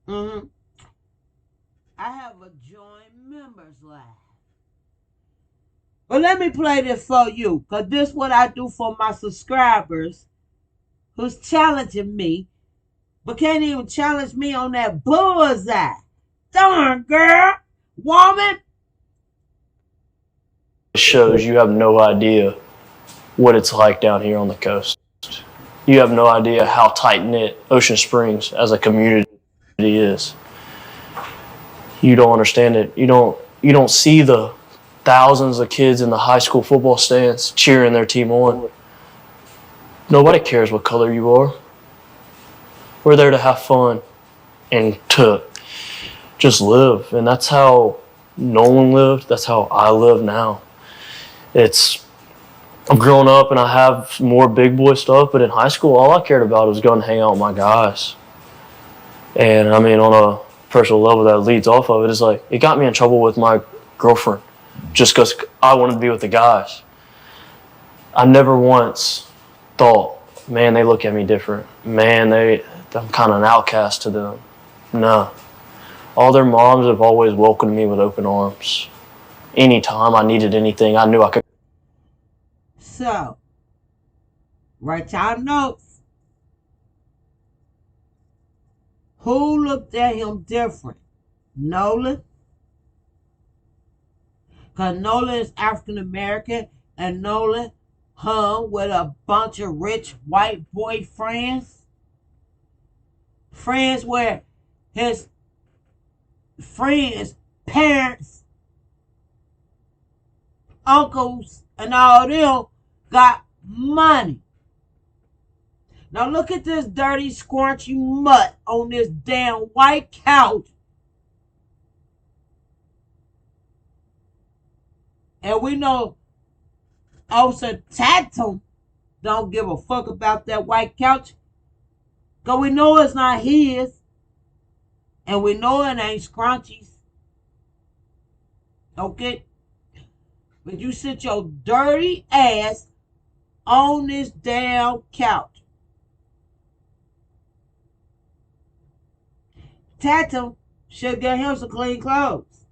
I have a join members live. But let me play this for you, because this is what I do for my subscribers who's challenging me, but can't even challenge me on that bullseye. Darn, girl, woman. It shows you have no idea what it's like down here on the coast. You have no idea how tight-knit Ocean Springs as a community is. You don't understand it. You don't see the thousands of kids in the high school football stands cheering their team on. Nobody cares what color you are. We're there to have fun and to just live. And that's how Nolan lived. That's how I live now. I've grown up and I have more big boy stuff, but in high school, all I cared about was going to hang out with my guys. And I mean, on a personal level that leads off of it, is like, it got me in trouble with my girlfriend just because I wanted to be with the guys. I never once thought, man, they look at me different. Man, I'm kind of an outcast to them. No. All their moms have always welcomed me with open arms. Anytime I needed anything, I knew I could. So, write down notes. Who looked at him different? Nolan? Because Nolan is African American and Nolan hung with a bunch of rich white boyfriends. Friends where his friends, parents, uncles, and all them got money. Now look at this dirty, squanchy mutt on this damn white couch. And we know Officer Tatum don't give a fuck about that white couch. Because we know it's not his. And we know it ain't Scrunchy's. Okay? But you sit your dirty ass on this damn couch. Tatum should get him some clean clothes.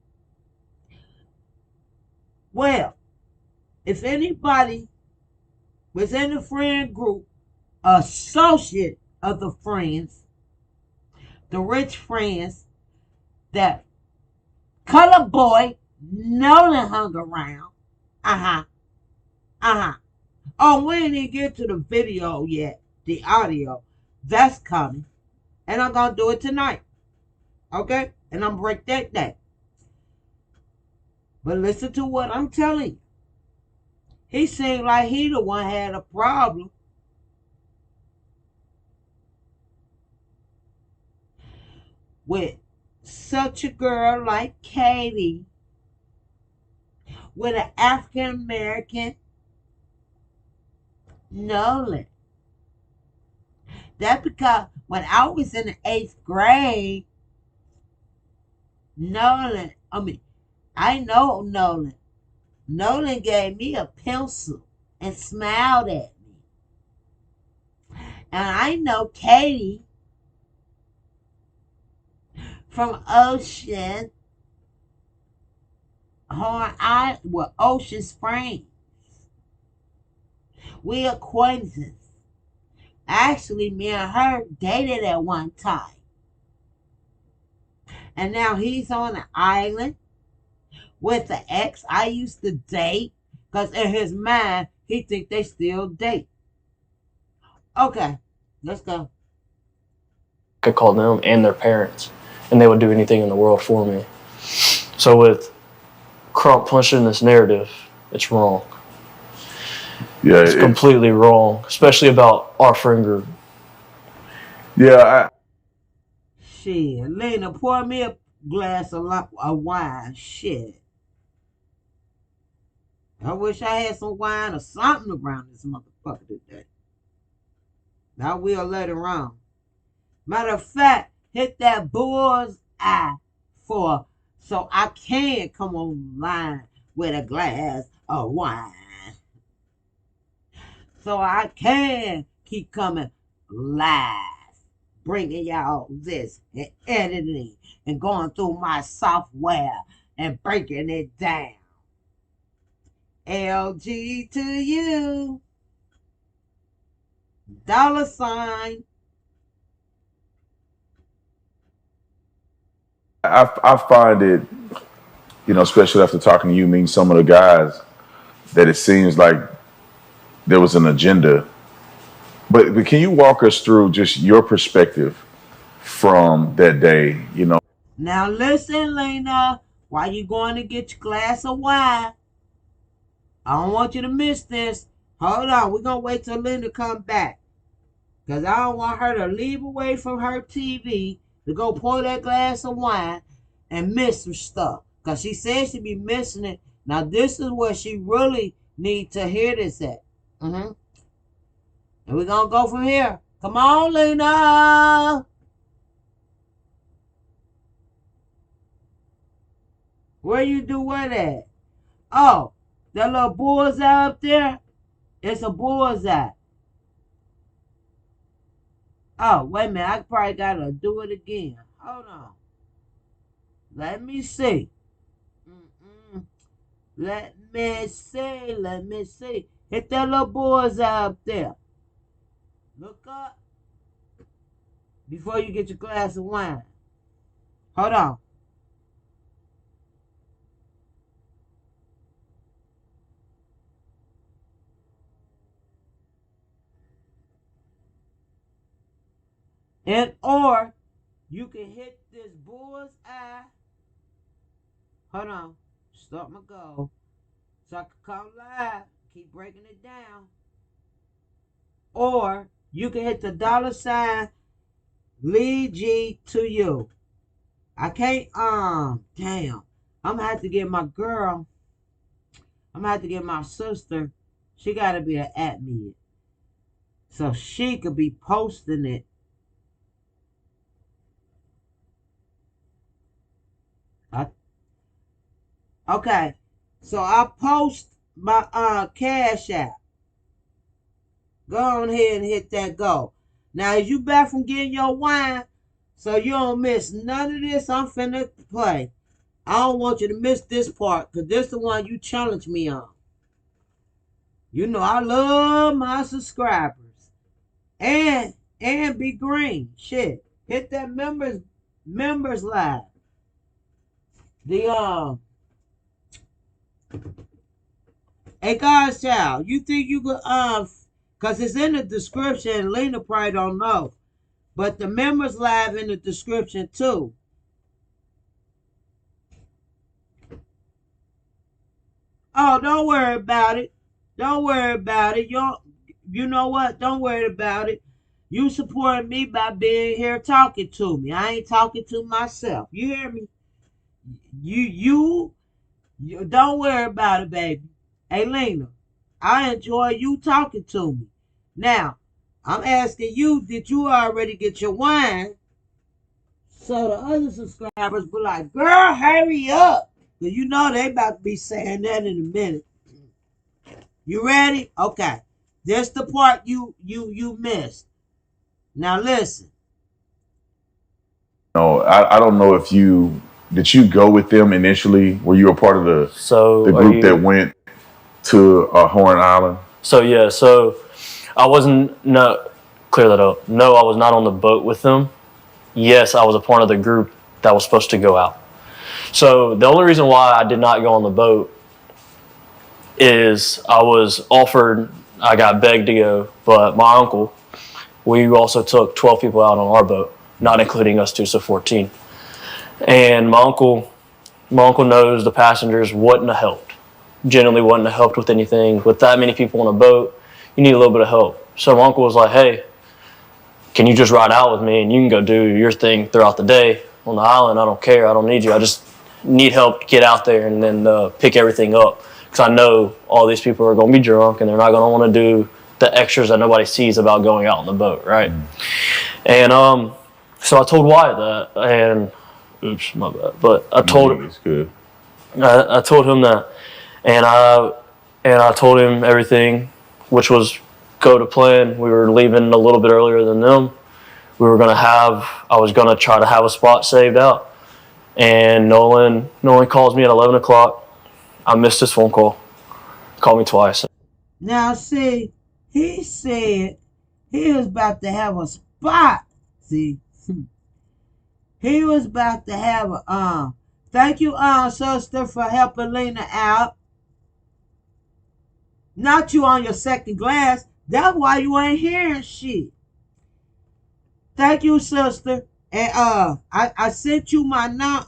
Well, if anybody was in the friend group, associate of the friends, the rich friends that Color Boy Nolan hung around. Oh, we didn't even get to the video yet, the audio. That's coming. And I'm going to do it tonight. Okay? And I'm going to break that down. But listen to what I'm telling you. He seemed like he the one had a problem with such a girl like Katie with an African American Nolan. That's because when I was in the 8th grade, I know Nolan. Nolan gave me a pencil and smiled at me. And I know Katie from Ocean Springs. We acquaintances. Actually, me and her dated at one time. And now he's on an island with the ex I used to date. Because in his mind, he think they still date. Okay, let's go. I could call them and their parents, and they would do anything in the world for me. So with Crump pushing this narrative, it's wrong. Yeah, It's completely wrong, especially about our friend group. Yeah, Shit, Lena, pour me a glass of wine. Shit. I wish I had some wine or something around this motherfucker today. I will later on. Matter of fact, hit that bull's eye so I can come online with a glass of wine. So I can keep coming live, bringing y'all this and editing and going through my software and breaking it down. LG to you. $. I find it, especially after talking to you, meeting some of the guys, that it seems like there was an agenda. But can you walk us through just your perspective from that day? Now listen, Lena, while you going to get your glass of wine, I don't want you to miss this. Hold on, we're going to wait till Lena come back. Because I don't want her to leave away from her TV to go pour that glass of wine and miss some stuff. Because she says she be missing it. Now this is where she really need to hear this at. And we're going to go from here. Come on, Lena. Where you do what at? Oh, that little bullseye up there? It's a bullseye. Oh, wait a minute. I probably got to do it again. Hold on. Let me see. Let me see. Hit that little bullseye up there. Look up before you get your glass of wine. Hold on. And or you can hit this bull's eye. Hold on. Start my goal. So I can come live. Keep breaking it down. Or you can hit the $ lead G to you. I can't damn. I'm gonna have to get my girl I'm gonna have to get my sister. She gotta be an admin, so she could be posting it. Okay, so I post my cash app. Go on ahead and hit that go. Now, as you back from getting your wine, so you don't miss none of this I'm finna play. I don't want you to miss this part, because this is the one you challenged me on. You know I love my subscribers. And be green. Shit. Hit that members live. The Hey God's child, you think you could cause it's in the description, Lena probably don't know. But the members live in the description too. Oh, don't worry about it. Don't worry about it. You know what? Don't worry about it. You support me by being here talking to me. I ain't talking to myself. You hear me? You don't worry about it, baby. Hey, Lena, I enjoy you talking to me. Now, I'm asking you, did you already get your wine? So the other subscribers be like, girl, hurry up. Because you know they about to be saying that in a minute. You ready? Okay. This the part you missed. Now listen. No, I don't know if did you go with them initially? Were you a part of the group that went to Horn Island? So yeah, I wasn't clear that up. No, I was not on the boat with them. Yes, I was a part of the group that was supposed to go out. So the only reason why I did not go on the boat is I got begged to go, but my uncle, we also took 12 people out on our boat, not including us two, so 14. And my uncle knows the passengers wouldn't have helped. Generally wouldn't have helped with anything. With that many people on a boat, you need a little bit of help. So my uncle was like, hey, can you just ride out with me and you can go do your thing throughout the day on the island? I don't care. I don't need you. I just need help to get out there and then pick everything up. Because I know all these people are going to be drunk and they're not going to want to do the extras that nobody sees about going out on the boat, right? And so I told Wyatt that, and oops, my bad. But I told him. It's good. I told him that, and I told him everything, which was go to plan. We were leaving a little bit earlier than them. I was gonna try to have a spot saved out, and Nolan calls me at 11 o'clock. I missed his phone call. Called me twice. Now see, he said he was about to have a spot. See, he was about to have a thank you, sister, for helping Lena out. Not you on your second glass. That's why you ain't hearing shit. Thank you, sister. And I sent you my number.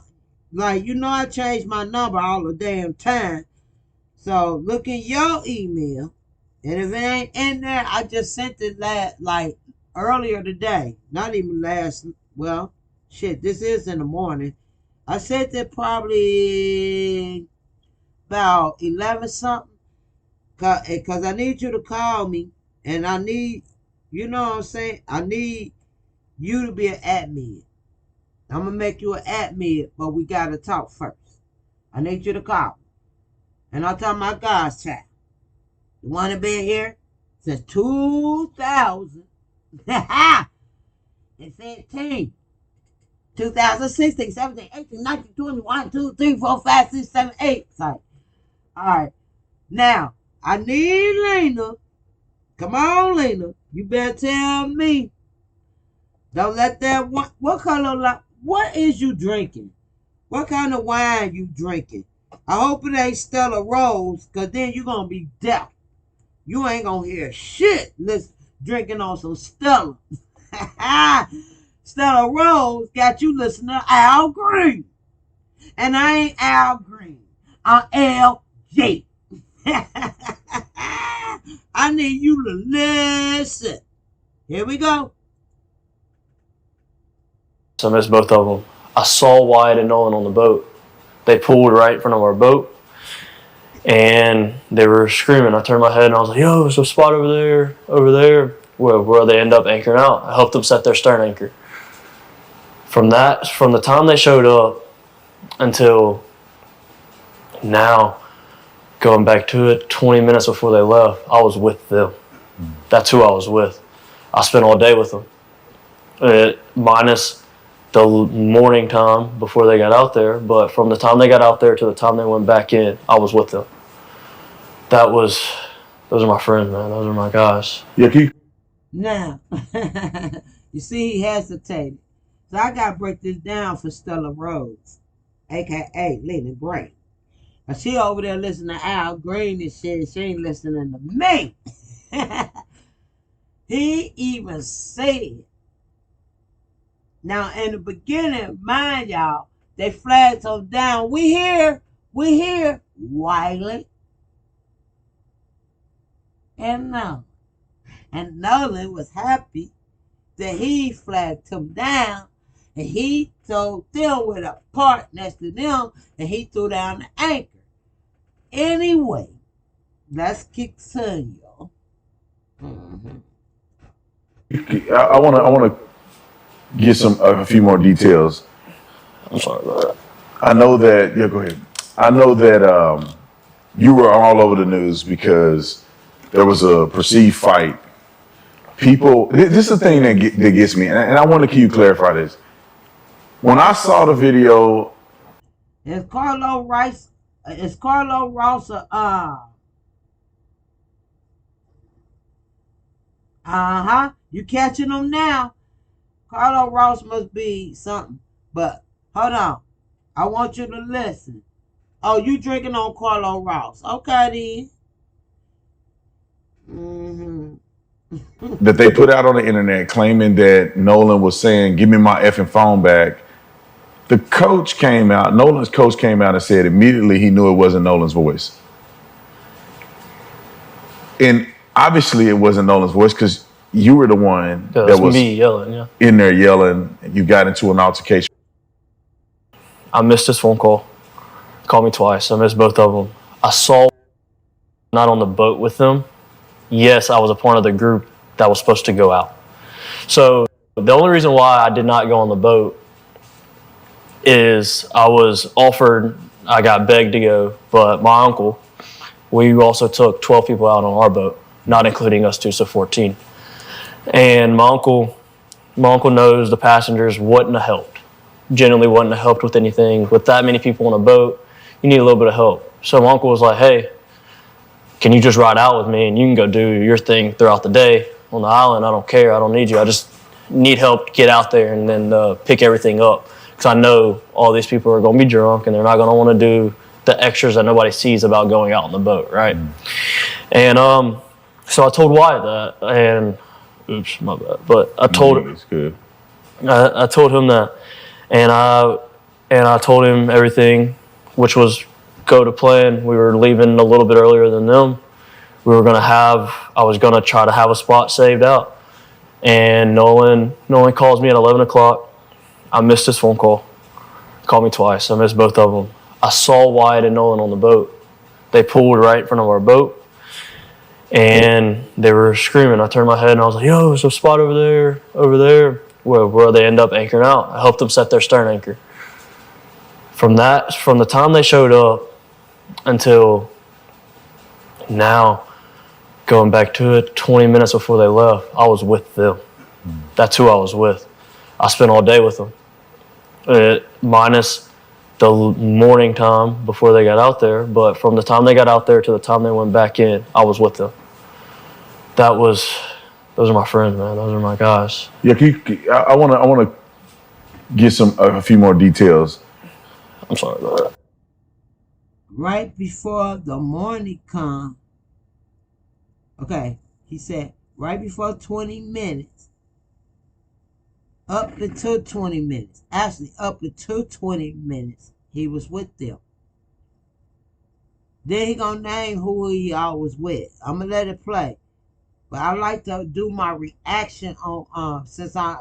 Like, you know, I changed my number all the damn time. So look in your email. And if it ain't in there, I just sent it like earlier today. Not even last, well, shit, this is in the morning. I sent it probably about 11 something. Because I need you to call me. And I need, you know what I'm saying? I need you to be an admin. I'm going to make you an admin, but we got to talk first. I need you to call me. And I'm talking about God's child. The one that been here since 2015, 2016, 17, 18, 19, 20, 1, 2, 3, 4, 5, 6, 7, 8. Sorry. All right. Now, I need Lena. Come on, Lena. You better tell me. Don't let that one. What is you drinking? What kind of wine you drinking? I hope it ain't Stella Rose, because then you're going to be deaf. You ain't going to hear shit drinking on some Stella. Stella Rose got you listening to Al Green. And I ain't Al Green. I'm LJ. I need you to listen. Here we go. So I missed both of them. I saw Wyatt and Nolan on the boat. They pulled right in front of our boat. and they were screaming. I turned my head and I was like, yo, there's a spot over there, where they end up anchoring out. I helped them set their stern anchor. From the time they showed up until now, going back to it, 20 minutes before they left, I was with them. That's who I was with. I spent all day with them. Minus the morning time before they got out there, but from the time they got out there to the time they went back in, I was with them. Those are my friends, man. Those are my guys. Yeah, keep. Now, you see, he hesitated. So I got to break this down for Stella Rhodes, a.k.a. Lena Gray. Now, she over there listening to Al Green and shit. She ain't listening to me. He even said, now in the beginning, mind y'all, they flagged him down. We here, Wiley. And no. And Nolan was happy that he flagged him down, and he told them with a part next to them, and he threw down the anchor. Anyway, let's continue. I want to get a few more details. I'm sorry about that. I know that. Yeah, go ahead. I know that you were all over the news because there was a perceived fight. People, this is the thing that gets me, and I want to clarify this. When I saw the video, Is Carlo Ross you catching them now? Carlo Ross must be something. But hold on. I want you to listen. Oh, you drinking on Carlo Ross. Okay then. that they put out on the internet claiming that Nolan was saying, "Give me my effing phone back." The coach came out, Nolan's coach came out and said immediately he knew it wasn't Nolan's voice. And obviously it wasn't Nolan's voice because you were the one that was me yelling, yeah. in there yelling. You got into an altercation. I missed his phone call. He called me twice. I missed both of them. I saw not on the boat with them. Yes, I was a part of the group that was supposed to go out. So the only reason why I did not go on the boat is I was offered, I got begged to go, but my uncle, we also took 12 people out on our boat, not including us two, so 14. And my uncle knows the passengers wouldn't have helped. Generally wouldn't have helped with anything. With that many people on a boat, you need a little bit of help. So my uncle was like, hey, can you just ride out with me and you can go do your thing throughout the day on the island? I don't care. I don't need you. I just need help to get out there and then pick everything up. Because I know all these people are going to be drunk and they're not going to want to do the extras that nobody sees about going out on the boat, right? And so I told Wyatt that, and oops, my bad. But I told him, It's good. I told him that, and I told him everything, which was go to plan. We were leaving a little bit earlier than them. I was gonna try to have a spot saved out, and Nolan calls me at 11 o'clock. I missed his phone call. He called me twice. I missed both of them. I saw Wyatt and Nolan on the boat. They pulled right in front of our boat, and they were screaming. I turned my head and I was like, yo, there's a spot over there, where they end up anchoring out. I helped them set their stern anchor. From the time they showed up until now, going back to it, 20 minutes before they left, I was with them. That's who I was with. I spent all day with them. Minus the morning time before they got out there, but from the time they got out there to the time they went back in, I was with them. Those are my friends, man. Those are my guys. Yeah, I want to get a few more details. I'm sorry about that. Right before the morning come, okay, he said right before 20 minutes, up until 20 minutes, actually up until 20 minutes, he was with them. Then he gonna name who he always with. I'm gonna let it play, but I like to do my reaction on since I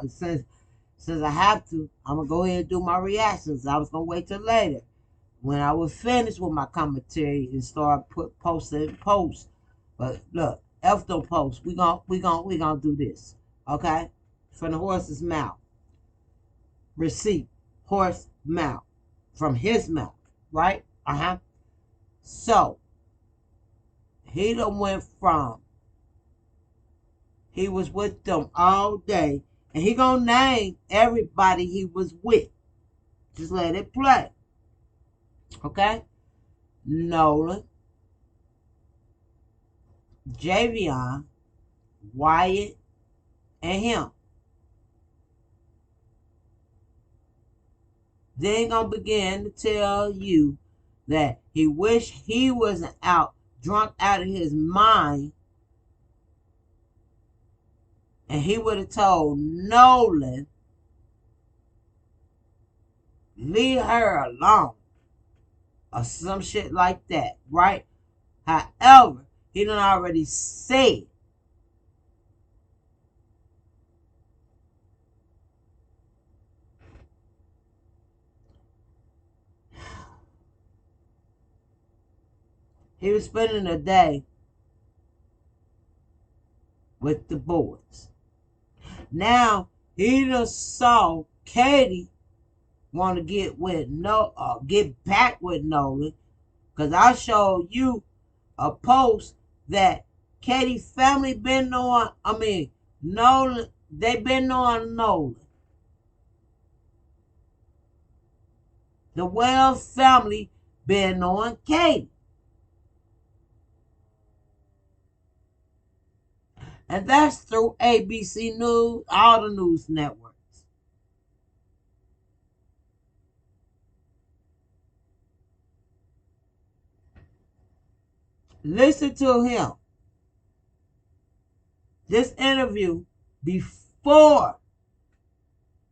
have to. I'm gonna go ahead and do my reactions. I was gonna wait till later, when I was finished with my commentary and start posting posts. But look, F don't post. We gonna do this. Okay? From the horse's mouth. Receipt. Horse mouth. From his mouth. Right? So he done went from he was with them all day, and he gonna name everybody he was with. Just let it play. Okay? Nolan, Javion, Wyatt, and him. Then gonna begin to tell you that he wished he wasn't out drunk out of his mind, and he would have told Nolan, leave her alone, or some shit like that, right? However, he done already said he was spending a day with the boys. Now he just saw Katie want to get back with Nolan, because I showed you a post that Katie family been on. Nolan. They been on Nolan. The Wells family been on Katie. And that's through ABC News, all the news networks. Listen to him. This interview before.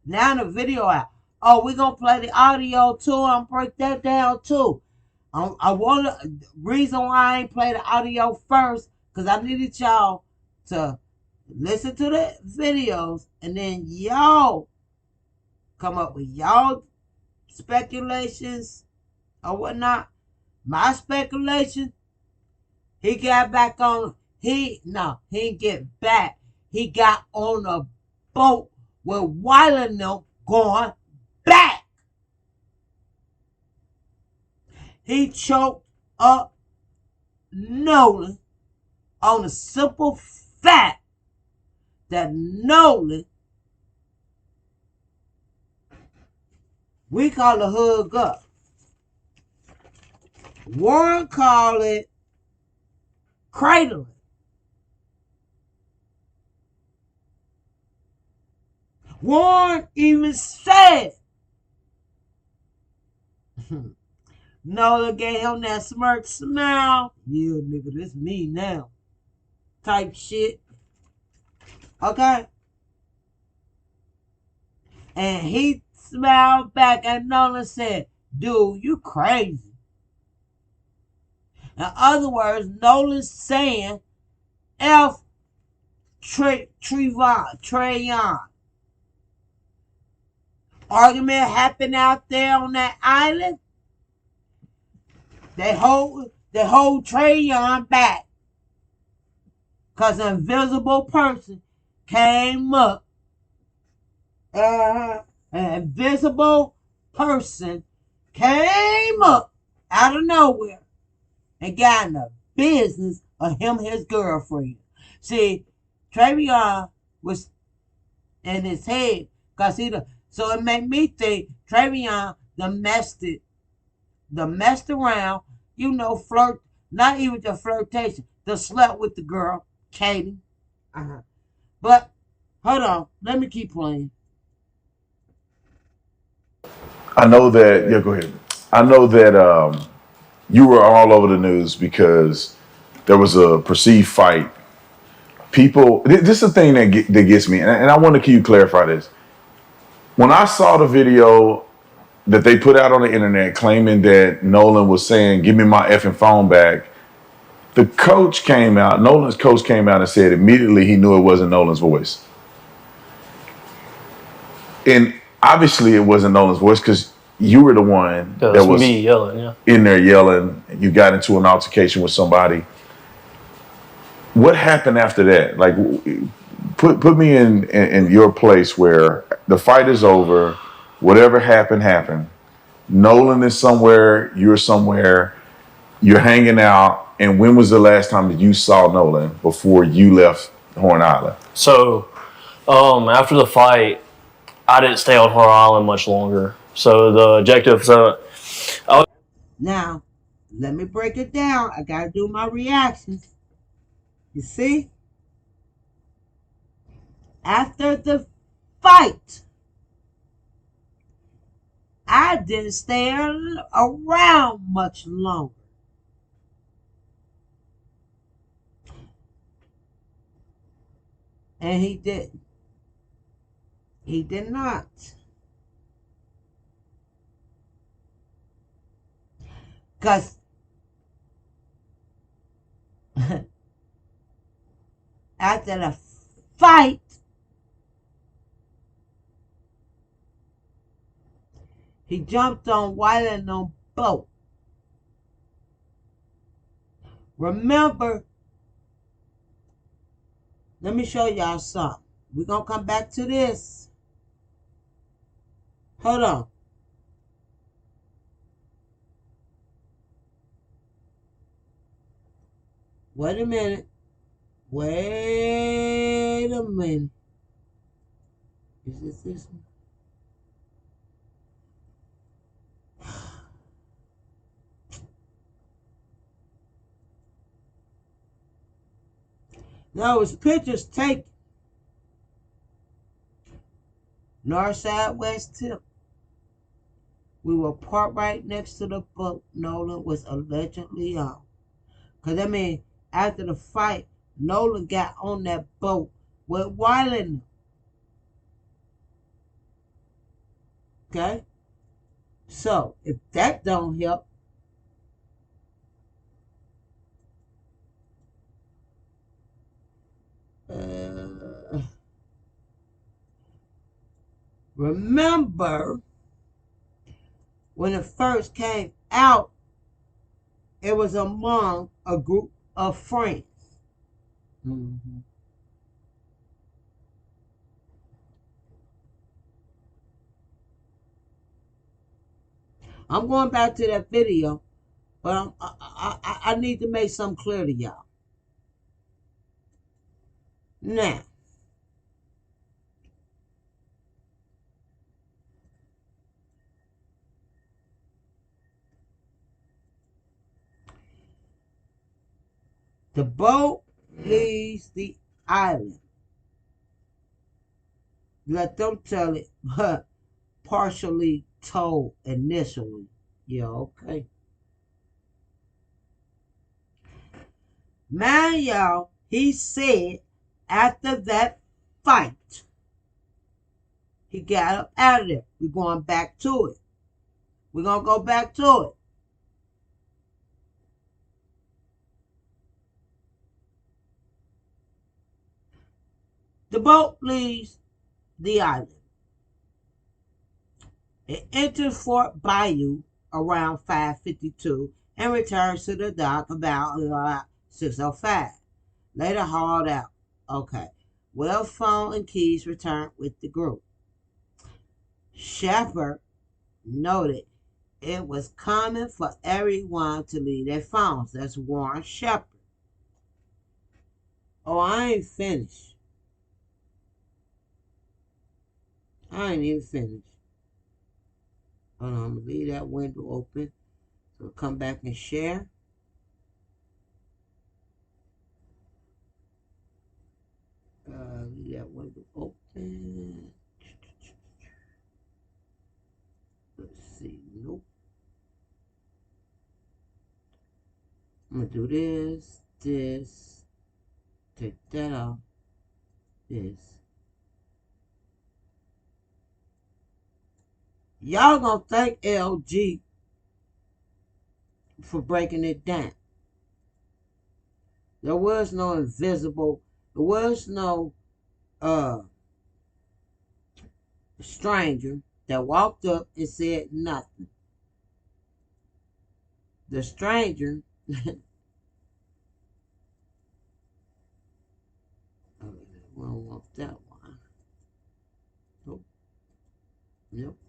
Now the video out. Oh, we're going to play the audio too. I'm break that down too. Reason why I ain't play the audio first, because I needed y'all to listen to the videos, and then y'all come up with y'all speculations or whatnot. My speculation, he got back on. He didn't get back. He got on a boat with Wiley and them going back. He choked up Nolan on the simple fact that Nolan, we call it hug up. Warren called it cradling. Warren even said Nolan gave him that smirk smile. Yeah, nigga, this me now. Type shit. Okay? And he smiled back at Nolan and said, dude, you crazy. In other words, Nolan's saying F Treyon. Argument happened out there on that island. They hold Treyon back, because an invisible person came up. An invisible person came up out of nowhere and got in the business of him and his girlfriend. See, Treyon was in his head, so it made me think Treyon messed around, flirt, not even the flirtation, the slept with the girl, Katie. But hold on, let me keep playing. I know that. Yeah, go ahead. I know that you were all over the news because there was a perceived fight. People, this is the thing that gets me, and I want to clarify this. When I saw the video that they put out on the internet claiming that Nolan was saying, "Give me my effing phone back," Nolan's coach came out and said immediately he knew it wasn't Nolan's voice. And obviously it wasn't Nolan's voice because you were the one Yeah, that that's was me yelling. Yeah. in there yelling. You got into an altercation with somebody. What happened after that? Like, put me in your place where the fight is over. Whatever happened. Nolan is somewhere. You're somewhere. You're hanging out. And when was the last time that you saw Nolan before you left Horn Island? So, after the fight, I didn't stay on Horror Island much longer. So the objective, Now, let me break it down. I gotta do my reactions. You see? After the fight, I didn't stay around much longer. And he didn't. He did not. Because after the fight, he jumped on Wyland on boat. Remember, let me show y'all something. We're going to come back to this. Hold on. Wait a minute. Wait a minute. Is this one? No, it's pictures taken. North side, west tip. We were parked right next to the boat Nolan was allegedly on. Because, I mean, after the fight, Nolan got on that boat with Wyland. Okay? So, if that don't help, remember when it first came out, it was among a group of friends. Mm-hmm. I'm going back to that video, but I need to make something clear to y'all. Now, the boat leaves the island. Let them tell it, but partially told initially. Yeah, okay. Man, y'all, he said after that fight, he got up out of there. We're going back to it. We're going to go back to it. The boat leaves the island. It enters Fort Bayou around 5:52 and returns to the dock about 6:05. Later hauled out. Okay. Well, phone and keys returned with the group. Shepard noted it was common for everyone to leave their phones. That's Warren Shepard. Oh, I ain't finished. I ain't even finished. Hold on, I'm going to leave that window open. So come back and share. Leave that window open. Let's see. Nope. I'm going to do this. Take that off. This. Y'all gonna thank LG for breaking it down. There was no invisible, there was no stranger that walked up and said nothing. The stranger oh, we don't want that one. Nope. Nope.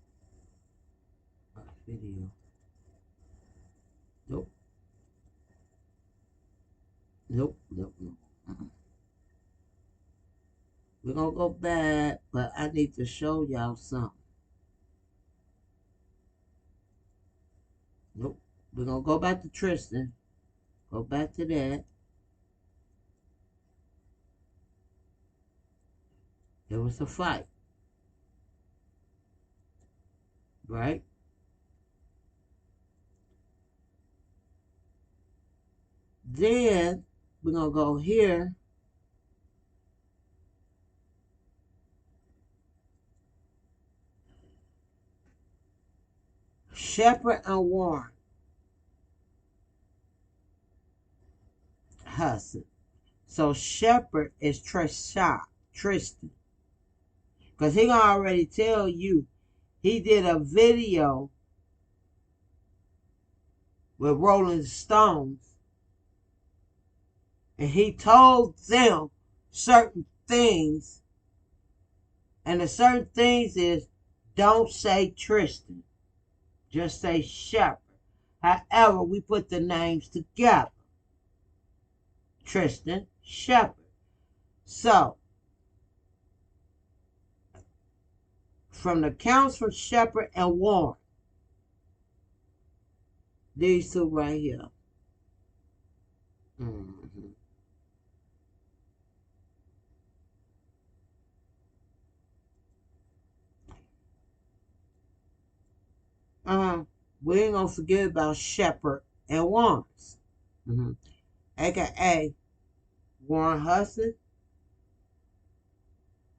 Video. Nope. Nope. Nope. Nope. We're gonna go back, but I need to show y'all something. Nope. We're gonna go back to Tristan. Go back to that. There was a fight. Right? Then we're gonna go here. Shepherd and Warren Hudson. So Shepherd is Tristan. Because he gonna already tell you he did a video with Rolling Stones. And he told them certain things. And the certain things is don't say Tristan. Just say Shepherd. However, we put the names together. Tristan, Shepherd. So, from the accounts from Shepherd and Warren, these two right here. We ain't gonna forget about Shepherd and Warren's. AKA Warren Hudson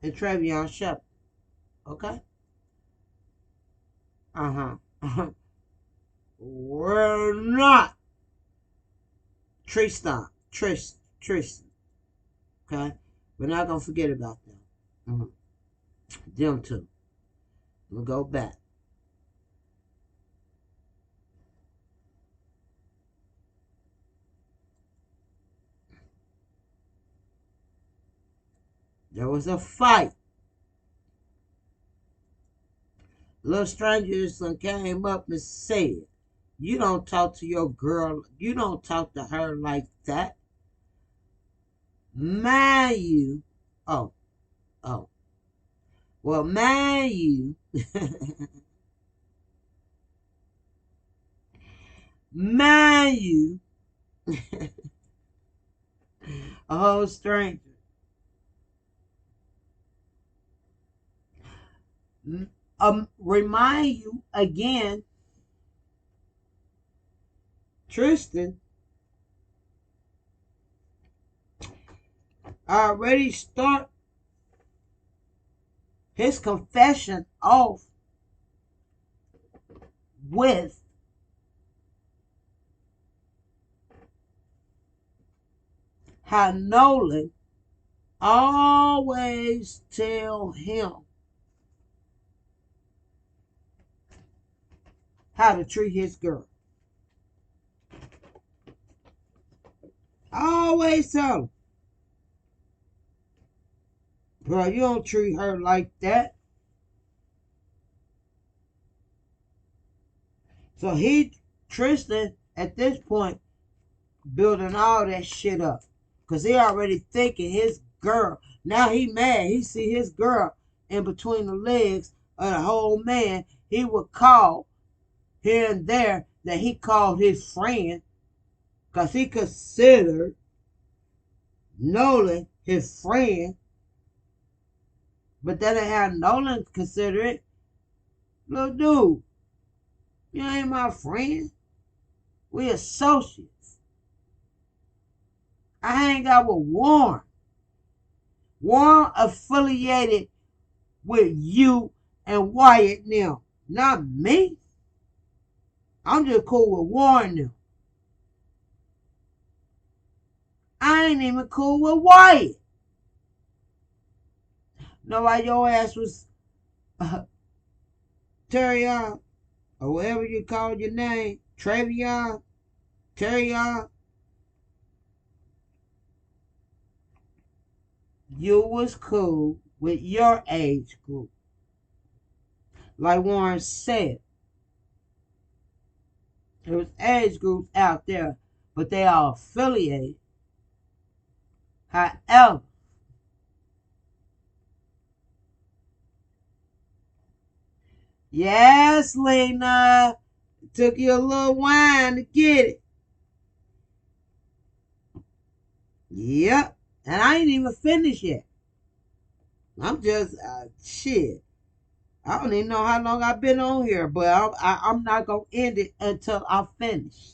and Travion Shepherd. Okay? We're not Tristan. Okay? We're not gonna forget about them. Them two. We'll go back. There was a fight. Little stranger just came up and said, you don't talk to your girl, you don't talk to her like that. Mind you, well, mind you, mind you, a whole stranger. Remind you again, Tristan already start his confession off with how Nolan always tell him how to treat his girl. Always tell him, bro, you don't treat her like that. So Tristan, at this point, building all that shit up. Because he already thinking his girl. Now he mad. He see his girl in between the legs of the whole man. He would call here and there that he called his friend. Because he considered Nolan his friend. But that ain't how Nolan consider it. Little dude, you ain't my friend. We associates. I hang out with Warren. Warren affiliated with you and Wyatt now. Not me. I'm just cool with Warren now. I ain't even cool with Wyatt. Know why your ass was Terrion, or whatever you call your name, Travion, Terrion, you was cool with your age group. Like Warren said, there was age groups out there, but they are affiliated. However, yes, Lena, it took you a little while to get it. Yep, and I ain't even finished yet. I'm just, shit. I don't even know how long I've been on here, but I'm not going to end it until I finish.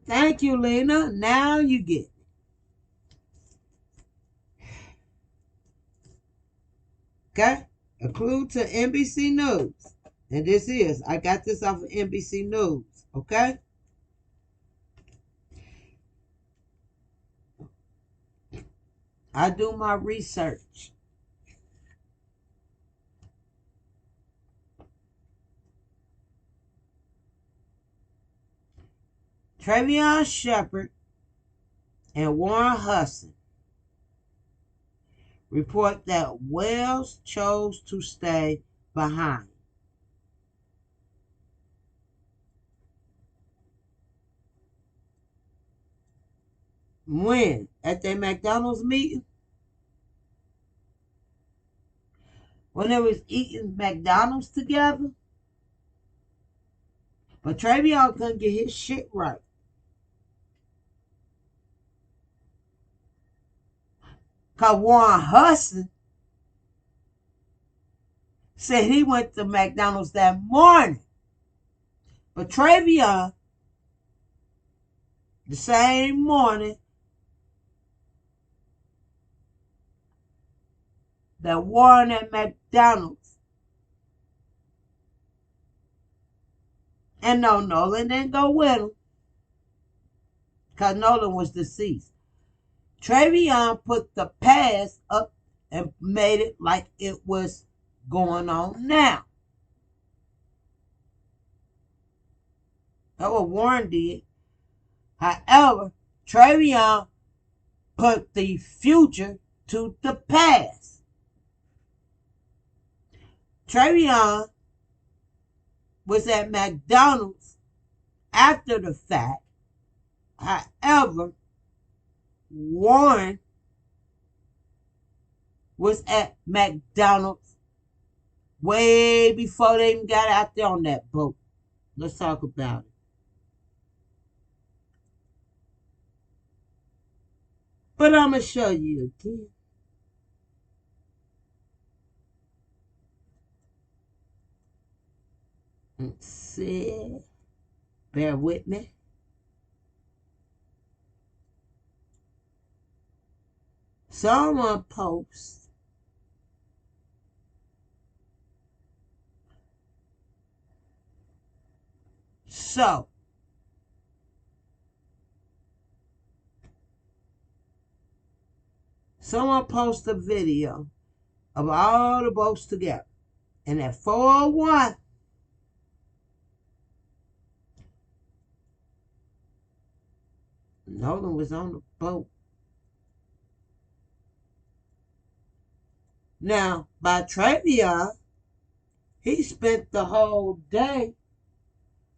Thank you, Lena. Now you get it. Okay? A clue to NBC News. And this is, I got this off of NBC News. Okay? I do my research. Travion Shepard and Warren Hudson report that Wells chose to stay behind. When? At their McDonald's meeting? When they was eating McDonald's together? But Travion couldn't get his shit right. Because Warren Hudson said he went to McDonald's that morning. But Travion, the same morning that Warren at McDonald's, and no, Nolan didn't go with him because Nolan was deceased. Travion put the past up and made it like it was going on now. That's what Warren did. However, Travion put the future to the past. Travion was at McDonald's after the fact. However, Warren was at McDonald's way before they even got out there on that boat. Let's talk about it. But I'm going to show you again. Let's see. Bear with me. Someone posts so someone posts a video of all the boats together, and at 4:01 Nolan was on the boat. Now, by Travion, he spent the whole day.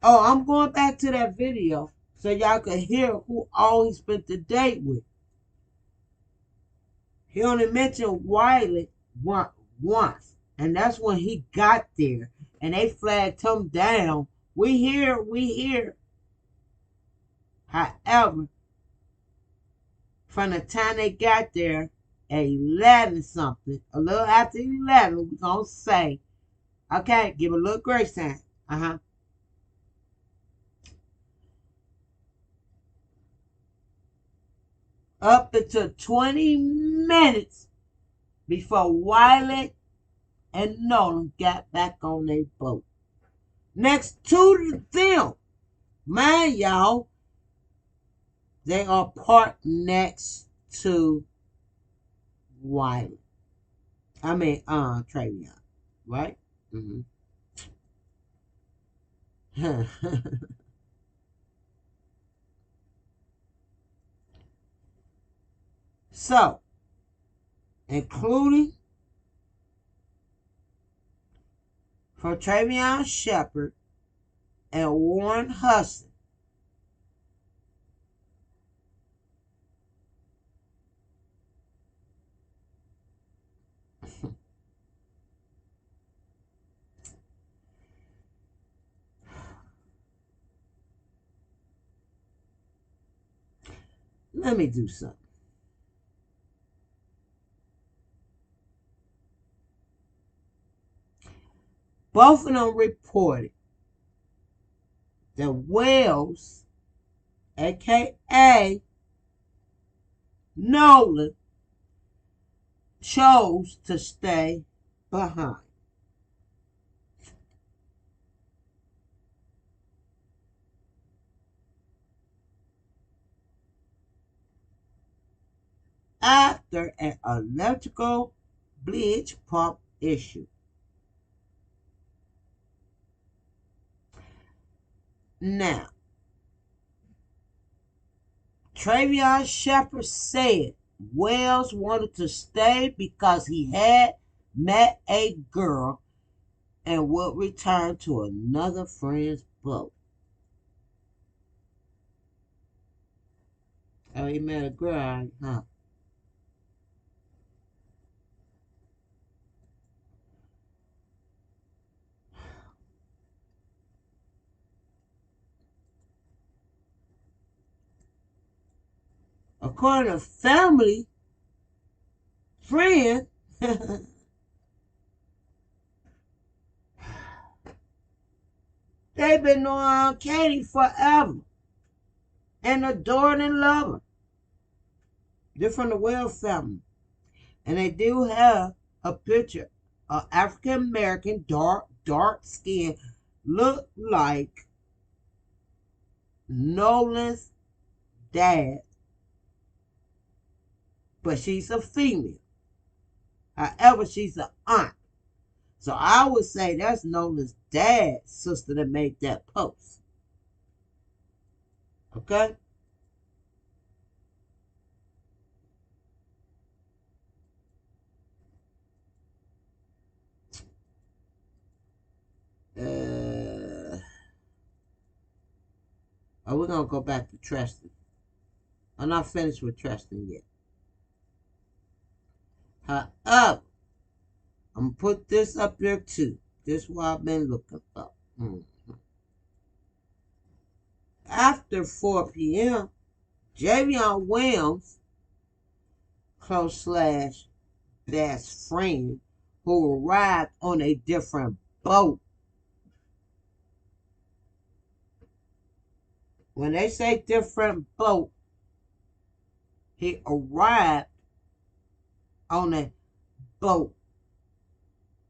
Oh, I'm going back to that video so y'all can hear who all he spent the day with. He only mentioned Wiley once, and that's when he got there, and they flagged him down. We here. However, from the time they got there at 11 something, a little after 11, we're going to say, okay, give a little grace time. Up until 20 minutes before Wiley and Nolan got back on their boat. Next to them, mind y'all, they are parked next to Wiley. I mean, Travion, right? Mm-hmm. So, including for Travion Shepard and Warren Hudson, let me do something. Both of them reported that Wells, aka Nolan, chose to stay behind. After an electrical bleach pump issue. Now, Travion Shepard said Wells wanted to stay because he had met a girl and would return to another friend's boat. Oh, he met a girl, huh? According to family, friend, they've been knowing Katie forever and adored and loved her. They're from the Wells family. And they do have a picture of African American, dark skin, look like Nolan's dad, but she's a female. However, she's an aunt. So I would say that's Nolan's dad's sister that made that post. Okay? We're going to go back to Tristan. I'm not finished with Tristan yet. However, I'm going to put this up there too. This is what I've been looking for. After 4 p.m., Javion Williams, close slash best friend, who arrived on a different boat. When they say different boat, he arrived on a boat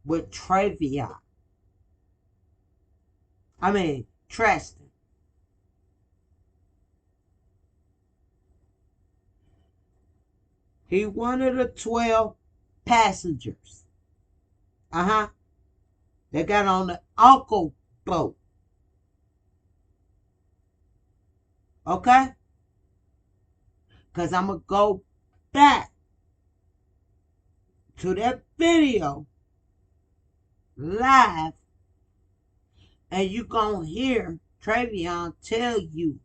with Travion. I mean, Tristan. He one of the 12 passengers. They got on the uncle boat. Okay? Because I'm going to go back to that video live and you going to hear Travion tell you,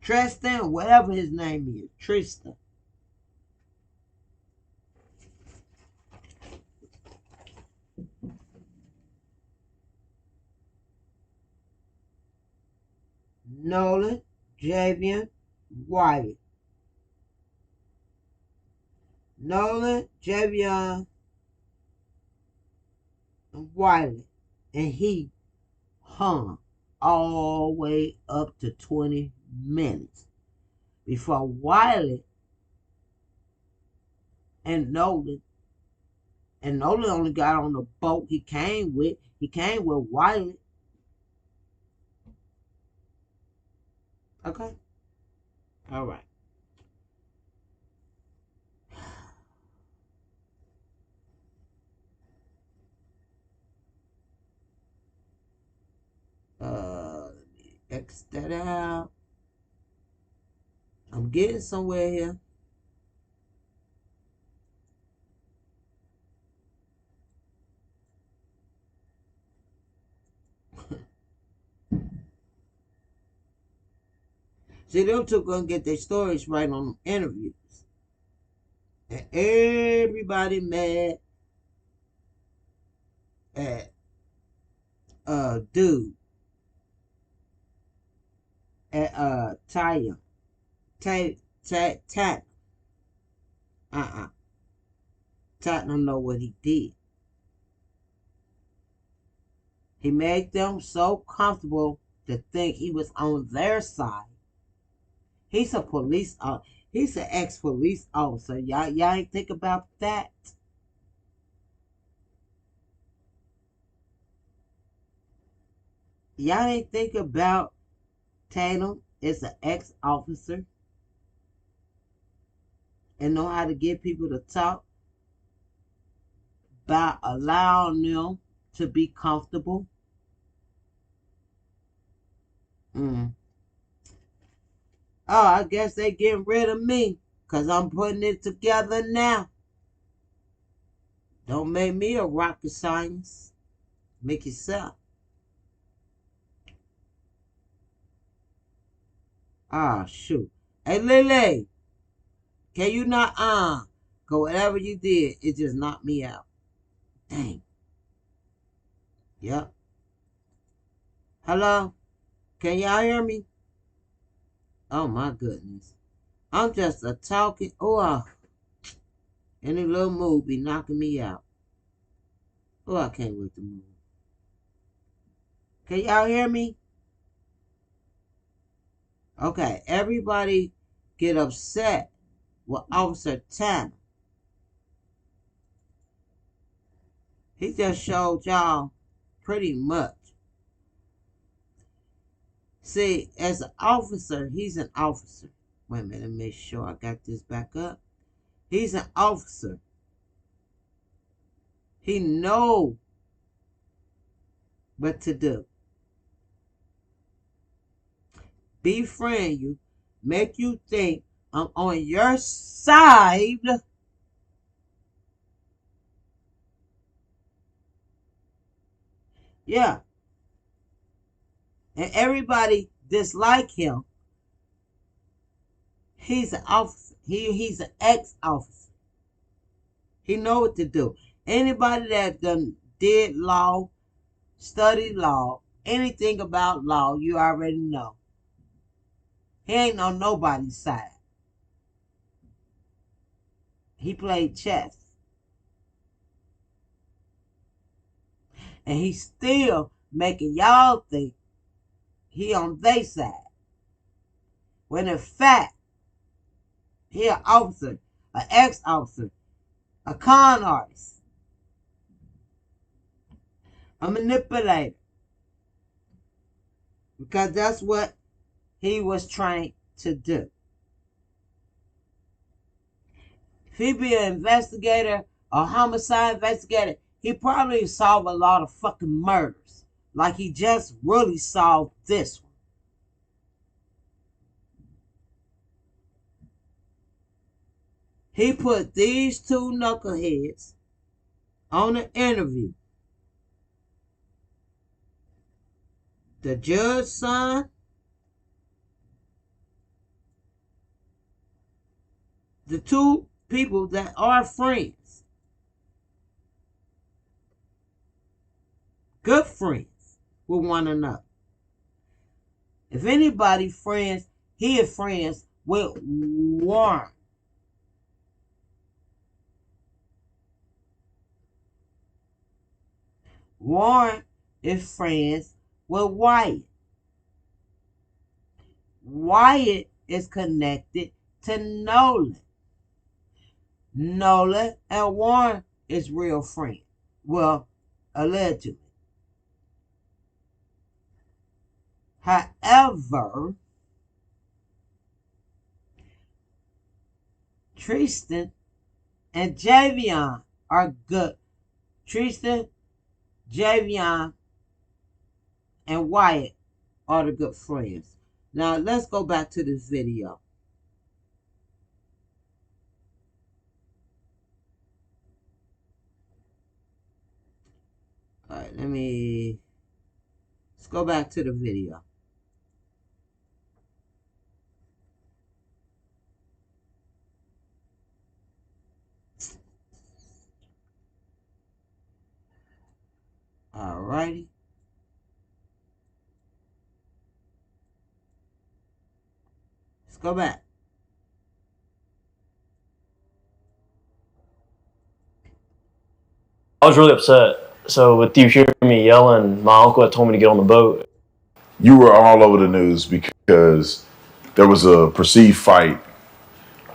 Tristan, whatever his name is, Tristan. Nolan, Javion, Wiley. Nolan, Javion, and Wiley. And he hung all the way up to 20 minutes before Wiley and Nolan only got on the boat he came with. He came with Wiley. Okay? All right. X that out. I'm getting somewhere here. See, them two gonna get their stories right on them interviews. And everybody mad at dude at Taya. Tat. Tat don't know what he did. He made them so comfortable to think he was on their side. He's a police he's an ex-police officer. Y'all ain't think about that? Y'all ain't think about Tatum is an ex-officer and know how to get people to talk by allowing them to be comfortable. Oh, I guess they getting rid of me because I'm putting it together now. Don't make me a rocket science. Make yourself. Ah, shoot. Hey, Lily, can you not, cause whatever you did, it just knocked me out. Dang. Yep. Hello? Can y'all hear me? Oh, my goodness. I'm just a talking. Oh, any little move be knocking me out. Oh, I can't wait to move. Can y'all hear me? Okay, everybody get upset with Officer Tanner. He just showed y'all pretty much. See, as an officer, he's an officer. Wait a minute, let me make sure I got this back up. He's an officer. He know what to do. Befriend you, make you think I'm on your side. Yeah. And everybody dislike him. He's an officer. He's an ex-officer. He know what to do. Anybody that done did law, studied law, anything about law, you already know. He ain't on nobody's side. He played chess. And he's still making y'all think he on their side. When in fact, he an officer, an ex-officer, a con artist, a manipulator. Because that's what he was trying to do. If he be an investigator, a homicide investigator, he probably solve a lot of fucking murders. Like he just really solved this one. He put these two knuckleheads on an interview. The judge's son, the two people that are friends, good friends with one another. If anybody friends, he is friends with Warren. Warren is friends with Wyatt. Wyatt is connected to Nolan. Nolan and Warren is real friends. Well, allegedly. However, Tristan and Javion are good. Tristan, Javion, and Wyatt are the good friends. Now let's go back to this video. All right, let's go back to the video. All righty. Let's go back. I was really upset. So with you hearing me yelling, my uncle had told me to get on the boat. You were all over the news because there was a perceived fight.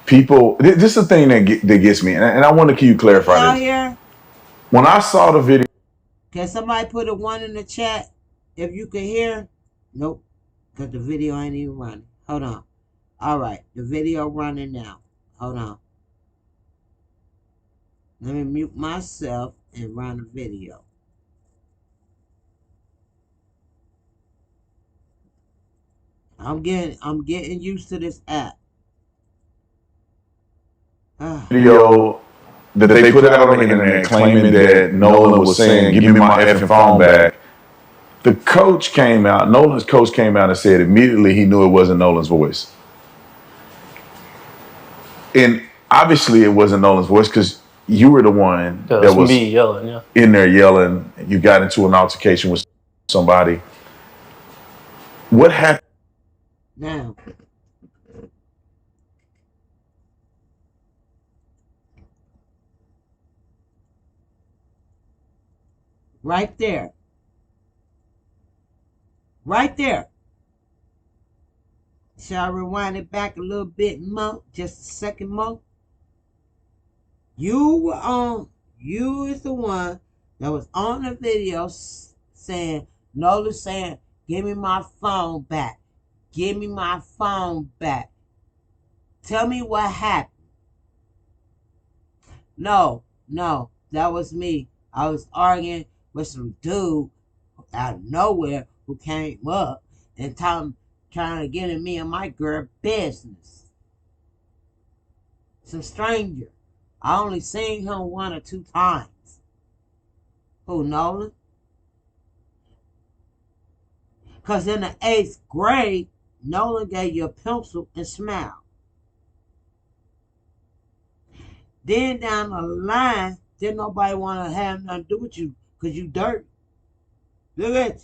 People, this is the thing that gets me, and I want to you clarify Y'all this. here? When I saw the video, Can somebody put a 1 in the chat if you can hear? Nope, because the video ain't even running. Hold on. All right, the video running now. Hold on. Let me mute myself and run the video. I'm getting used to this app. video that they put out on the internet claiming that Nolan was saying, "Give me my effing phone back." The coach came out, Nolan's coach came out and said immediately he knew it wasn't Nolan's voice. And obviously it wasn't Nolan's voice because you were the one Yeah, that was me yelling, yeah. in there yelling. You got into an altercation with somebody. What happened? Now, right there. Right there. Shall I rewind it back a little bit more? Just a second more? You is the one that was on the video saying, Nolan saying, give me my phone back. Give me my phone back. Tell me what happened. No, that was me. I was arguing with some dude out of nowhere who came up and trying to get in me and my girl business. Some stranger. I only seen him 1 or 2 times. Who, Nolan? Because in the 8th grade, Nolan gave you a pencil and smile. Then down the line, didn't nobody want to have nothing to do with you because you dirty. Look at you.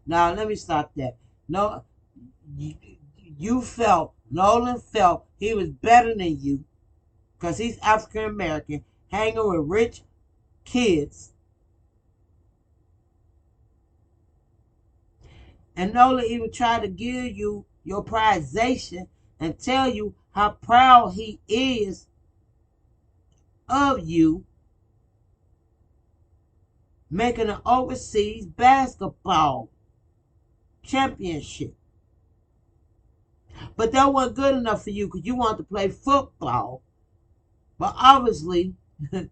Now, let me stop that. No, Nolan felt he was better than you because he's African American, hanging with rich kids. And Nolan even tried to give you your prization and tell you how proud he is of you making an overseas basketball championship. But that wasn't good enough for you because you wanted to play football. But obviously, you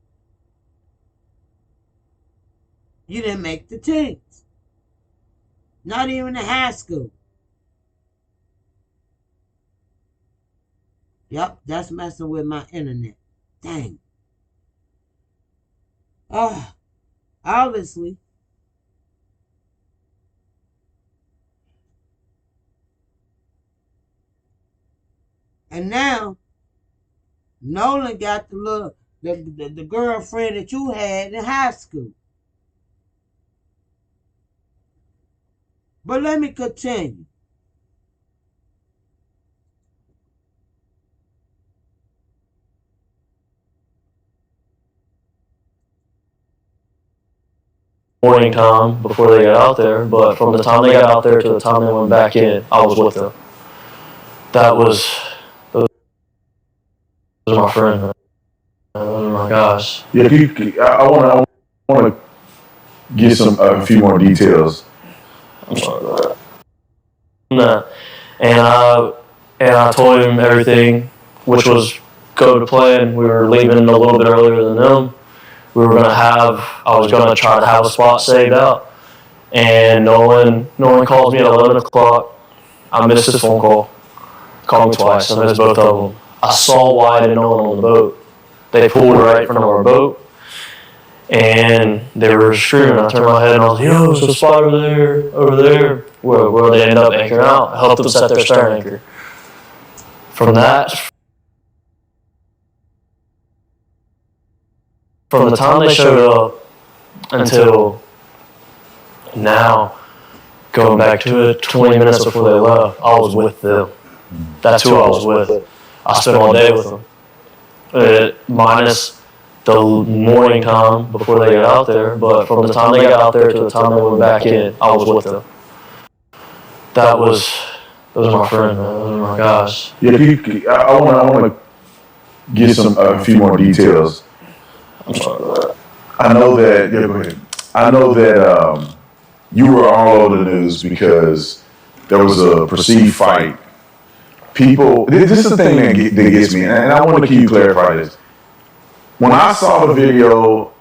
didn't make the teams. Not even in high school. Yep, that's messing with my internet. Dang. Obviously. And now, Nolan got the girlfriend that you had in high school. But let me continue. Morning time before they got out there, but from the time they got out there to the time they went back in, I was with them. That was my friend. Oh my gosh. Yeah, I want to get a few more details. I'm sorry about that. And I told him everything, which was go to plan. We were leaving a little bit earlier than them. I was gonna try to have a spot saved out. And Nolan calls me at 11 o'clock. I missed his phone call. Called me twice. I missed both of them. I saw Wyatt and Nolan on the boat. They pulled right in front of our boat. And they were screaming. I turned my head and I was like, yo, there's a spot over there, where they ended up anchoring out. I helped them set their stern anchor. From the time they showed up until now, going back to it, 20 minutes before they left, I was with them. That's who I was with. I spent all day with them. Minus the morning time before they got out there, but from the time they got out there to the time they went back in, I was with them. Those are my friends, man. Those are my guys. Yeah, I want to get a few more details. I'm sorry about that. I know that. Yeah, go ahead. I know that you were all over the news because there was a perceived fight. People, this is the thing that gets me, and I want to keep you clarify this. When I saw the video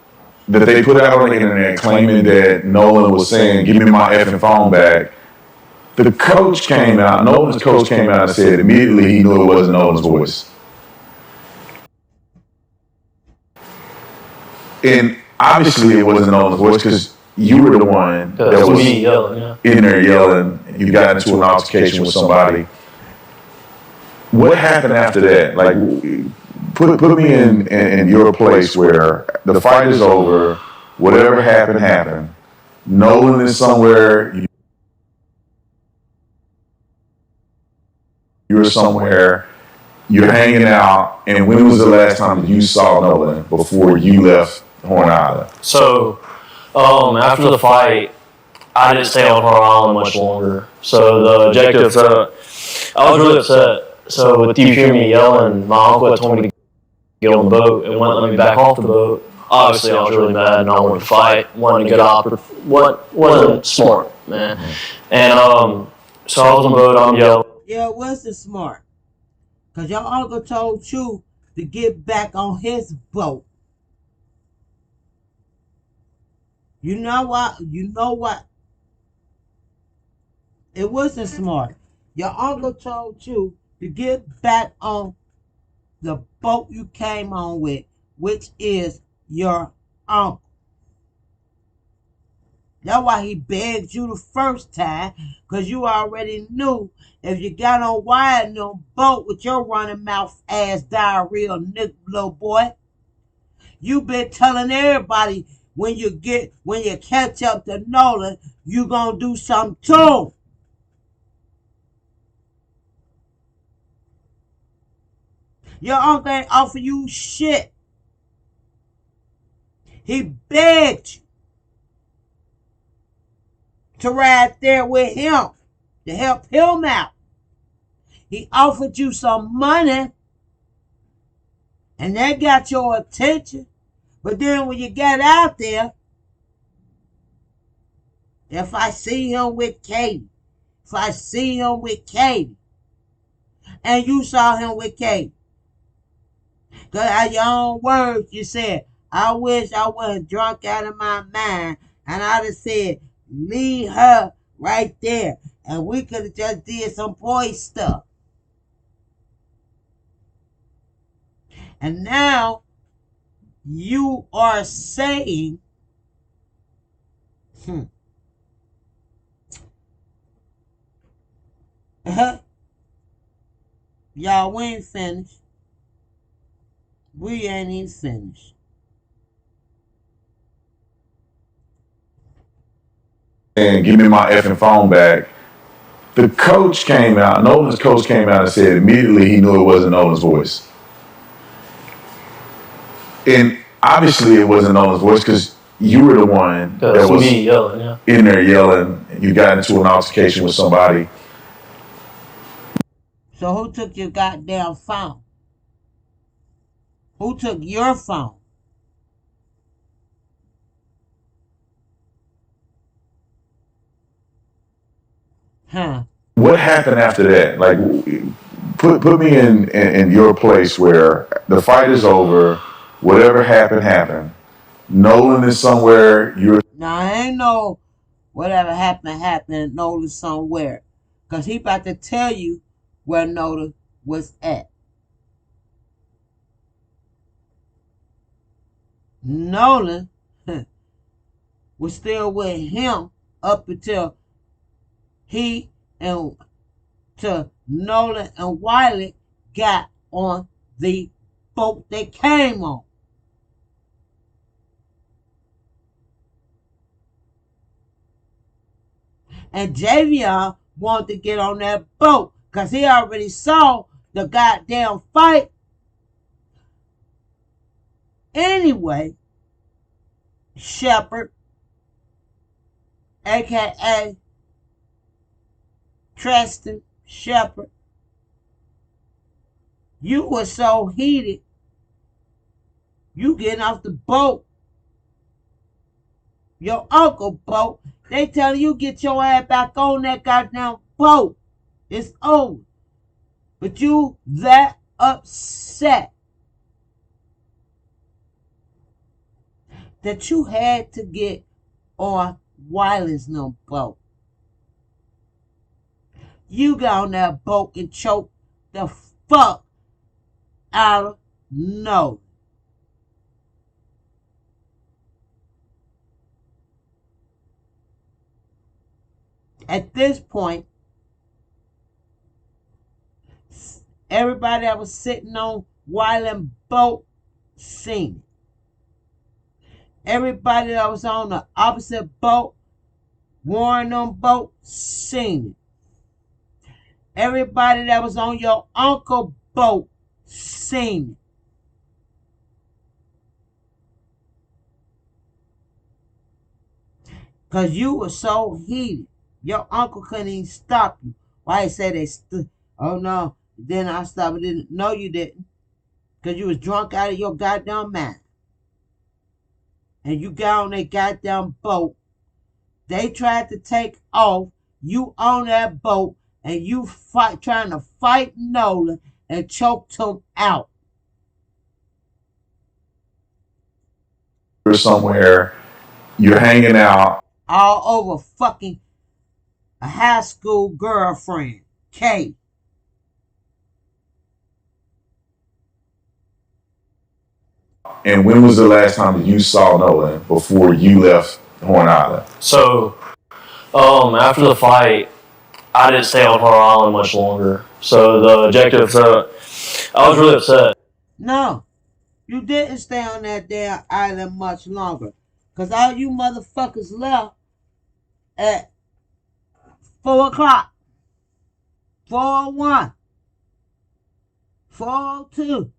that they put out on the internet claiming that Nolan was saying, "Give me my effing phone back," the coach came out. Nolan's coach came out and said immediately he knew it wasn't Nolan's voice. And obviously it wasn't Nolan's voice because you were the one that was me yelling, yeah. in there yelling. You got into an altercation with somebody. What happened after that? Like, put me in your place where the fight is over, whatever happened. Nolan is somewhere, you're somewhere, you're hanging out, and when was the last time you saw Nolan before you left Horn Island? So, after the fight, I didn't stay on Horn Island much longer. So the objective, I was really upset. So with you hearing me yelling, my uncle had told me to get on the boat and wouldn't let me back off the boat. Obviously, I was really mad and I wanted to fight, wanted to get out. Wasn't smart, man. And so I was on the boat, I'm yelling. Yeah, it wasn't smart. Because your uncle told you to get back on his boat. You know what? It wasn't smart. Your uncle told you to get back on the boat you came on with, which is your uncle. That's why he begged you the first time, because you already knew if you got on Wyatt and on boat with your running mouth ass diarrhea little boy, you been telling everybody when you catch up to Nolan, you gonna do something too. Your uncle ain't offer you shit. He begged you to ride there with him to help him out. He offered you some money and that got your attention. But then when you got out there, if I see him with Katie, and you saw him with Katie, because at your own words, you said, I wish I wasn't drunk out of my mind. And I'd have said, leave her right there. And we could have just did some boy stuff. And now, you are saying, y'all, we ain't finished. We ain't even finished. And give me my effing phone back. The coach came out, Nolan's coach came out and said immediately he knew it wasn't Nolan's voice. And obviously it wasn't Nolan's voice because you were the one that was me yelling, yeah. in there yelling. You got into an altercation with somebody. So who took your goddamn phone? Who took your phone? Huh? What happened after that? Like, put me in your place where the fight is over, whatever happened. Nolan is somewhere. Now, I ain't no whatever happened, Nolan somewhere. Because he about to tell you where Nolan was at. Nolan was still with him up until he and to Nolan and Wiley got on the boat they came on. And Javion wanted to get on that boat because he already saw the goddamn fight. Anyway, Shepard, aka Tristan Shepard, you were so heated, you getting off the boat, your uncle boat. They telling you get your ass back on that goddamn boat. It's over. But you that upset that you had to get on Wiley's no boat. You got on that boat and choked the fuck out of Nolan. At this point, everybody that was sitting on Wiley's boat seen it. Everybody that was on the opposite boat, Warren on boat, seen it. Everybody that was on your uncle boat, seen it. Because you were so heated. Your uncle couldn't even stop you. Why he said they stood? Oh no, then I stopped. Didn't. No, you didn't. Because you was drunk out of your goddamn mind. And you got on that goddamn boat. They tried to take off. You on that boat. And you trying to fight Nolan and choked him out. You're somewhere, you're hanging out. All over fucking a high school girlfriend, Kate. And when was the last time that you saw Nolan before you left Horn Island? So, after the fight, I didn't stay on Horn Island much longer. So the objective, I was really upset. No, you didn't stay on that damn island much longer. Because all you motherfuckers left at 4 o'clock, 4:01, 4:02.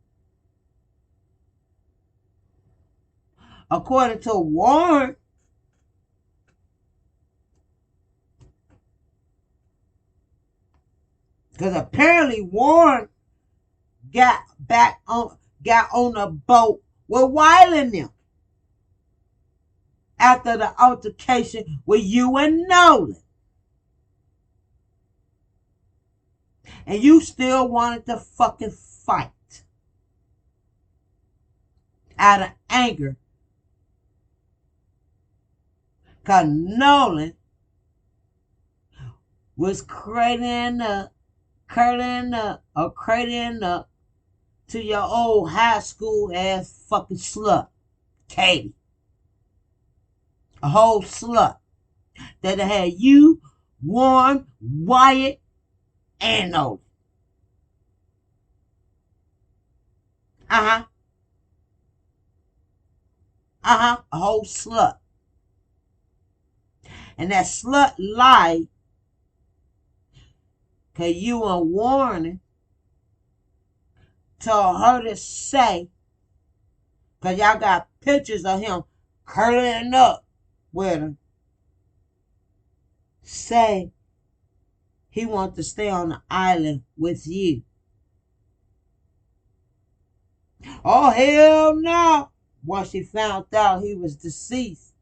According to Warren, because apparently Warren got on a boat with Wiley and them after the altercation with you and Nolan. And you still wanted to fucking fight out of anger. Because Nolan was cradling up to your old high school ass fucking slut, Katie. A whole slut that had you, Warren, Wyatt, and Nolan. A whole slut. And that slut lied because you were warning told her to say, because y'all got pictures of him curling up with her, say he wants to stay on the island with you. Oh, hell no. Once she found out he was deceased.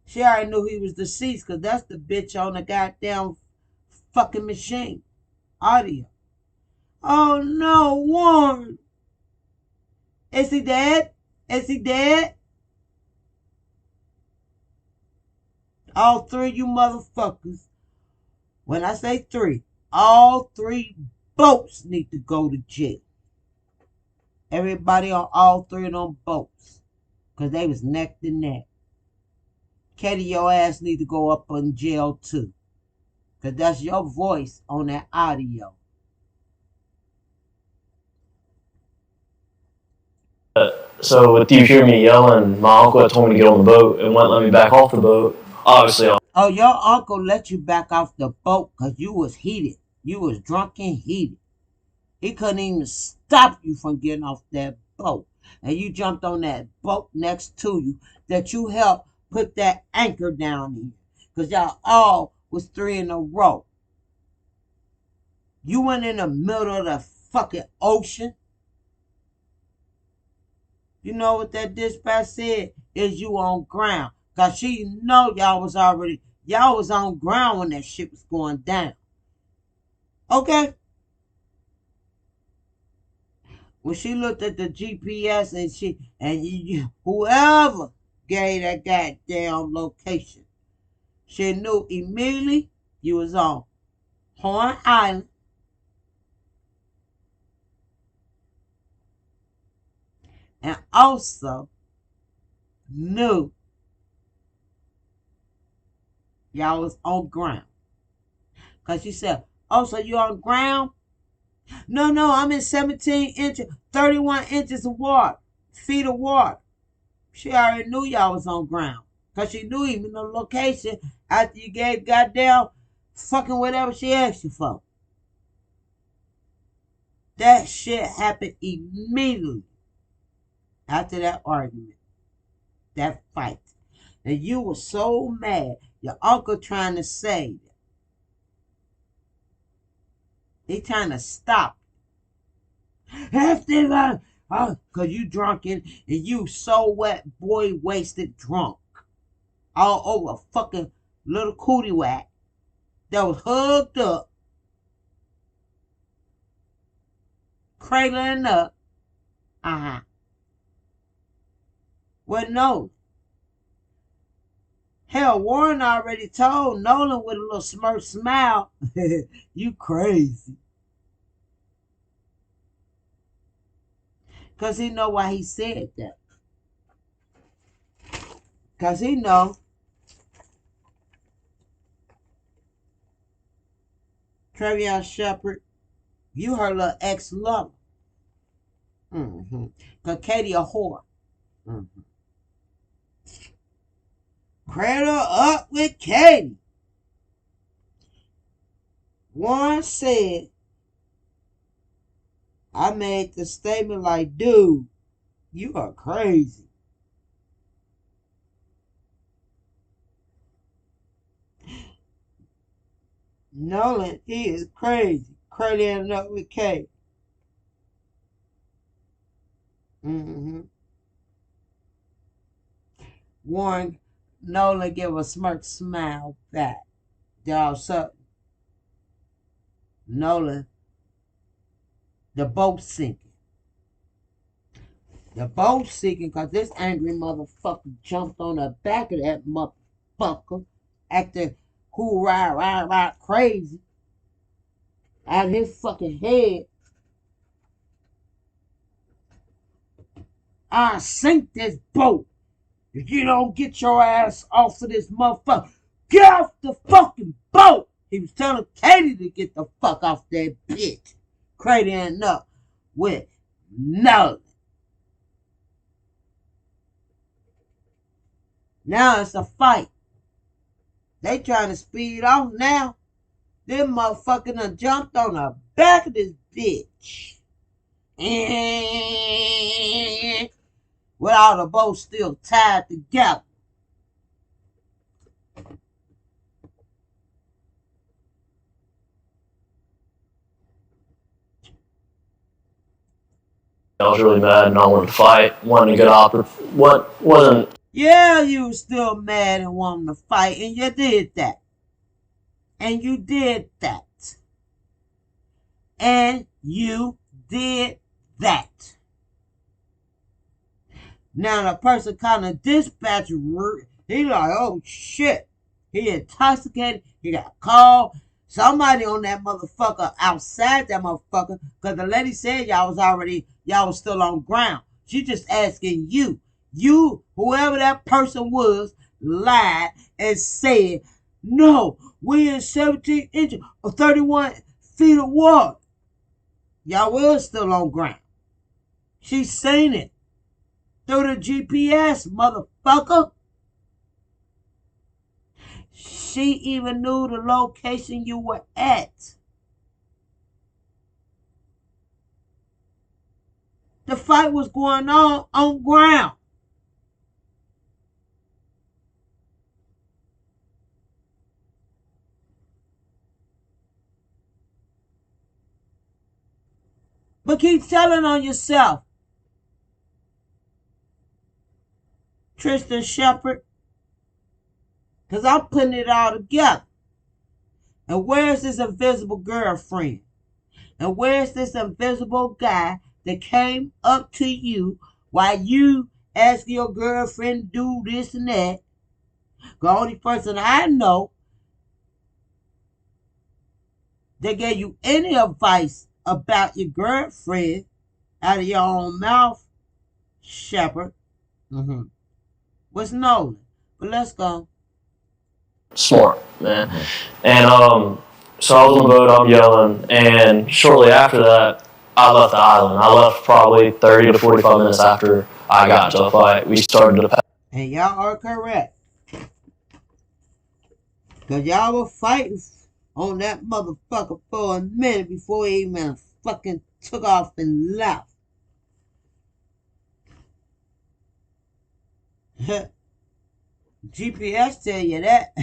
She already knew he was deceased because that's the bitch on the goddamn fucking machine. Audio. Oh no, Warren. Is he dead? Is he dead? All three of you motherfuckers, when I say three, all three boats need to go to jail. Everybody on all three of them boats. Because they was neck to neck. Katie, your ass need to go up in jail too. Because that's your voice on that audio. So with you hearing me yelling, my uncle had told me to get on the boat and wouldn't let me back off the boat. Obviously, Oh, your uncle let you back off the boat because you was heated. You was drunk and heated. He couldn't even stop you from getting off that boat. And you jumped on that boat next to you that you helped put that anchor down here. Because y'all all was three in a row. You went in the middle of the fucking ocean. You know what that dispatch said? Is you on ground. Because she know y'all was on ground when that shit was going down. Okay? When she looked at the GPS and whoever gave that goddamn location, she knew immediately you was on Horn Island. And also knew y'all was on ground. Because she said, oh, so you on ground? No, I'm in 17 inches, 31 inches of water, feet of water. She already knew y'all was on ground. Because she knew even the location after you gave goddamn fucking whatever she asked you for. That shit happened immediately after that argument, that fight. And you were so mad. Your uncle trying to save it. He trying to stop. Because you drunken and you so wet, boy, wasted drunk. All over a fucking little cootie whack that was hugged up, cradling up. Well, no. Hell, Warren already told Nolan with a little smirk smile, you crazy. Because he know why he said that. Because he know Trevion Shepherd, you her little ex-lover. Because Katie a whore. Cradle up with Katie. Warren said, I made the statement like, dude, you are crazy. Nolan, he is crazy. Cradling up with Katie. Warren, Nolan give a smirk smile back. Y'all something. Nolan, the boat sinking. The boat sinking because this angry motherfucker jumped on the back of that motherfucker, acting rah, crazy out of his fucking head. I'll sink this boat if you don't get your ass off of this motherfucker. Get off the fucking boat! He was telling Katie to get the fuck off that bitch. Cradling up with Nolan. Now it's a fight. They trying to speed off now. Them motherfuckers done jumped on the back of this bitch. With all the boats still tied together. I was really mad and I wanted to fight. Wanted to get off. What wasn't. Yeah, you was still mad and wanting to fight, and you did that. And you did that. And you did that. Now the person kind of dispatch, he like, oh shit. He intoxicated. He got called. Somebody on that motherfucker outside that motherfucker. Because the lady said y'all was still on ground. She just asking you. You, whoever that person was, lied and said, no, we in 17 inches or 31 feet of water. Y'all was still on ground. She seen it through the GPS, motherfucker. She even knew the location you were at. The fight was going on ground. But keep telling on yourself. Tristan Shepard. Because I'm putting it all together. And where's this invisible girlfriend? And where's this invisible guy that came up to you while you ask your girlfriend to do this and that? The only person I know that gave you any advice about your girlfriend out of your own mouth, Shepard, was Nolan. But let's go. Smart, man. And so I was on the boat, I'm yelling, and shortly after that, I left the island. I left probably 30 to 45 minutes after I got to the fight. We started to pack. And y'all are correct. Because y'all were fighting on that motherfucker for a minute before he even fucking took off and left. GPS tell you that.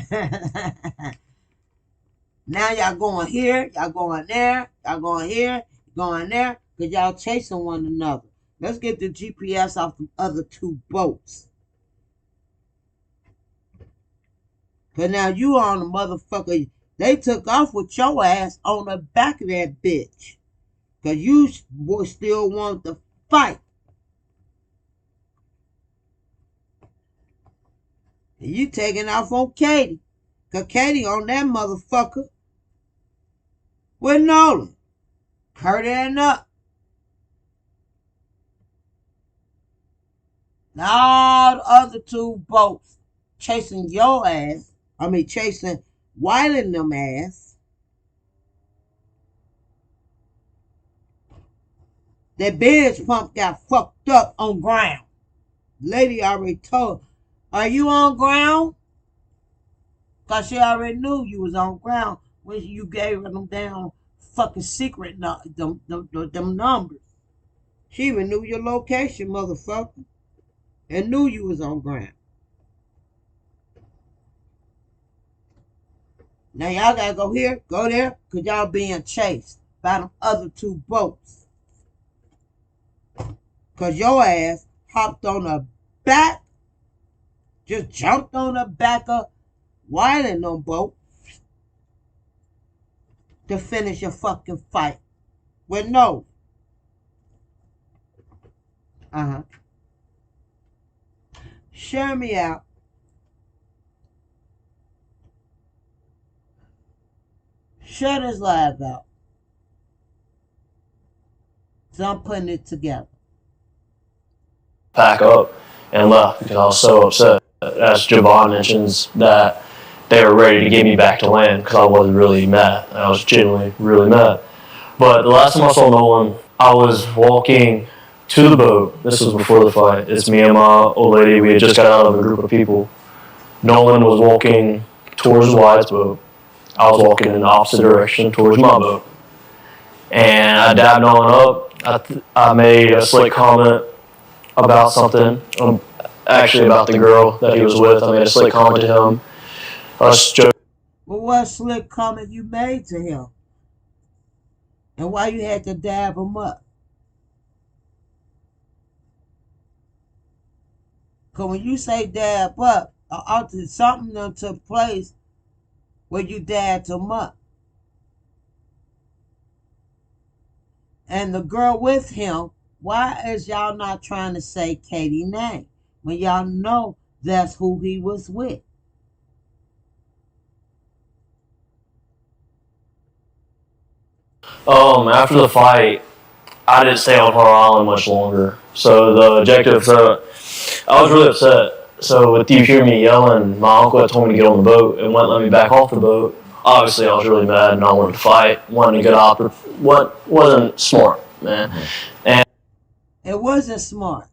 Now y'all going here, y'all going there, y'all going here, going there, because y'all chasing one another. Let's get the GPS off the other two boats. Because now you on the motherfucker. They took off with your ass on the back of that bitch. Because you still want to fight. And you taking off on Katie. Because Katie on that motherfucker with Nolan. Curtain up. Now the other two boats chasing your ass. Chasing Wyland them ass. That bench pump got fucked up on ground. Lady already told, are you on ground? Because she already knew you was on ground when you gave her them damn fucking secret them numbers. She even knew your location, motherfucker. And knew you was on ground. Now y'all gotta go here, go there, because y'all being chased by them other two boats. Because your ass hopped on the back, just jumped on the back of Wyland them boat to finish your fucking fight. With no. Share me out. Share this live out. So I'm putting it together. Pack up and left because I was so upset. As Javon mentions, that they were ready to get me back to land because I was really mad. I was genuinely really mad. But the last time I saw Nolan, I was walking to the boat. This was before the fight. It's me and my old lady. We had just got out of a group of people. Nolan was walking towards Wyatt's boat. I was walking in the opposite direction towards my boat. And I dabbed Nolan up. I made a slick comment about something, actually about the girl that he was with. I made a slick comment to him. Well, what slick comment you made to him? And why you had to dab him up? Because when you say dab up, something done took place where you dabbed him up. And the girl with him, why is y'all not trying to say Katie's name when y'all know that's who he was with? After the fight, I didn't stay on Hard Island much longer. So the objective, I was really upset. So with you hearing me yelling, my uncle had told me to get on the boat and wouldn't let me back off the boat. Obviously, I was really mad and I wanted to fight, wanted to get off. What wasn't smart, man. And It wasn't smart.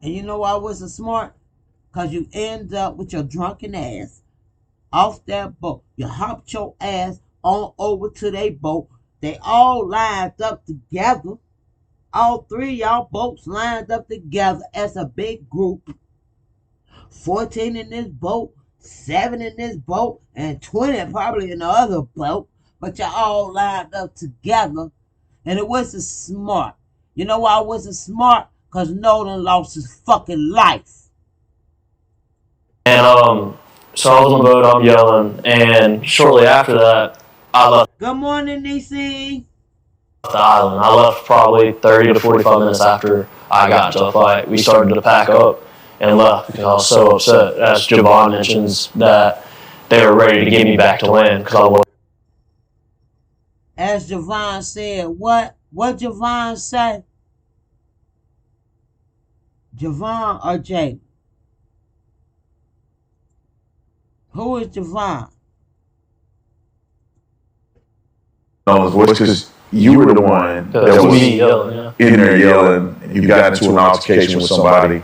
And you know why it wasn't smart? Because you end up with your drunken ass off that boat. You hopped your ass on over to their boat. They all lined up together. All three of y'all boats lined up together as a big group. 14 in this boat, 7 in this boat, and 20 probably in the other boat. But y'all all lined up together. And it wasn't smart. You know why it wasn't smart? Because Nolan lost his fucking life. so I was on the boat, I'm yelling, and shortly after that, I left Good morning, Niecy. the island. I left probably 30 to 45 minutes after I got into the fight. We started to pack up and left because I was so upset. As Javon mentions, that they were ready to get me back to land because I was. As Javon said, what? What Javon say? Javon or Jay? Who is Javon? Nolan's voice, because you were the one that was me yelling, yeah. in there yelling. You got into an altercation with somebody.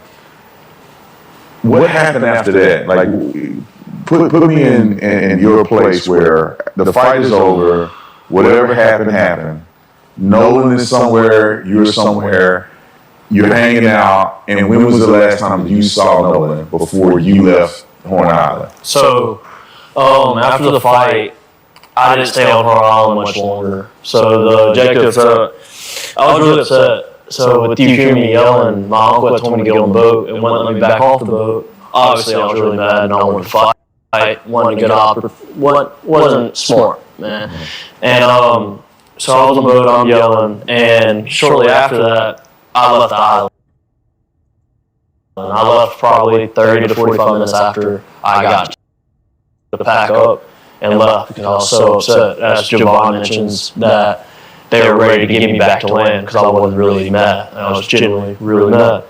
What happened after that? Like, put me in your place where the fight is over. Whatever happened. Nolan is somewhere. You're somewhere. You're hanging out. And when was the last time you saw Nolan before you left Horn Island? So, after the fight, I didn't stay on Hard Island much longer. So the objective, I was really upset. So with you hearing me yelling, my uncle had told me to get on the boat and wouldn't let me back off the boat. Obviously, I was really mad and I wanted to fight, wanted to get off. What wasn't smart, man. And so I was on the boat, I'm yelling, and shortly after that, I left the island. I left probably 30 to 45 minutes after I got to pack up and left because I was so upset. As Javon mentions, that they were ready to get me back to land because I wasn't really mad. I was genuinely really mad.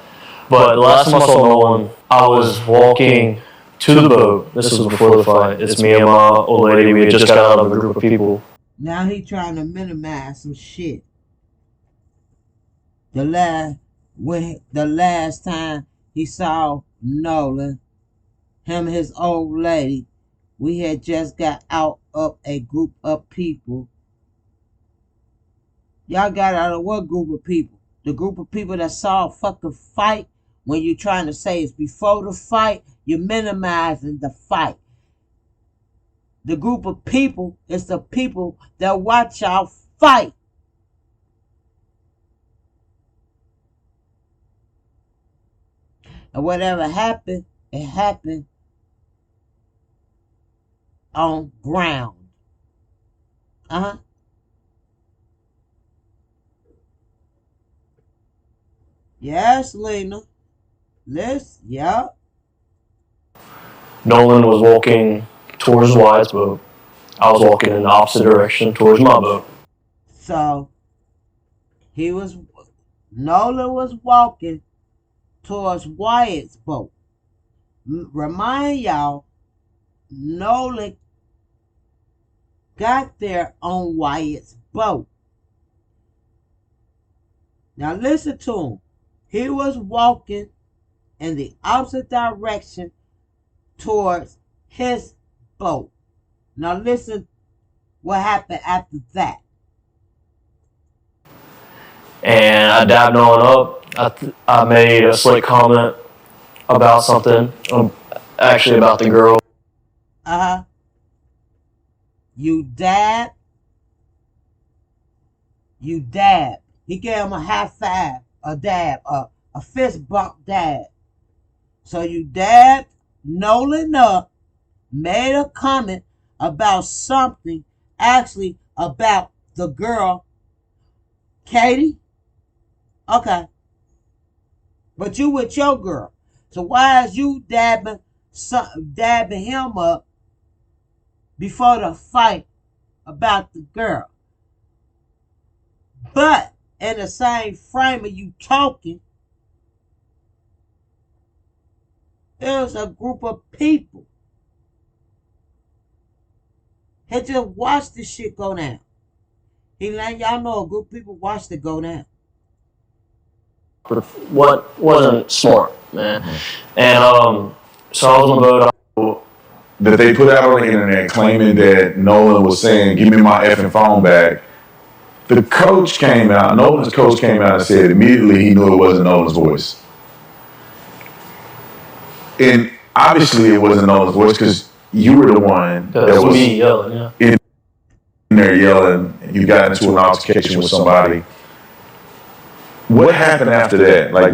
But the last time I saw Nolan, I was walking to the boat. This was before the fight. It's me and my old lady. We had just got out of a group of people. Now he trying to minimize some shit. The last time he saw Nolan, him and his old lady, we had just got out of a group of people. Y'all got out of what group of people? The group of people that saw a fucking fight. When you're trying to say it's before the fight, you're minimizing the fight. The group of people is the people that watch y'all fight. And whatever happened, it happened on ground. Yes, Lena. This, yeah. Nolan was walking towards Wyatt's boat. I was walking in the opposite direction towards my boat. So Nolan was walking towards Wyatt's boat. Remind y'all, Nolan got there on Wyatt's boat. Now listen to him. He was walking in the opposite direction towards his boat. Now listen what happened after that. And I dabbed Nolan up. I made a slick comment about something, actually about the girl. You dab. He gave him a high five, a dab, a fist bump dab. So you dabbed Nolan up, made a comment about something, actually about the girl, Katie. Okay. But you with your girl. So why is you dabbing him up before the fight about the girl? But in the same frame of you talking, there's a group of people that just watched this shit go down. He letting y'all know a group of people watched it go down. What wasn't smart, man. And so I was on the boat. That they put out on the internet claiming that Nolan was saying, "Give me my effing phone back." The coach came out, Nolan's coach came out and said immediately he knew it wasn't Nolan's voice. And obviously it wasn't Nolan's voice because you were the one that was me yelling, yeah. in there yelling. You got into an altercation with somebody. What happened after that? Like,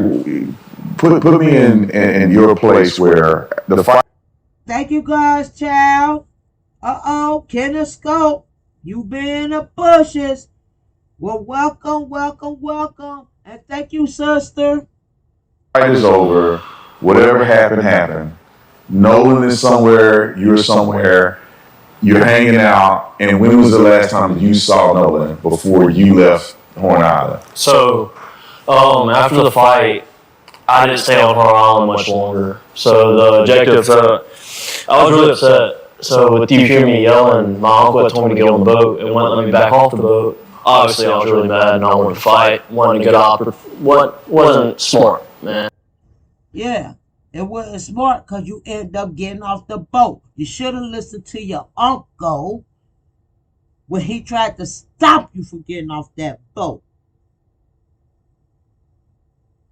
put me in your place where the fight. Thank you guys, child. Kenneth Scope. You been in the bushes. Well, welcome. And thank you, sister. Fight is over. Whatever happened, happened. Nolan is somewhere. You're somewhere. You're hanging out. And when was the last time you saw Nolan before you left Horn Island? So, after the fight, I didn't stay on Horn Island much longer. So the objective, I was really upset. So with you hearing me yelling, my uncle had told me to get on the boat and wouldn't let me back off the boat. Obviously, I was really mad and I wanted to fight, wanted to get off. What wasn't smart, man. Yeah, it wasn't smart because you ended up getting off the boat. You should have listened to your uncle when he tried to stop you from getting off that boat.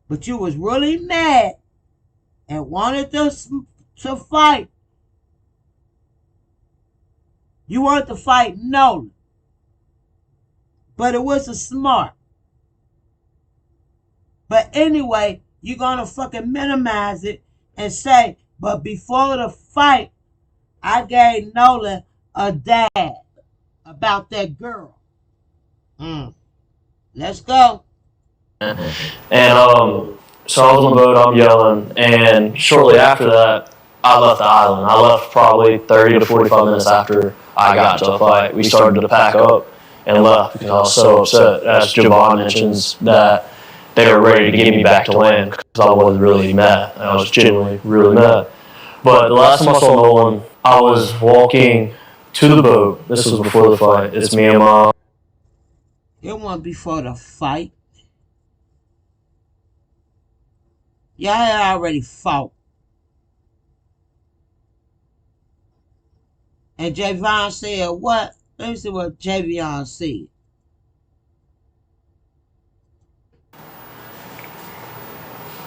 But you was really mad and wanted to fight. You wanted to fight Nolan. But it wasn't smart. But anyway, you're going to fucking minimize it and say, but before the fight, I gave Nolan a dab about that girl. Let's go. And so I was on the boat, I'm yelling, and shortly after that, I left the island. I left probably 30 to 45 minutes after I got to the fight. We started to pack up and left because I was so upset, as Javon mentions, that they were ready to get me back to land because I was really mad. I was genuinely really mad. But the last time I saw Nolan, I was walking to the boat. This was before the fight. It's me and my... It wasn't before the fight. Y'all had already fought. And Javon said what? Let me see what Javon said.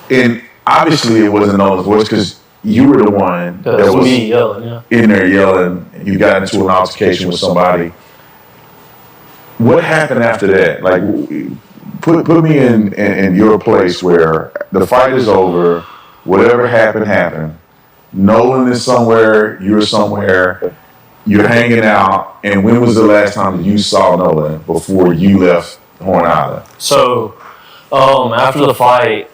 And obviously it wasn't Nolan's voice because you were the one that was me yelling, yeah. in there yelling. You got into an altercation with somebody. What happened after that? Like, put me in your place where the fight is over. Whatever happened, happened. Nolan is somewhere. You're somewhere. You're hanging out. And when was the last time you saw Nolan before you left Horn Island? So, after the fight,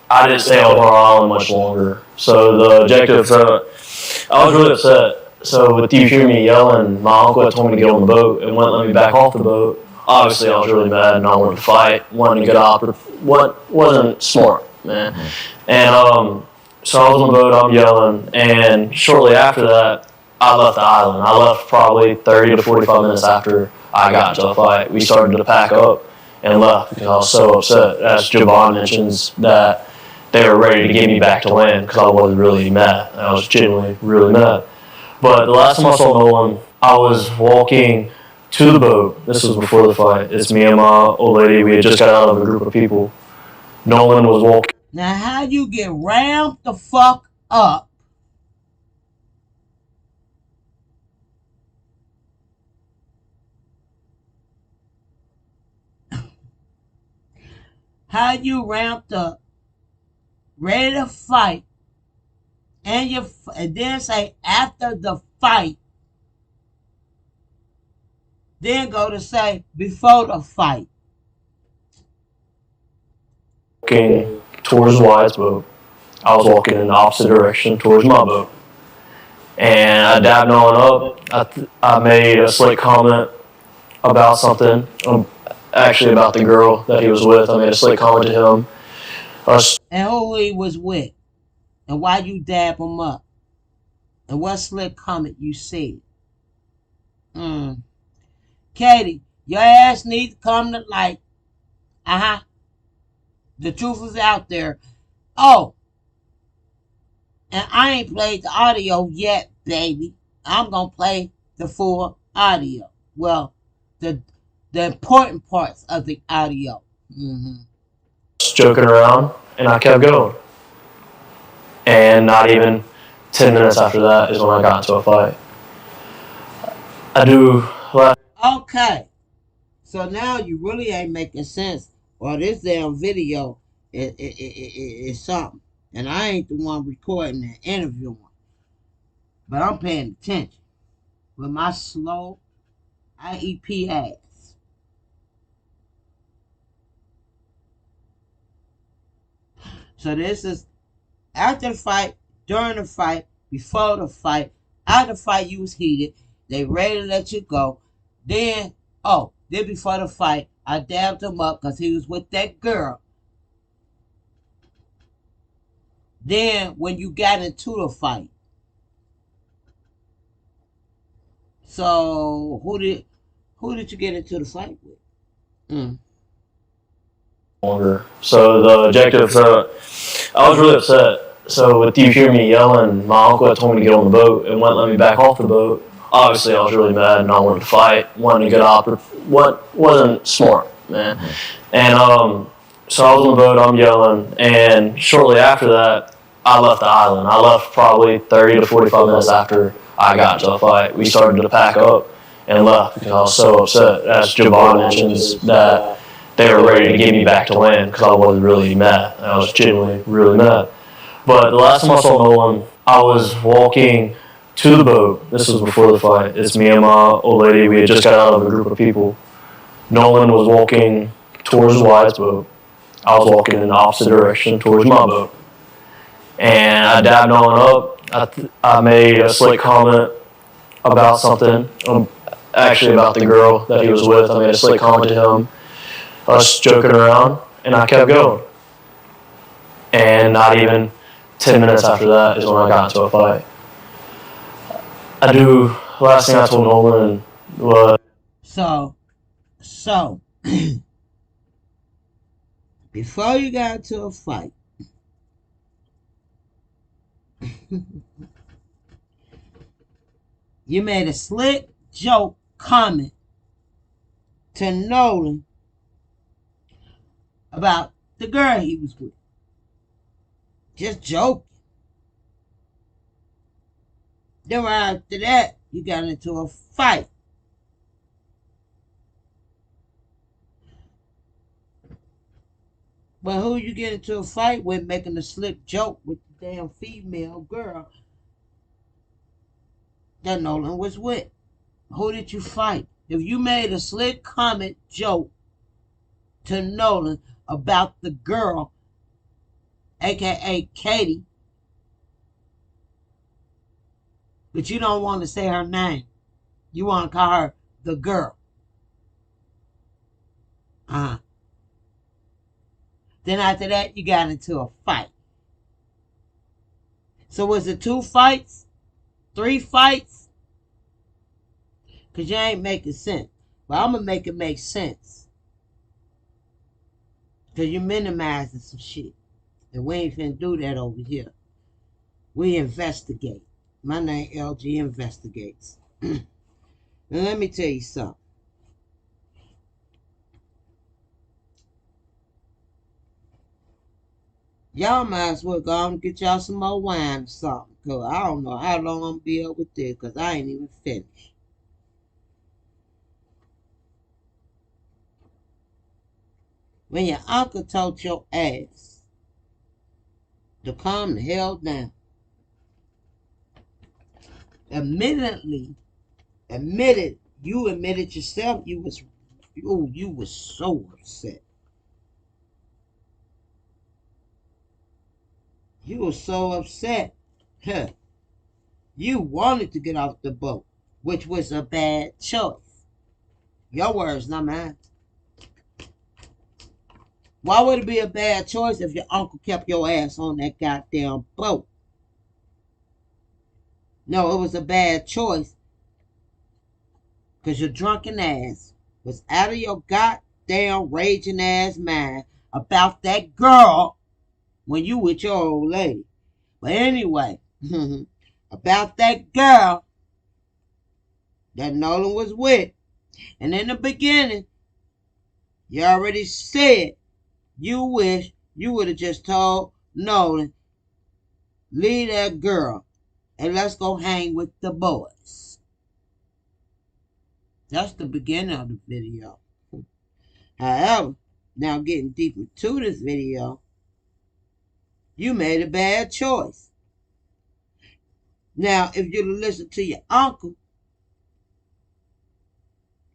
I didn't stay on Horn Island much longer. So the objective, I was really upset. So with you hearing me yelling, my uncle had told me to get on the boat and wouldn't let me back off the boat. Obviously, I was really mad and I wanted to fight, wanted to get off. What wasn't smart, man. And so I was on the boat, I'm yelling, and shortly after that, I left the island. I left probably 30 to 45 minutes after I got to the fight. We started to pack up and left because I was so upset, as Javon mentions, that they were ready to get me back to land because I was really mad. I was genuinely really mad. But the last time I saw Nolan, I was walking to the boat. This was before the fight. It's me and my old lady. We had just got out of a group of people. Nolan was walking. Now, how you get ramped the fuck up how you ramped up, ready to fight, and then say after the fight, then go to say before the fight. Walking towards Wyatt's boat. I was walking in the opposite direction towards my boat. And I dabbed Nolan up. I made a slick comment about something. actually about the girl that he was with. I made a slick comment to him. And who he was with. And why you dab him up. And what slick comment you said. Katie, your ass needs to come to light. The truth is out there. Oh, and I ain't played the audio yet, baby. I'm going to play the full audio. Well, the important parts of the audio. Joking around, and I kept going. And not even 10 minutes after that is when I got into a fight. Okay. So now you really ain't making sense. Well, this damn video is something. And I ain't the one recording and interviewing. But I'm paying attention. With my slow IEP ass. So this is after the fight, during the fight, before the fight. After the fight, you was heated. They ready to let you go. Then before the fight, I dabbed him up because he was with that girl. Then when you got into the fight. So who did you get into the fight with? Longer. So the objective, I was really upset. So with you hearing me yelling, my uncle had told me to get on the boat and wouldn't let me back off the boat. Obviously, I was really mad and I wanted to fight, wanted to get what wasn't smart, man. And so I was on the boat, I'm yelling, and shortly after that, I left the island. I left probably 30 to 45 minutes after I got into a fight. We started to pack up and left because I was so upset. As Javon mentions, that they were ready to get me back to land because I was really mad. I was genuinely really mad. But the last time I saw Nolan, I was walking to the boat. This was before the fight. It's me and my old lady. We had just got out of a group of people. Nolan was walking towards Wyatt's boat. I was walking in the opposite direction towards my boat. And I dabbed Nolan up. I made a slick comment about something, actually about the girl that he was with. I made a slick comment to him. Us joking around, and I kept going. And not even 10 minutes after that is when I got into a fight. Last thing I told Nolan was... So, before you got into a fight, you made a slick joke comment to Nolan about the girl he was with. Just joking. Then right after that, you got into a fight. But who you get into a fight with making a slick joke with the damn female girl that Nolan was with? Who did you fight? If you made a slick comment joke to Nolan about the girl, aka Katie, but you don't want to say her name. You want to call her the girl. Then after that, you got into a fight. So was it 2 fights? 3 fights? Because you ain't making sense. But I'm going to make it make sense. Because you're minimizing some shit. And we ain't finna do that over here. We investigate. My name LG Investigates. Now let me tell you something. Y'all might as well go and get y'all some more wine or something. Because I don't know how long I'm going to be up with this. Because I ain't even finished. When your uncle told your ass to calm the hell down, you admitted yourself you was so upset. You were so upset. You wanted to get off the boat, which was a bad choice. Your words, not mine. Why would it be a bad choice if your uncle kept your ass on that goddamn boat? No, it was a bad choice because your drunken ass was out of your goddamn raging ass mind about that girl when you with your old lady. But anyway, about that girl that Nolan was with. And in the beginning, you already said you wish you would have just told Nolan, leave that girl and let's go hang with the boys. That's the beginning of the video. However, now getting deep into this video, you made a bad choice. Now, if you listen to your uncle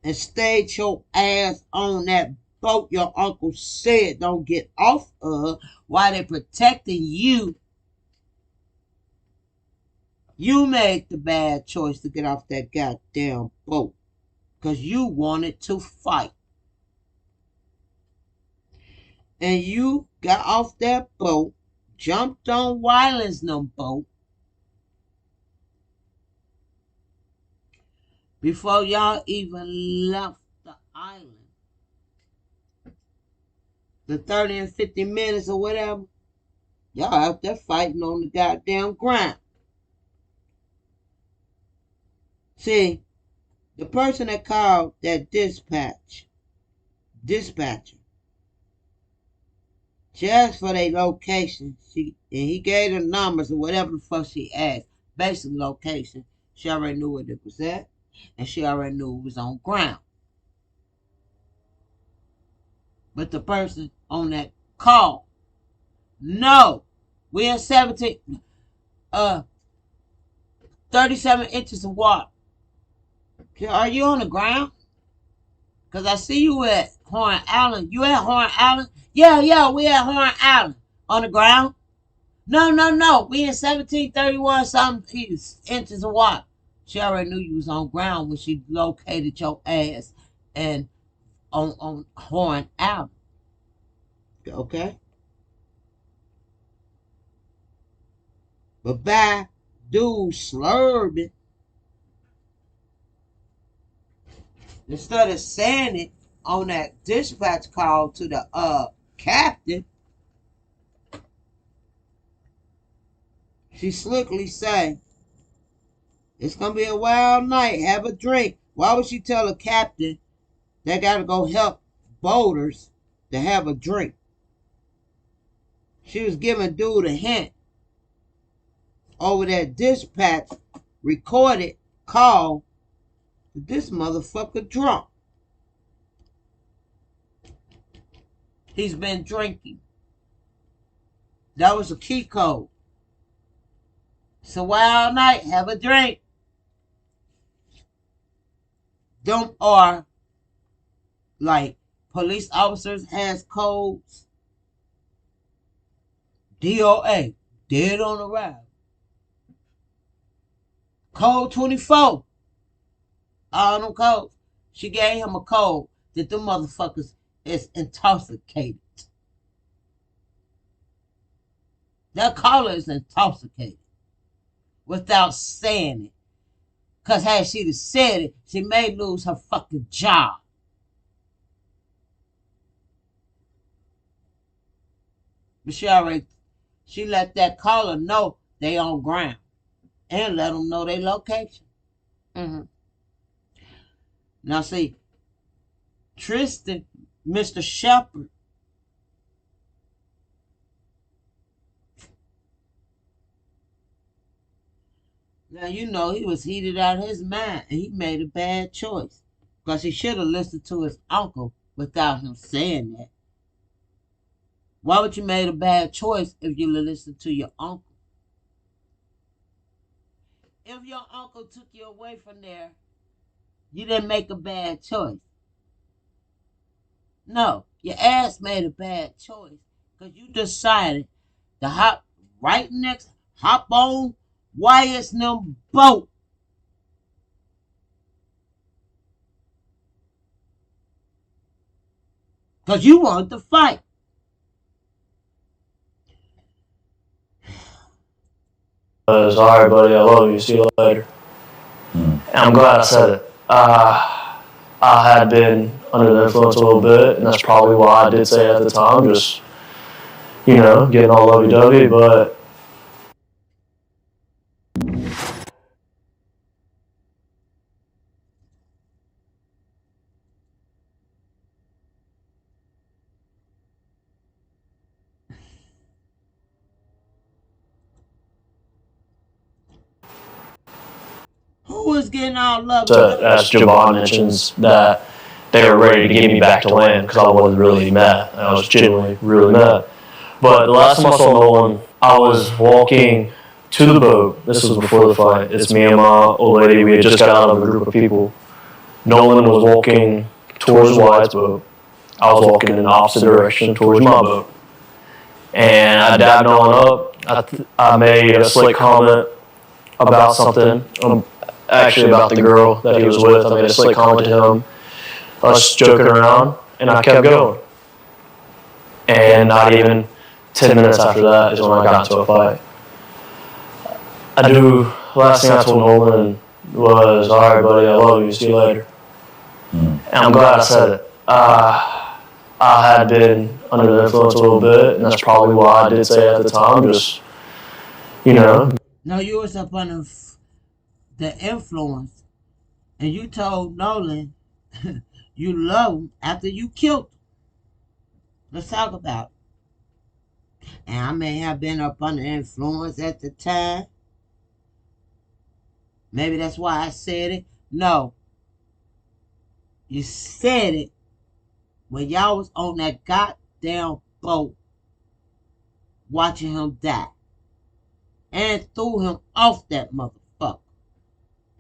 and stayed your ass on that boat your uncle said don't get off of while they're protecting you, you made the bad choice to get off that goddamn boat because you wanted to fight. And you got off that boat, jumped on Wyland's boat before y'all even left the island. The 30 and 50 minutes or whatever, y'all out there fighting on the goddamn ground. See, the person that called that dispatcher, she asked for their location. And he gave her numbers or whatever the fuck she asked. Basic location. She already knew where it was at. And she already knew it was on ground. But the person on that call, no, we're in 37 inches of water. Are you on the ground? Because I see you at Horn Island. You at Horn Island? Yeah, we at Horn Island. On the ground? No. We in 1731 something inches of water. She already knew you was on ground when she located your ass and on Horn Island. Okay? But by dude slurping, instead of saying it on that dispatch call to the captain, she slickly say, it's gonna be a wild night, have a drink. Why would she tell a captain they gotta go help boaters to have a drink? She was giving dude a hint over that dispatch recorded call that this motherfucker drunk. He's been drinking. That was a key code. It's a wild night, have a drink. Them are like police officers has codes. DOA, dead on arrival. Code 24. All them codes. She gave him a code that them motherfuckers is intoxicated. That caller is intoxicated without saying it. Because had she said it, she may lose her fucking job. But she let that caller know they on ground and let them know their location. Now see, Tristan, Mr. Shepherd, now you know he was heated out of his mind and he made a bad choice. Because he should have listened to his uncle without him saying that. Why would you make a bad choice if you listened to your uncle? If your uncle took you away from there, you didn't make a bad choice. No, your ass made a bad choice because you decided to hop on Wyatt's boat. Because you wanted to fight. All right, buddy, I love you. See you later. And I'm glad I said it. I had been under the influence a little bit, and that's probably why I did say it at the time, just, getting all lovey-dovey, but Who was getting all loved so, up? as Javon mentions, that they were ready to get me back to land because I wasn't really mad. I was genuinely really mad. But the last time I saw Nolan, I was walking to the boat. This was before the fight. It's me and my old lady. We had just got out of a group of people. Nolan was walking towards Wyatt's boat. I was walking in the opposite direction towards my boat. And I dabbed Nolan up. I made a slick comment about something. Actually, about the girl that he was with. I made a slick comment to him. Us joking around, and I kept going. And not even 10 minutes after that is when I got into a fight. Last thing I told Nolan was, all right, buddy, I love you, see you later. And I'm glad I said it. I had been under the influence a little bit, and that's probably why I did say it at the time, just, No, you was up under the influence, and you told Nolan you love him after you killed him. Let's talk about it. And I may have been up under influence at the time. Maybe that's why I said it. No. You said it when y'all was on that goddamn boat watching him die. And threw him off that motherfucker.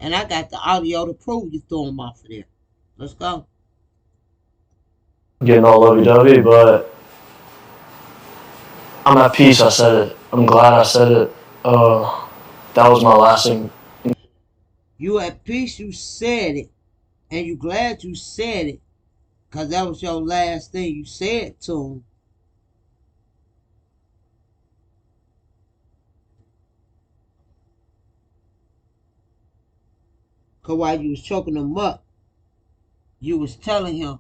And I got the audio to prove you threw him off of there. Let's go. getting all lovey-dovey, but I'm at peace. I said it. I'm glad I said it. That was my last thing. You at peace, you said it. And you glad you said it. Because that was your last thing you said to him. Because while you was choking him up, you was telling him,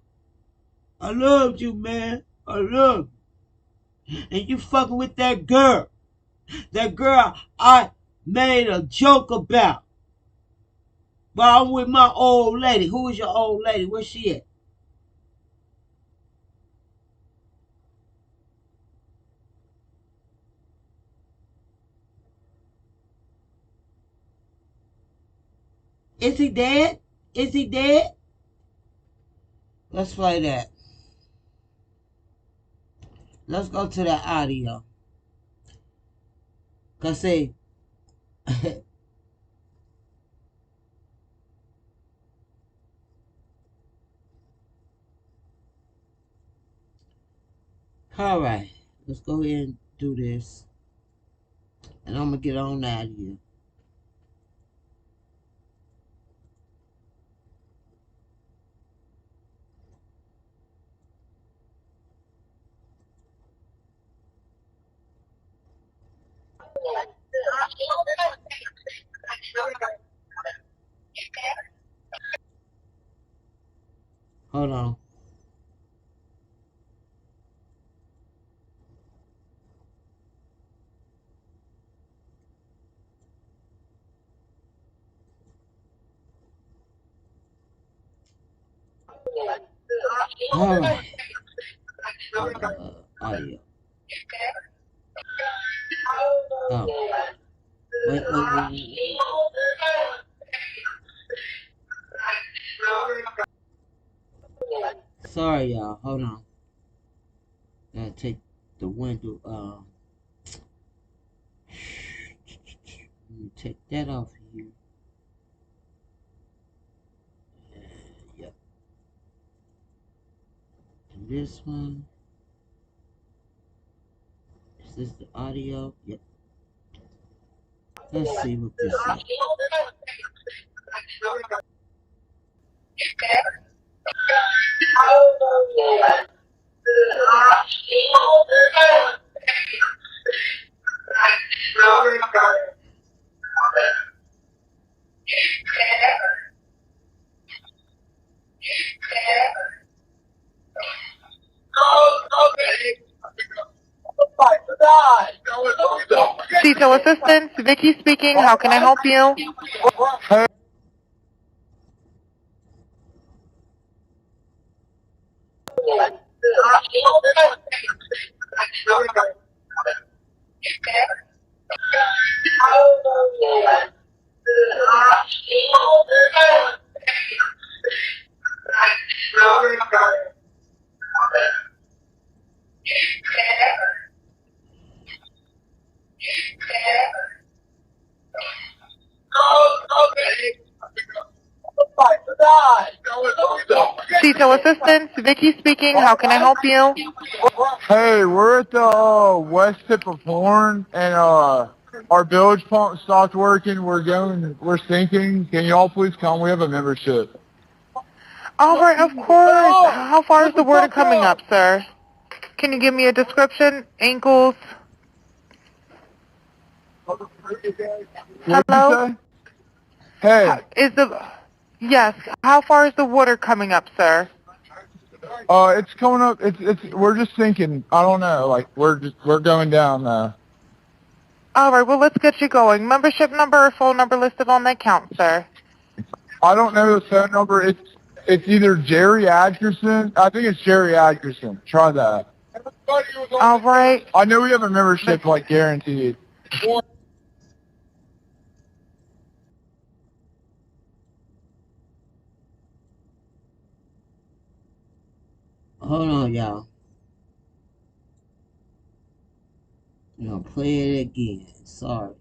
I loved you, man. I love you. And you fucking with that girl. That girl I made a joke about. But I'm with my old lady. Who is your old lady? Where's she at? Is he dead? Is he dead? Let's play that. Let's go to the audio. Cause see, all right, let's go ahead and do this. And I'm gonna get on out of here. Hold on. All right. Audio. Oh. Wait. Sorry, y'all. Hold on. Gotta take the window. Let me take that off here. Yep. And this one. Is this the audio? Yep. Let's see what this is. Detail assistance, Vicky speaking. How can I help you? Detail assistance, Vicky speaking. How can I help you? Hey, we're at the west tip of Horn, and our bilge pump stopped working. We're sinking. Can y'all please come? We have a membership. All right, of course. How far is the water coming up, sir? Can you give me a description? Ankles? What'd Hello? you say? Hey, Yes, how far is the water coming up, sir? it's coming up. We're just sinking. I don't know. Like we're going down now. All right, well, let's get you going. Membership number or phone number listed on the account, sir. I don't know the phone number. It's either Jerry Atkinson. I think it's Jerry Atkinson. Try that. All right. I know we have a membership, like guaranteed. Hold on, y'all. I'm gonna play it again. Sorry.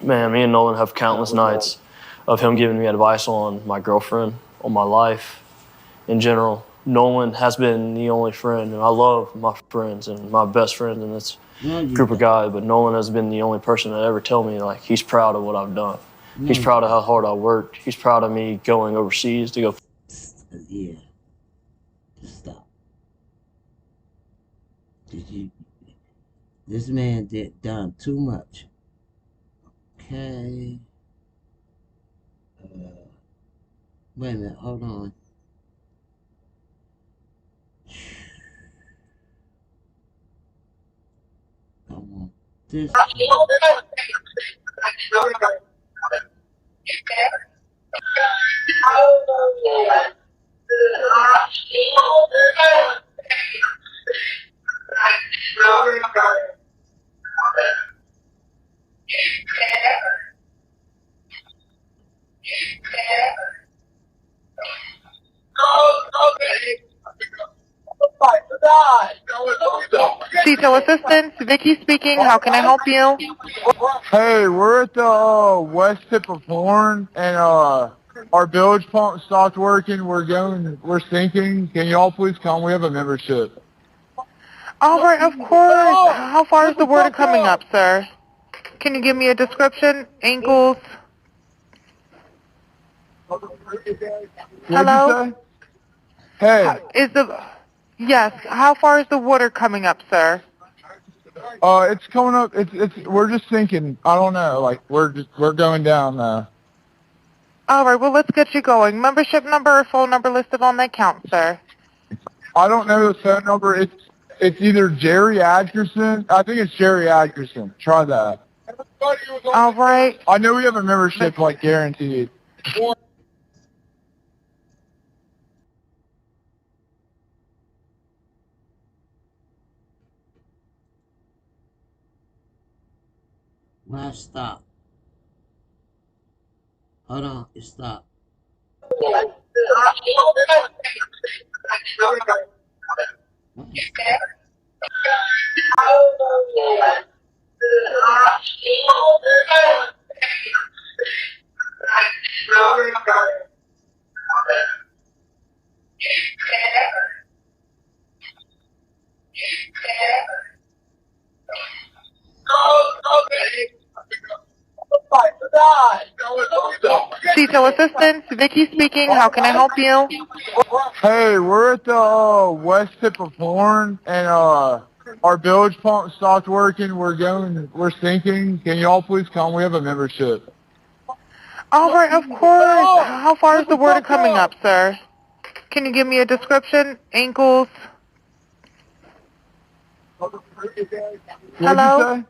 Man, me and Nolan have countless nights of him giving me advice on my girlfriend, on my life in general. Nolan has been the only friend, and I love my friends and my best friends in this group of guys, but Nolan has been the only person that ever tell me, like, he's proud of what I've done. He's proud of how hard I worked. He's proud of me going overseas to go. Yeah. Just stop. This man done too much. Okay. Wait a minute. Hold on. I want this. Detail assistance, Vicky speaking. How can I help you? Hey, we're at the west tip of Horn, and our bilge pump stopped working. We're sinking. Can y'all please come? We have a membership. All right, of course. How far is the water coming up, sir? Can you give me a description? Ankles? Hello? What'd you say? Hey, Yes, how far is the water coming up, sir? it's coming up. We're just sinking. I don't know. Like we're going down now. All right, well, let's get you going. Membership number or phone number listed on the account, sir. I don't know the phone number. It's either Jerry Atkinson. I think it's Jerry Atkinson. Try that. All right. I know we have a membership, like guaranteed. Why stop? Hold on. It stopped. Detail assistance, Vicky speaking. How can I help you? Hey, we're at the west tip of Horn, and our bilge pump stopped working. We're sinking. Can y'all please come? We have a membership. All right, of course. How far is the water coming up, sir? Can you give me a description? Ankles? What'd Hello? you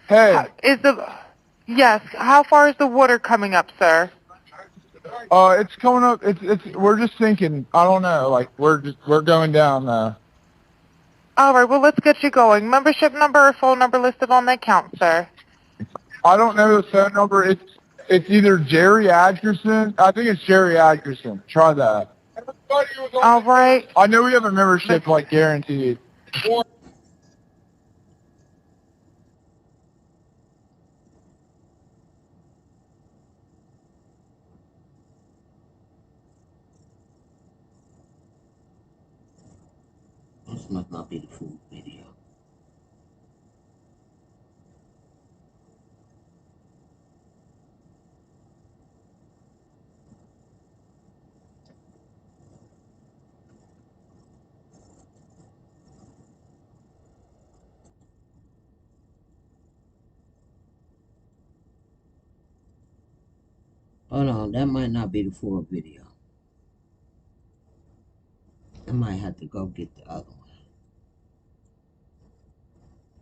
say? Hey, Yes, how far is the water coming up, sir? it's coming up. We're just thinking. I don't know. Like we're going down. All right, well, let's get you going. Membership number or phone number listed on the account, sir. I don't know the phone number. It's either Jerry Atkerson. I think it's Jerry Atkerson. Try that. All right. I know we have a membership like guaranteed. This must not be the full video. Hold on, that might not be the full video. I might have to go get the other one.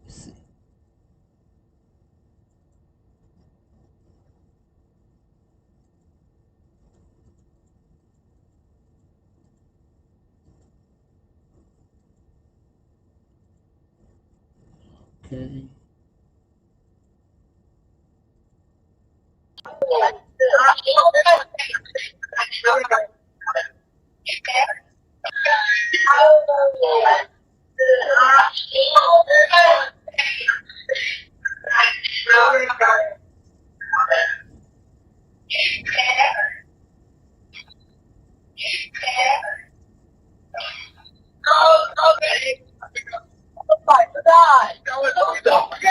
Let's see. Okay.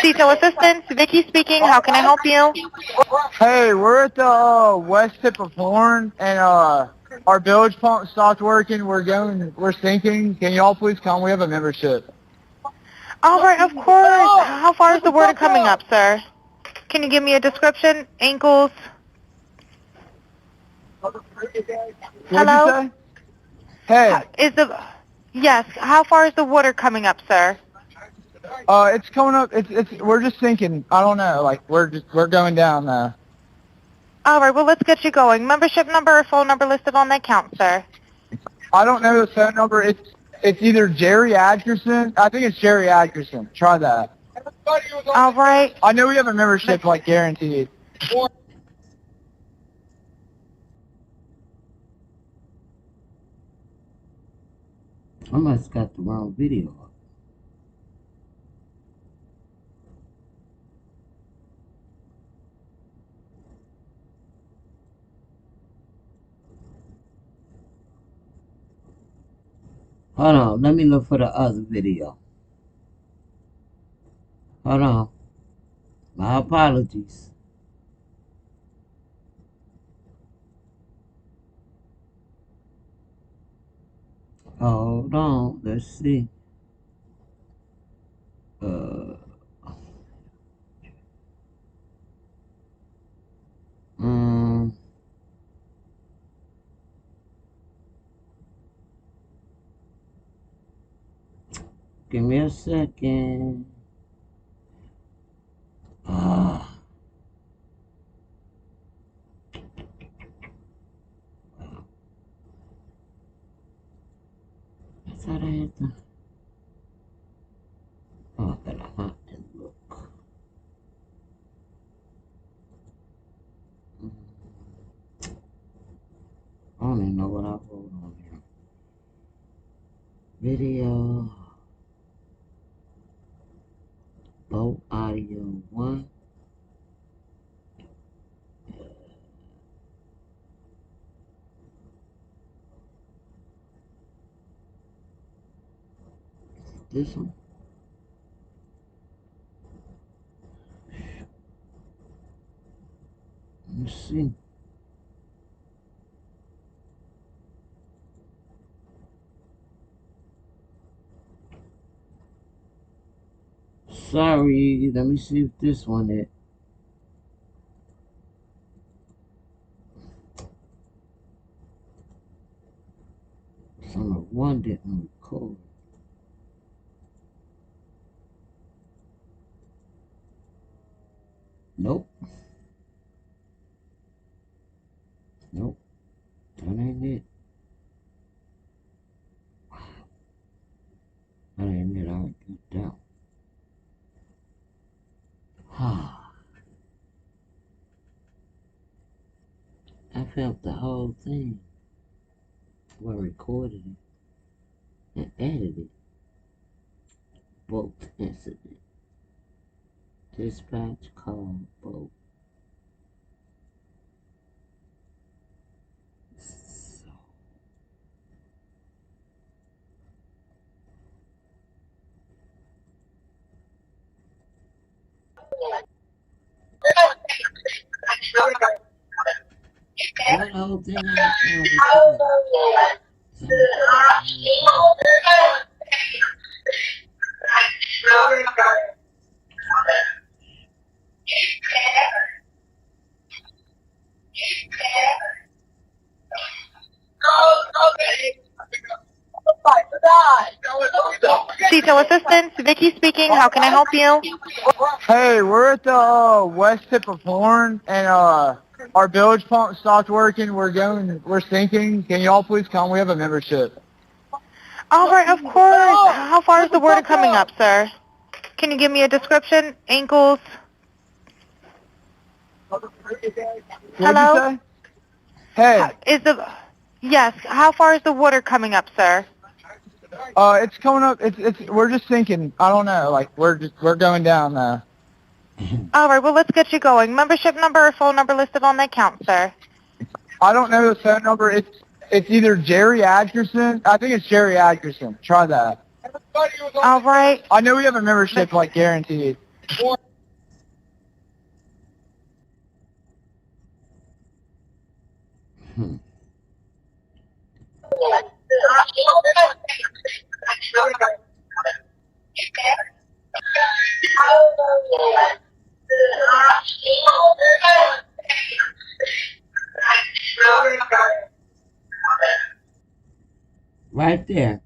Detail assistance, Vicky speaking. How can I help you? Hey, we're at the west tip of Horn, and our bilge pump stopped working. We're sinking. Can y'all please come? We have a membership. All right, of course. How far is the water coming up, sir? Can you give me a description? Ankles? Hello? What'd you say? Hey, Yes, how far is the water coming up, sir? it's coming up. We're just sinking. I don't know. Like we're going down. All right, well, let's get you going. Membership number or phone number listed on the account, sir. I don't know the phone number. It's either Jerry Atkerson. I think it's Jerry Atkerson. Try that. All right. I know we have a membership like guaranteed. I must have got the wrong video up. Hold on, let me look for the other video. Hold on. My apologies. Hold on, let's see. Um, Give me a second. Ah. I thought I had to. Oh, I gotta hunt and look. I don't even know what I wrote on here. Video. Boat audio 1. This one. Let's see. Sorry, let me see if this one is. one didn't record. Nope. Nope. That ain't it. That ain't it. I get down. I felt the whole thing. Well, recorded it and edited both incidents. Dispatch called both. So, that whole thing I Detail assistance, Vicky speaking. How can I help you? Hey, we're at the west tip of Horn, and our bilge pump stopped working. We're sinking. Can y'all please come? We have a membership. All right, of course. How far is the water coming up, sir? Can you give me a description? Ankles? Hello? What'd you say? Hey, Yes, how far is the water coming up, sir? it's coming up. We're just sinking. I don't know. Like we're going down now. All right, well, let's get you going. Membership number or phone number listed on the account, sir. I don't know the phone number. It's either Jerry Atkerson. I think it's Jerry Atkerson. Try that. All right. I know we have a membership, like guaranteed. right there.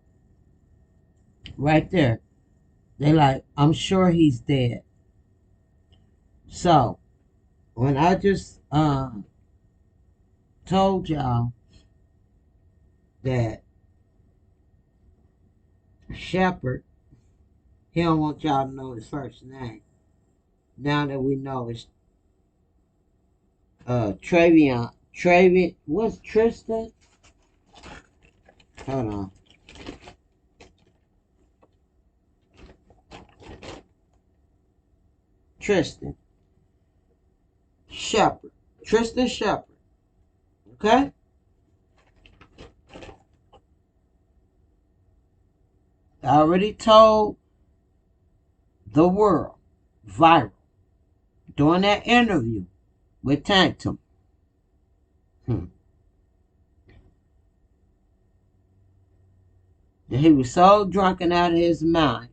Right there. They like, I'm sure he's dead. So, when I just told y'all that Shepherd, he don't want y'all to know his first name. Now that we know it's Travion. What's Tristan? Hold on. Tristan Shepherd. Tristan Shepherd. Okay? I already told the world, viral, during that interview with Tankton. That he was so drunken out of his mind.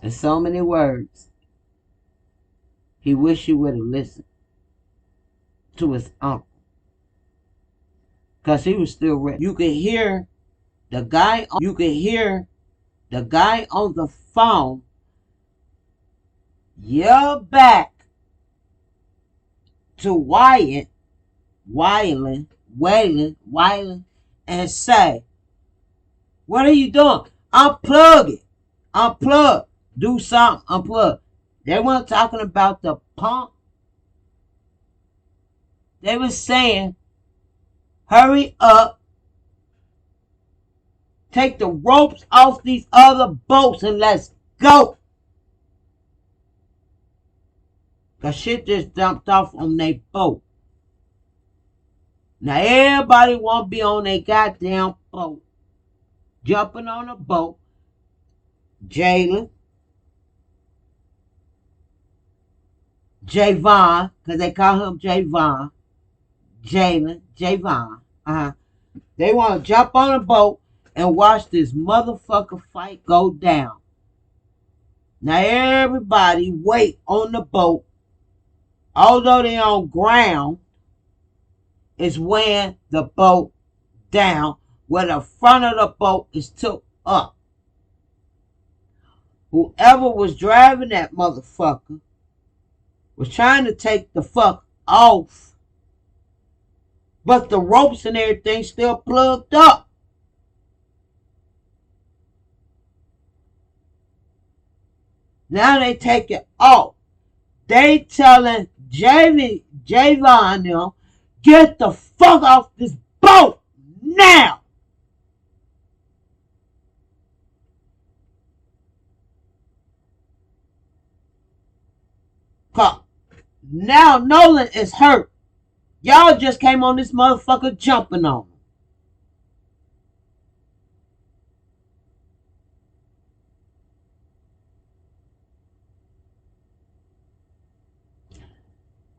In so many words, he wished he would have listened to his uncle. Because he was still ready. You could hear the guy on the phone yell back to Waylon, and say, "What are you doing? Unplug it. Unplug. Do something. Unplug." They weren't talking about the pump. They were saying, "Hurry up. Take the ropes off these other boats and let's go." Cause shit just dumped off on their boat. Now everybody want to be on their goddamn boat. Jumping on a boat. Jalen. Javon. Because they call him Javon. Jalen. Javon. They want to jump on a boat and watch this motherfucker fight go down. Now everybody wait on the boat. Although they on ground, is when the boat down where the front of the boat is took up. Whoever was driving that motherfucker was trying to take the fuck off, but the ropes and everything still plugged up. Now they take it off. They telling Javon them, get the fuck off this boat now. Now Nolan is hurt. Y'all just came on this motherfucker jumping on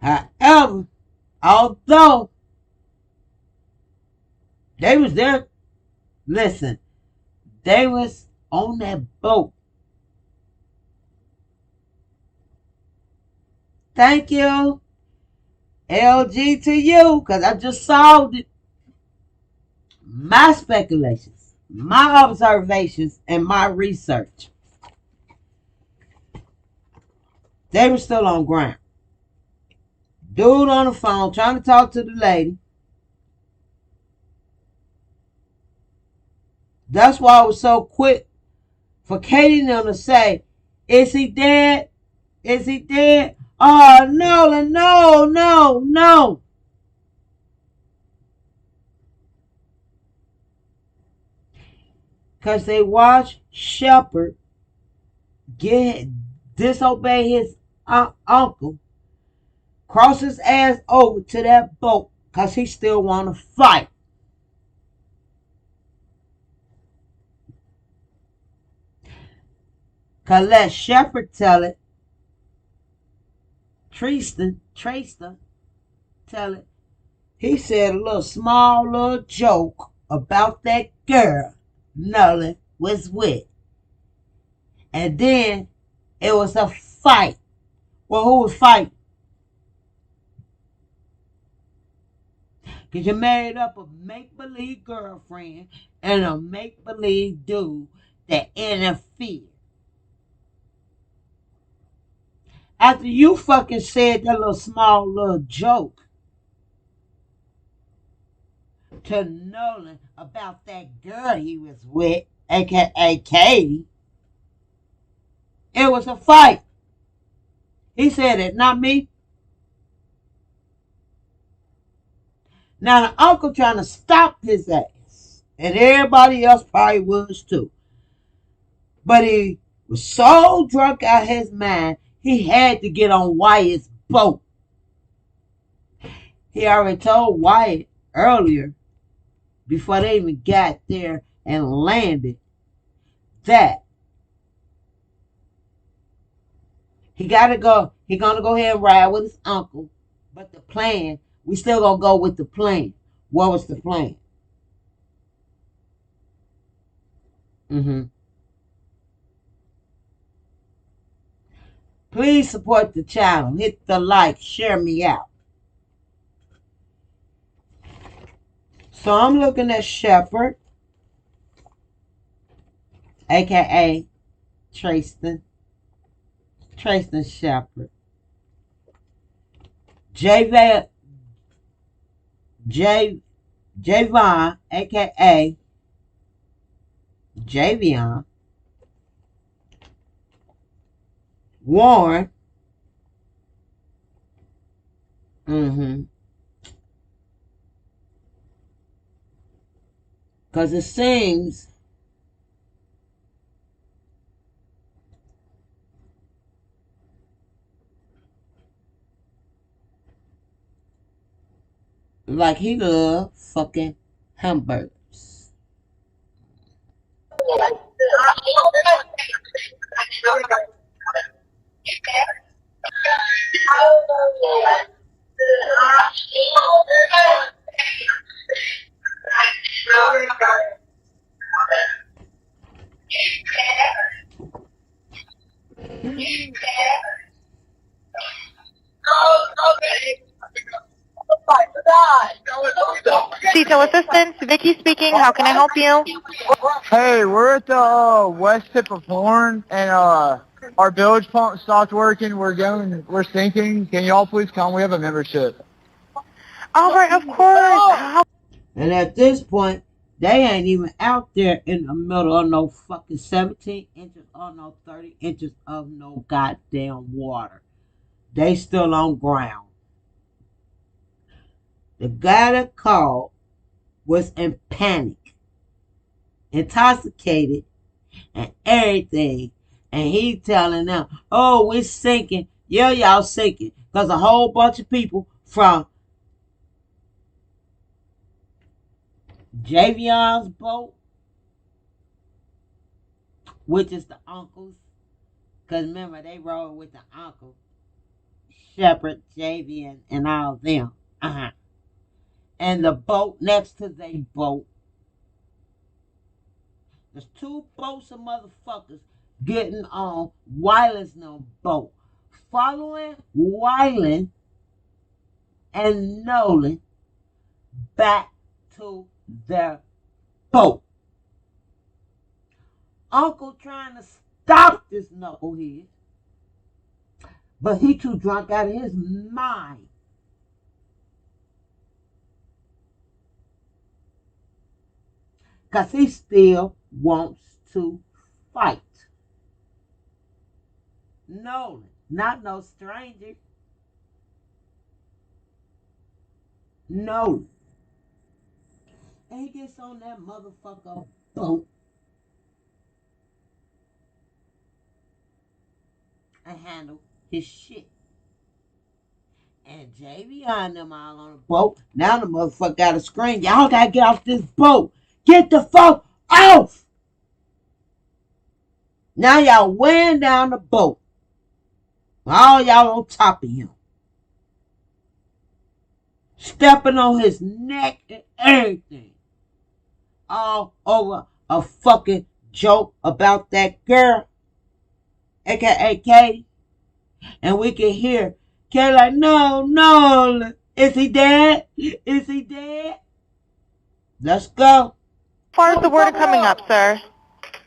him. However, although they was there, listen, they was on that boat. Thank you, LG, to you, because I just solved it. My speculations, my observations, and my research. They were still on ground. Dude on the phone trying to talk to the lady. That's why I was so quick for Katie and them to say, is he dead? Is he dead? Oh, Nolan, no. Because they watched Shepard disobey his uncle, cross his ass over to that boat because he still want to fight. Because let Shepard tell it, Tristan tell it. He said a small little joke about that girl Nolan was with. And then it was a fight. Well, who was fighting? Because you married up a make-believe girlfriend and a make-believe dude that interfered. After you fucking said that small little joke to Nolan about that girl he was with, aka Katie, it was a fight. He said it, not me. Now the uncle trying to stop his ass, and everybody else probably was too. But he was so drunk out of his mind, he had to get on Wyatt's boat. He already told Wyatt earlier, before they even got there and landed, that he gonna go ahead and ride with his uncle. But the plan, we still gonna go with the plan. What was the plan? Please support the channel. Hit the like, share me out. So I'm looking at Shepard, aka Tristan Shepard. Javon, aka Javion. Warren. Because it seems like he loves fucking hamburgers. Detail Assistance, Vicky speaking. How can I help you? Hey, we're at the west tip of Horn, and our bilge pump stopped working. We're sinking. Can y'all please come? We have a membership. All right, of course. And at this point, they ain't even out there in the middle of no fucking 17 inches or no 30 inches of no goddamn water. They still on ground. The guy that called was in panic, intoxicated, and everything. And he telling them, oh, we're sinking. Yeah, y'all sinking. Because a whole bunch of people from Javion's boat, which is the uncles. Because remember, they rode with the uncle, Shepherd, Javion, and all of them. And the boat next to their boat. There's two boats of motherfuckers getting on Wyland's no boat. Following Wyland and Nolan back to their boat. Uncle trying to stop this knucklehead, but he too drunk out of his mind. Because he still wants to fight. Nolan, not no stranger. Nolan. And he gets on that motherfucker boat and handle his shit. And JV and them all on the boat. Now the motherfucker got a scream. Y'all gotta get off this boat. Get the fuck off! Now y'all weighing down the boat. All y'all on top of him. Stepping on his neck and everything. All over a fucking joke about that girl. AKA Katie. And we can hear Katie like, no. Is he dead? Is he dead? Let's go. As far as the word coming up, sir,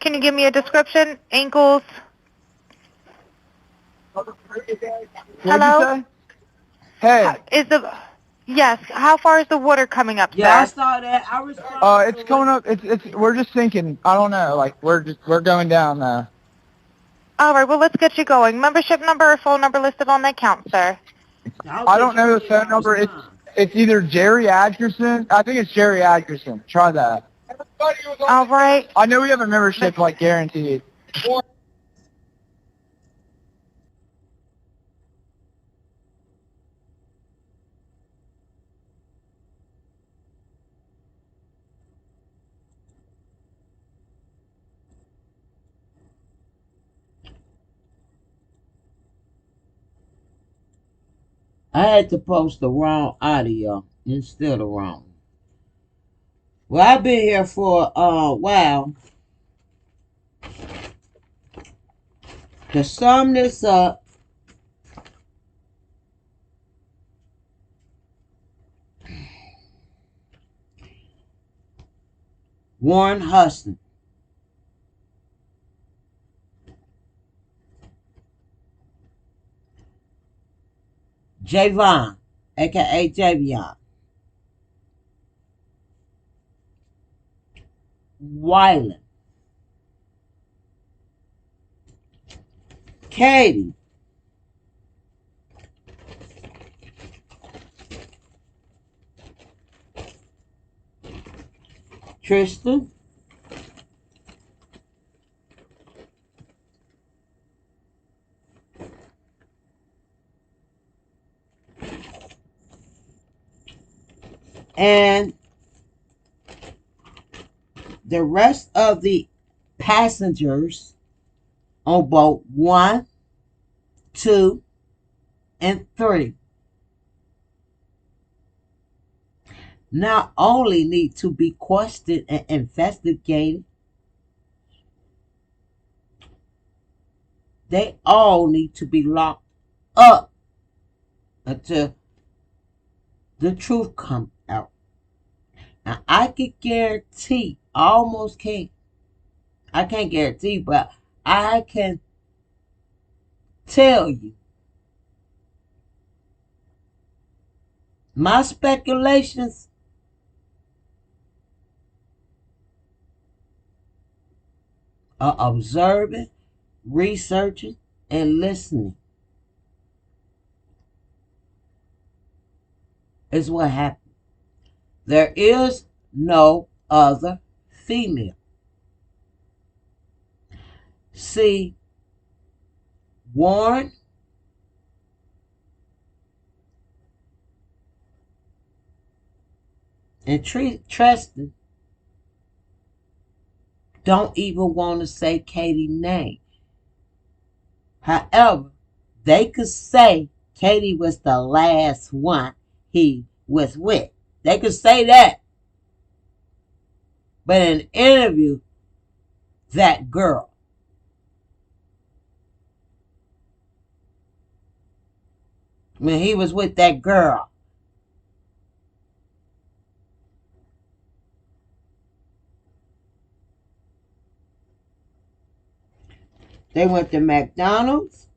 can you give me a description? Ankles? Hello? Hey. Yes, how far is the water coming up, Yeah, I sir? saw that. I responded. It's coming up. We're just sinking. I don't know. Like we're going down now. All right, well, let's get you going. Membership number or phone number listed on the account, sir. I don't know the phone number. It's either Jerry Atkerson. I think it's Jerry Atkerson. Try that. All right. I know we have a membership, like guaranteed. I had to post the wrong audio instead of wrong. Well, I've been here for a while. To sum this up, Warren Huston, Javon, aka Javion, Wyland, Katie, Tristan, and the rest of the passengers on boat 1, 2, and 3 not only need to be questioned and investigated, they all need to be locked up until the truth comes out. Now, I can guarantee, almost can't, I can't guarantee, but I can tell you, my speculations are observing, researching, and listening is what happened. There is no other female. See, Warren and Tristan don't even want to say Katie's name. However, they could say Katie was the last one he was with. They could say that. But in an interview, that girl. When he was with that girl. They went to McDonald's.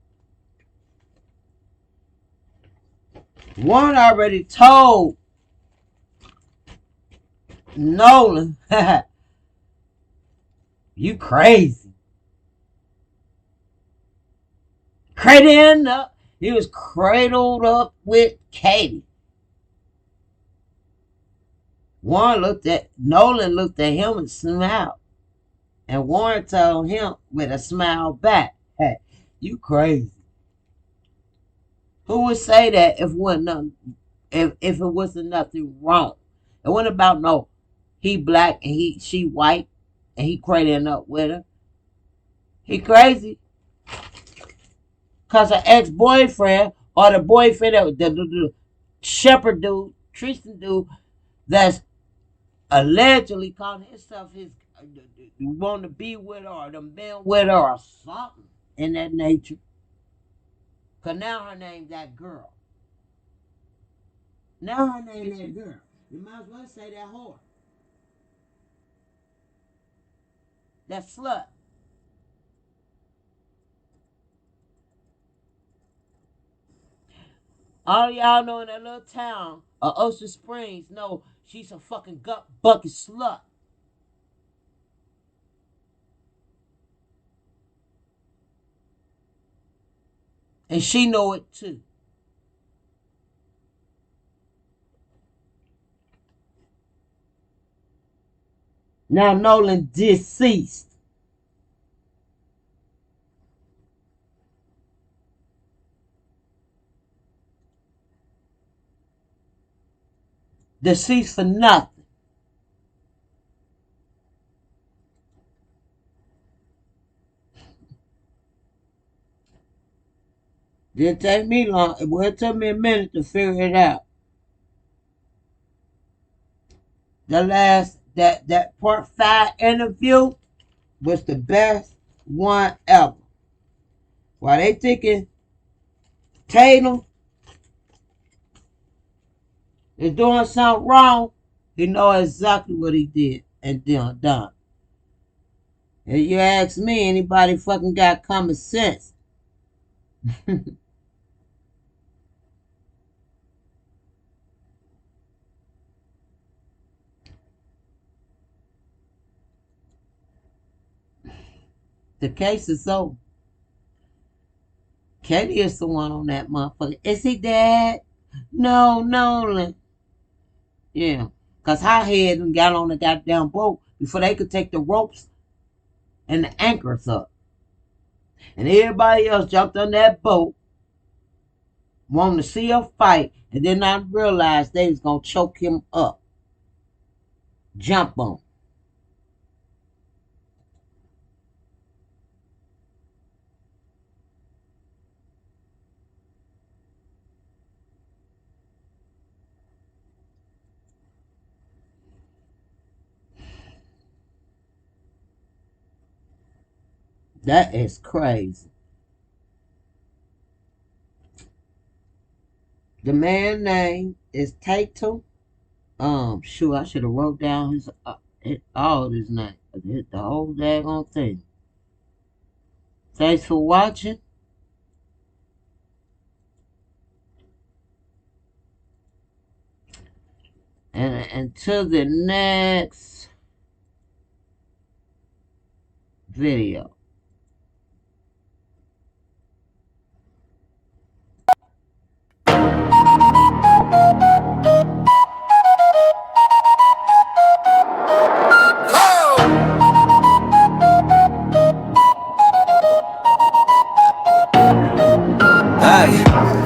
Warren already told Nolan, you crazy. Cradled up. He was cradled up with Katie. Nolan looked at him and smiled. And Warren told him with a smile back, hey, you crazy. Who would say that if it wasn't nothing wrong? It wasn't about no, he black and she white and he cradling up with her. He crazy. Cause her ex-boyfriend or the boyfriend of the shepherd dude, Tristan dude, that's allegedly calling himself his want to be with her or them been with her or something in that nature. Cause now her name's that girl. Now her name that girl. You might as well say that whore. That slut. All y'all know in that little town of Ocean Springs know she's a fucking gut bucket slut. And she know it too. Now Nolan deceased. Deceased for nothing. Didn't take me long. It took me a minute to figure it out. The last that part 5 interview was the best one ever. While they thinking Tatum is doing something wrong, he know exactly what he did and done. If you ask me, anybody fucking got common sense. The case is over. Katie is the one on that motherfucker. Is he dead? No, Nolan. Yeah. Because Hothead and got on the goddamn boat before they could take the ropes and the anchors up. And everybody else jumped on that boat, wanting to see a fight, and then I realized they was going to choke him up. Jump on. That is crazy. The man's name is Tatum Shoot, I should have wrote down all his name. The whole daggone thing. Thanks for watching. And until the next video.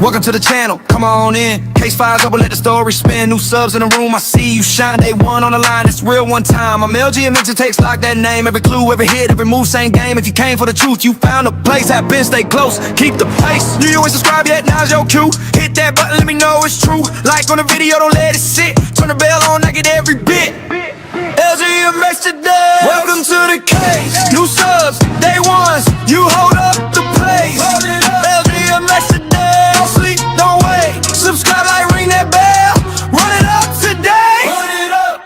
Welcome to the channel, come on in. Case files open, let the story spin. New subs in the room, I see you shine. Day one on the line, it's real one time. I'm LG and mixing takes, lock that name. Every clue, every hit, every move, same game. If you came for the truth, you found a place. Have been, stay close, keep the pace. You ain't subscribed yet, now's your cue. Hit that button, let me know it's true. Like on the video, don't let it sit. Turn the bell on, I get every bit. LGMX today. Welcome to the case. New subs, day ones, you hold up the place. LGMX today. Don't sleep, don't wait. Subscribe, like, ring that bell. Run it up today. Run it up.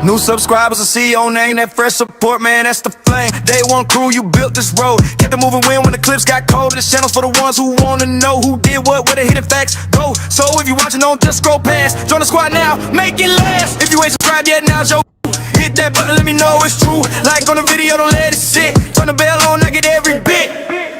New subscribers, I see your name, that fresh support, man, that's the flame. Day one crew, you built this road. Kept it moving when the clips got cold. This channel's for the ones who wanna know who did what, where the hidden facts go. So if you watching, don't just scroll past. Join the squad now, make it last. If you ain't subscribed yet, now's your hit that button, let me know it's true. Like on the video, don't let it sit. Turn the bell on, I get every bit.